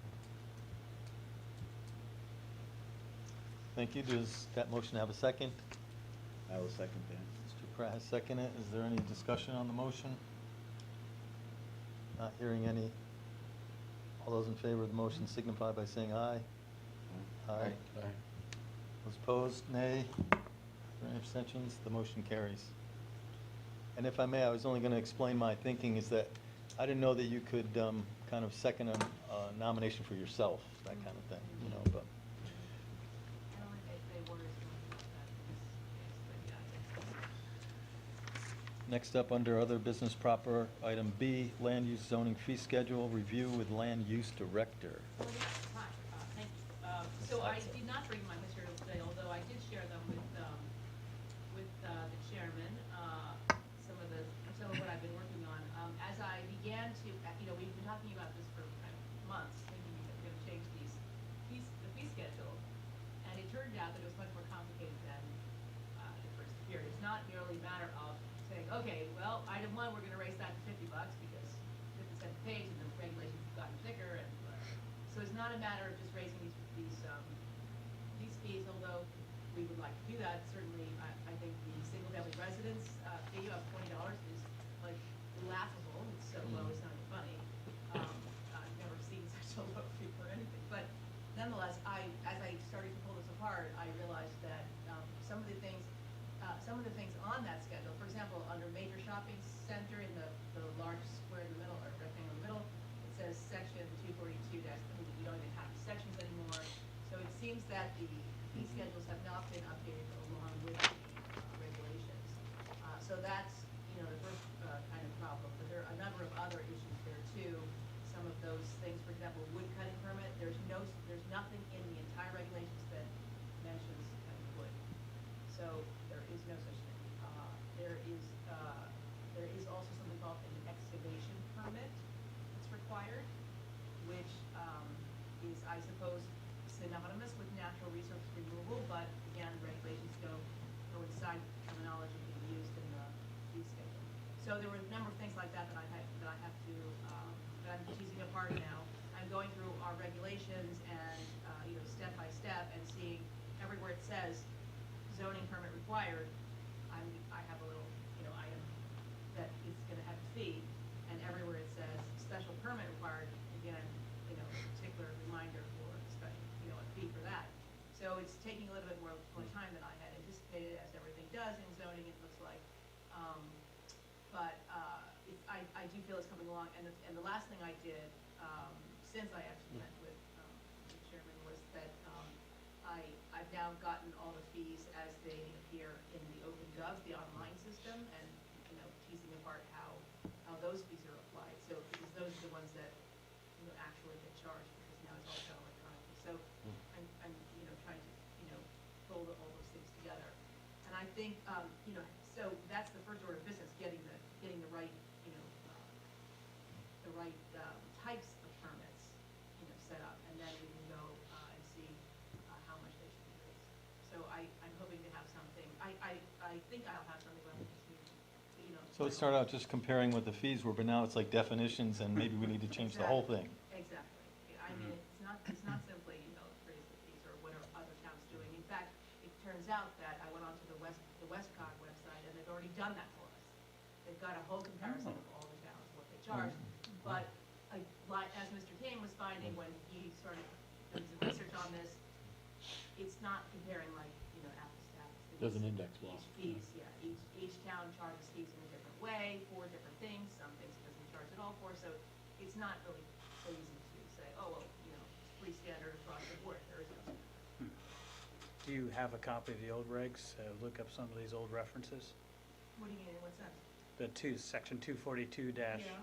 Thank you. Does that motion have a second? I will second that. Mr. Pratt has seconded it. Is there any discussion on the motion? Not hearing any. All those in favor of the motion signify by saying aye. Aye. Those opposed, nay. Are there any abstentions? The motion carries. And if I may, I was only going to explain my thinking is that I didn't know that you could kind of second a nomination for yourself, that kind of thing, you know, but. I don't think they were as much about that in this case, but yeah, I guess. Next up, under other business proper, item B, land use zoning fee schedule review with land use director. Hi, thank you. So I did not bring my materials today, although I did share them with the chairman, some of what I've been working on. As I began to, we've been talking about this for months, thinking that we're gonna change the fee schedule, and it turned out that it was much more complicated than it first appeared. It's not merely a matter of saying, okay, well, item one, we're gonna raise that to $50 because 50 cents a page, and the regulations have gotten thicker, and so it's not a matter of just raising these fees, although we would like to do that. Certainly, I think the single-family residence fee of $20 is like laughable. It's so low, it's not even funny. I've never seen such a low fee for anything. But nonetheless, as I started to pull this apart, I realized that some of the things on that schedule, for example, under major shopping center in the large square in the middle, or rectangle in the middle, it says section 242 dash, you don't even have the sections anymore. So it seems that the fee schedules have not been updated along with the regulations. So that's, the first kind of problem. But there are a number of other issues there too. Some of those things, for example, wood cutting permit, there's nothing in the entire regulations that mentions cutting wood. So there is no such thing. There is also something called an excavation permit that's required, which is, I suppose, synonymous with natural resource removal, but again, regulations coincide with terminology being used in the fee schedule. So there were a number of things like that that I'm teasing apart now. I'm going through our regulations and, step by step, and seeing everywhere it says zoning permit required, I have a little, item that is gonna have a fee, and everywhere it says special permit required, again, particular reminder for special, a fee for that. So it's taking a little bit more time than I had anticipated, as everything does in zoning, it looks like. But I do feel it's coming along, and the last thing I did, since I actually met with the chairman, was that I've now gotten all the fees as they appear in the OpenGov, the online system, and, teasing apart how those fees are applied. So, because those are the ones that, actually get charged, because now it's all done electronically. So I'm trying to, pull all those things together. And I think, so that's the first order of business, getting the right, the right types of permits, set up, and then we can go and see how much they should be raised. So I'm hoping to have something, I think I'll have something around this meeting, So it started out just comparing what the fees were, but now it's like definitions, and maybe we need to change the whole thing. Exactly. I mean, it's not simply, raise the fees or what are other towns doing. In fact, it turns out that I went onto the Westcog website, and they've already done that for us. They've got a whole comparison of all the towns, what they charge. But as Mr. Kane was finding when he started doing some research on this, it's not comparing like, apples to apples. Doesn't index well. Each town charges fees in a different way for different things. Some things it doesn't charge at all for, so it's not really so easy to say, oh, well, it's pretty standard across the board. There is no standard. Do you have a copy of the old regs? Look up some of these old references? What do you mean, in what sense? Section 242 dash. Yeah.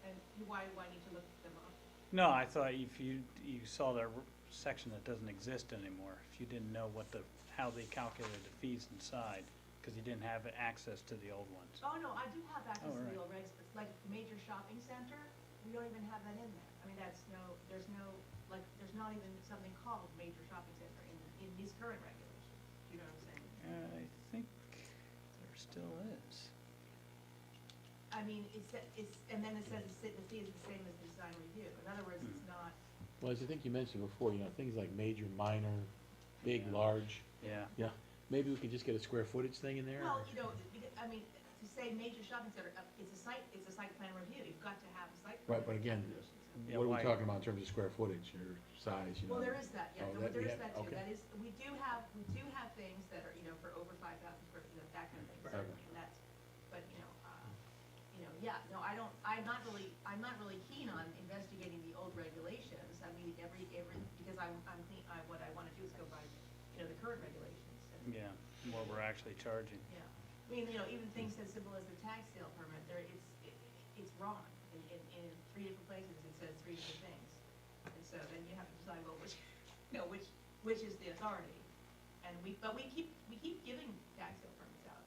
And why need to look them up? No, I thought if you saw the section that doesn't exist anymore, if you didn't know how they calculated the fees inside, because you didn't have access to the old ones. Oh, no, I do have access to right. the old regs, but like major shopping center, we don't even have that in there. I mean, there's not even something called major shopping center in these current regulations. You know what I'm saying? I think there still is. I mean, and then it says the fee is the same as the design review. In other words, it's not. Well, as I think you mentioned before, things like major, minor, big, Yeah. large. Yeah. Yeah, maybe we could just get a square footage thing in there? Well, or- I mean, to say major shopping center, it's a site plan review, you've got to have a site plan. Right, but again, Yeah, what are we why- talking about in terms of square footage or size, you know? Well, there is that, yeah, Oh, no, but there is yeah, that too, okay. that is, we do have things that are, for over 5,000 square feet, that kind of thing, Right. certainly, and that's, but, yeah, no, I'm not really keen on investigating the old regulations, I mean, because what I wanna do is go by, the current regulations, and, Yeah, what we're actually charging. yeah. I mean, even things as simple as the tax sale permit, it's wrong. In 3 different places, it says 3 different things. And so then you have to decide, well, which is the authority? And we keep giving tax sale permits out.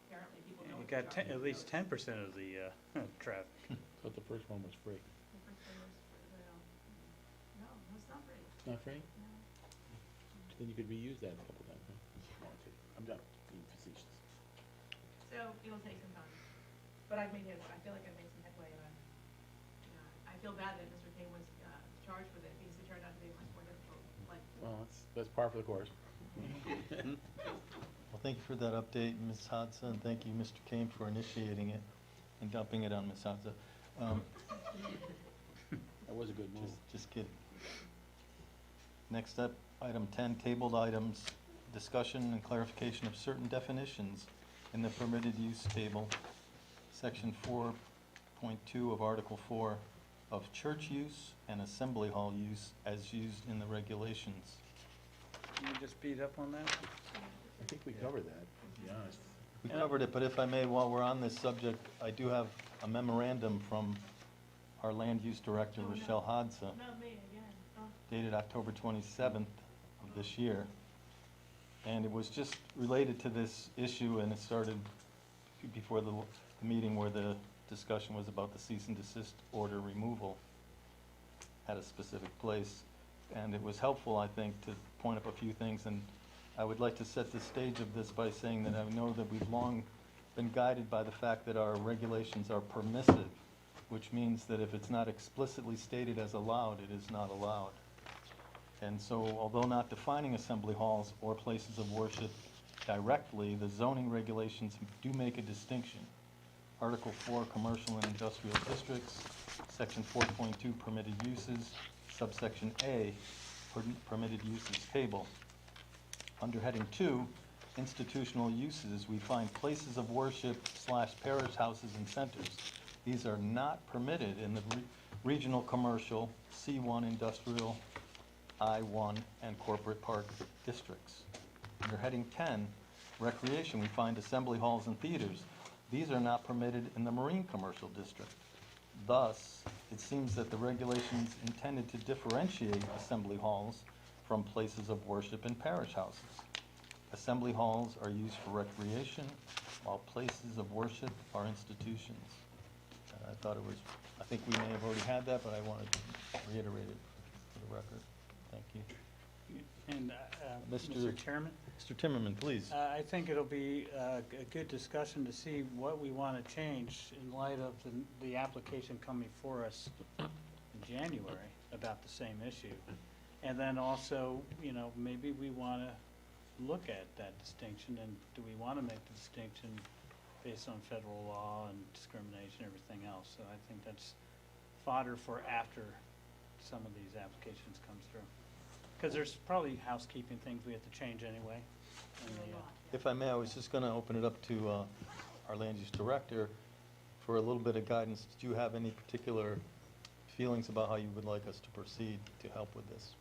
Apparently, people know. You what got they're at least charging. 10% of the traffic. But the first one was free. The first one was, no, it's not free. Not free? No. Then you could reuse that a couple times, huh? No, I'm kidding. I'm done being facetious. So it'll take some time. But I've made headway. I feel like I've made some headway. I feel bad that Mr. King was charged with it because it turned out to be much more difficult. Well, that's par for the course. Well, thank you for that update, Ms. Hadza, and thank you, Mr. Kane, for initiating it and dumping it on Ms. Hadza. That was a good move. Just kidding. Next up, item 10, tabled items, discussion and clarification of certain definitions in the permitted use table, section 4.2 of Article 4 of church use and assembly hall use as used in the regulations. Can you just beat up on that? I think we covered that, to be honest. We covered it, but if I may, while we're on this subject, I do have a memorandum from our land use director, Rochelle Hadza, Not me again. Oh. dated October 27th of this year. And it was just related to this issue, and it started before the meeting where the discussion was about the cease and desist order removal at a specific place. And it was helpful, I think, to point up a few things. And I would like to set the stage of this by saying that I know that we've long been guided by the fact that our regulations are permissive, which means that if it's not explicitly stated as allowed, it is not allowed. And so, although not defining assembly halls or places of worship directly, the zoning regulations do make a distinction. Article 4, commercial and industrial districts, section 4.2, permitted uses, subsection A, permitted uses table. Under heading 2, institutional uses, we find places of worship / parish houses and centers. These are not permitted in the regional commercial, C1 industrial, I1, and corporate park districts. Under heading 10, recreation, we find assembly halls and theaters. These are not permitted in the marine commercial district. Thus, it seems that the regulations intended to differentiate assembly halls from places of worship and parish houses. Assembly halls are used for recreation, while places of worship are institutions. I thought it was, I think we may have already had that, but I wanted to reiterate it for the record. Thank you. And, Mr. Mr. Chairman? Mr. Timmerman, please. I think it'll be a good discussion to see what we want to change in light of the application coming for us in January about the same issue. And then also, maybe we want to look at that distinction, and do we want to make the distinction based on federal law and discrimination and everything else? So I think that's fodder for after some of these applications comes through. Because there's probably housekeeping things we have to change anyway. in the, If I may, I was just going to open it up to our land use director for a little bit of guidance. Did you have any particular feelings about how you would like us to proceed to help with this?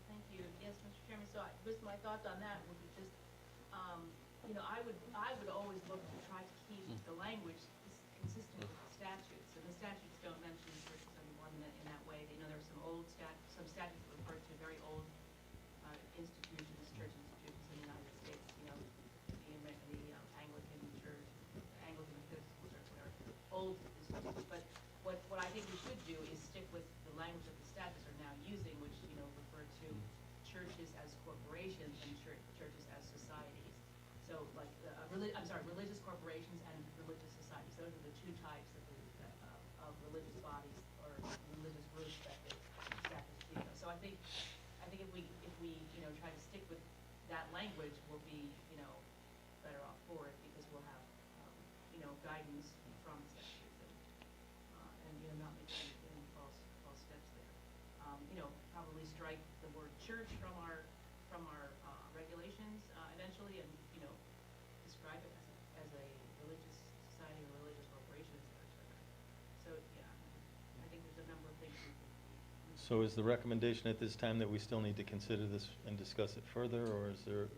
Thank you. Yes, Mr. Chairman, so just my thoughts on that would be just, I would always look to try to keep the language consistent with the statutes. And the statutes don't mention churches anymore in that way. There are some some statutes that refer to very old institutions, church institutions in the United States, the Anglican Church, Anglican Episcopal Church, whatever, old institutions. But what I think we should do is stick with the language that the statutes are now using, which, refer to churches as corporations and churches as societies. So like, religious corporations and religious societies. Those are the two types of religious bodies or religious groups that the statutes speak of. So I think if we try to stick with that language, we'll be, better off for it because we'll have guidance from the statute, and, not making any false steps there. Probably strike the word church from our regulations, eventually, and, describe it as a religious society or religious corporation, et cetera, et cetera. So, yeah, I think there's a number of things we can. So is the recommendation at this time that we still need to consider this and discuss it further, or is there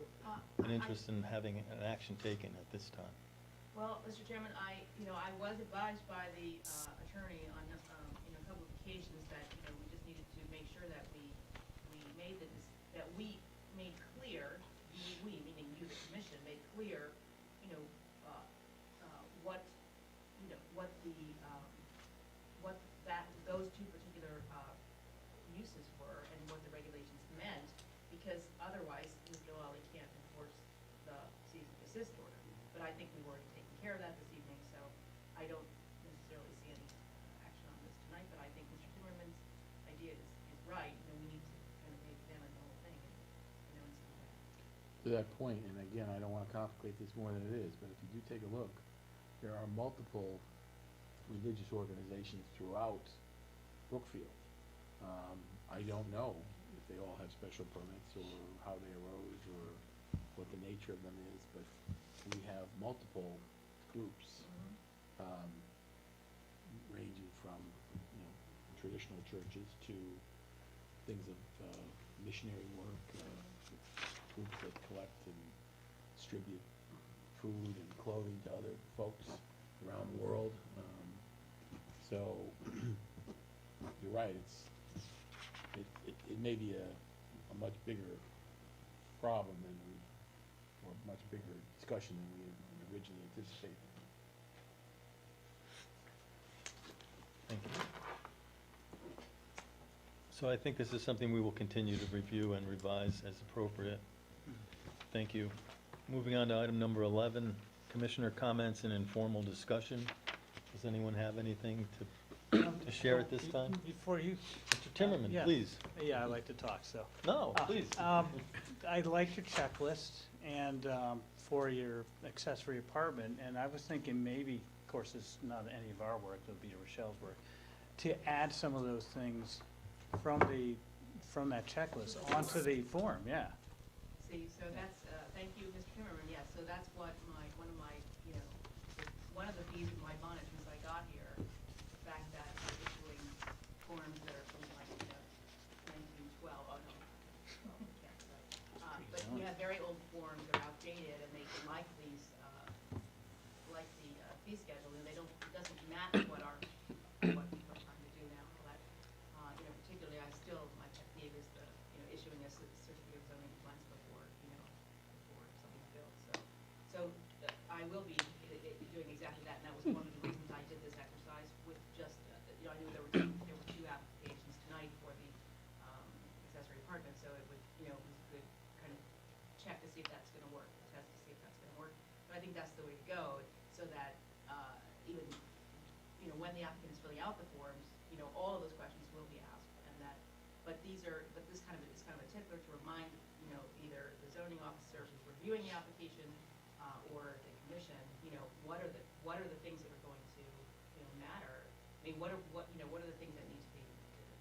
an interest in having an action taken at this time? Well, Mr. Chairman, I was advised by the attorney on, a couple of occasions that, we just needed to make sure that we made clear, we, meaning you, the commission, made clear, what those two particular uses were and what the regulations meant, because otherwise, Mr. Lally can't enforce the cease and desist order. But I think we've already taken care of that this evening, so I don't necessarily see any action on this tonight, but I think Mr. Timmerman's idea is right. We need to kind of examine the whole thing and see that. To that point, and again, I don't wanna complicate this more than it is, but if you do take a look, there are multiple religious organizations throughout Brookfield. I don't know if they all have special permits or how they arose or what the nature of them is, but we have multiple groups, ranging from, traditional churches to things of missionary work, groups that collect and distribute food and clothing to other folks around the world. So you're right, it may be a much bigger problem or a much bigger discussion than we had originally anticipated. Thank you. So I think this is something we will continue to review and revise as appropriate. Thank you. Moving on to item number 11, commissioner comments and informal discussion. Does anyone have anything to share at this time? Before you. Mr. Timmerman, Yeah. please. Yeah, I like to talk, so. No, please. I like your checklist and for your accessory apartment, and I was thinking maybe, of course, it's not any of our work, it'll be Rochelle's work, to add some of those things from that checklist onto the form, yeah. See, so that's, thank you, Mr. Timmerman, yes, so that's what one of the bees in my bonnet since I got here, the fact that I'm issuing forms that are from like, 1912, oh no, well, can't say. But we have very old forms, they're outdated, and they like these, like the fee schedule, and it doesn't match what we're trying to do now. But, particularly, my pet peeve is the, issuing a certificate of zoning compliance before something's built. So I will be doing exactly that, and that was one of the reasons I did this exercise with just, I knew there were two applications tonight for the accessory apartment, so it would, it was a good kind of check to see if that's gonna work, test to see if that's gonna work. But I think that's the way to go, so that even, when the applicant is filling out the forms, all of those questions will be asked, and that, but this kind of a tickler to remind, either the zoning officer who's reviewing the application, or the commission, what are the things that are going to, matter? I mean, what are the things that need to be,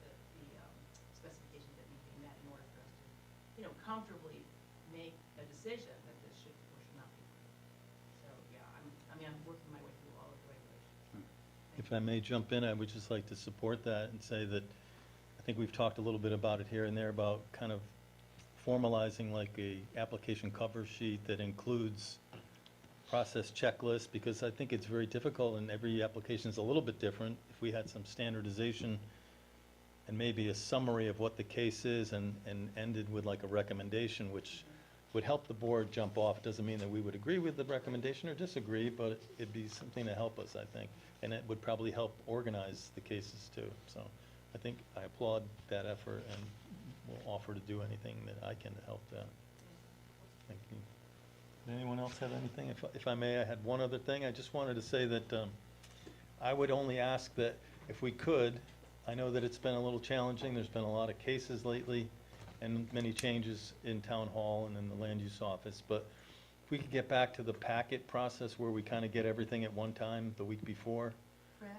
the specifications that need to be met in order for us to, comfortably make a decision that this should or should not be. So, yeah, I'm working my way through all of the regulations. If I may jump in, I would just like to support that and say that I think we've talked a little bit about it here and there about kind of formalizing like a application cover sheet that includes process checklist, because I think it's very difficult and every application is a little bit different. If we had some standardization and maybe a summary of what the case is and ended with like a recommendation, which would help the board jump off. Doesn't mean that we would agree with the recommendation or disagree, but it'd be something to help us, I think. And it would probably help organize the cases too. So I think I applaud that effort and will offer to do anything that I can to help that. Thank you. Did anyone else have anything? If I may, I had one other thing. I just wanted to say that I would only ask that if we could, I know that it's been a little challenging. There's been a lot of cases lately and many changes in town hall and in the land use office, but if we could get back to the packet process where we kind of get everything at one time the week before. Fran?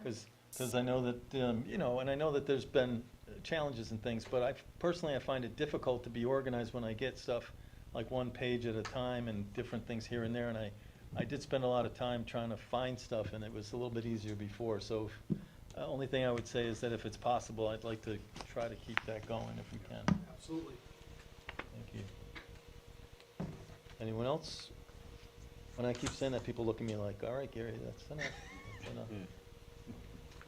Because I know that, you know, and I know that there's been challenges and things, but personally, I find it difficult to be organized when I get stuff like one page at a time and different things here and there, and I did spend a lot of time trying to find stuff, and it was a little bit easier before, so only thing I would say is that if it's possible, I'd like to try to keep that going if we can. Absolutely. Thank you. Anyone else? When I keep saying that, people look at me like, all right, Gary, that's enough. That's enough.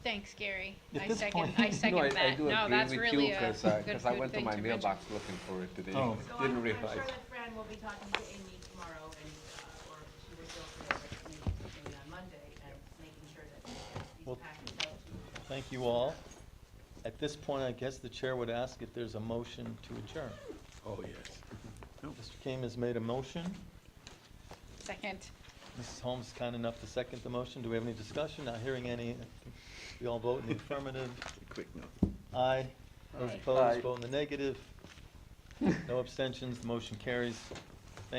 Thanks, Gary. At I this second, point- I second No, I that. do No, agree that's with really you, a because good, I good went to thing my to mailbox mention. looking for it today. Oh. So Didn't I'm realize. sure that Fran will be talking to Amy tomorrow, and, or she will go for the next meeting, maybe on Monday, and making sure that she gets Well, these packets out to Thank you all. At this point, I guess the chair would ask if there's a motion to adjourn. Oh, yes. Mr. King has made a motion. Second. Mrs. Holmes is kind enough to second the motion. Do we have any discussion? Not hearing any. We all vote in the affirmative. Quick note. Aye. Those Aye. opposed, Aye. vote in the negative. No abstentions, the motion carries.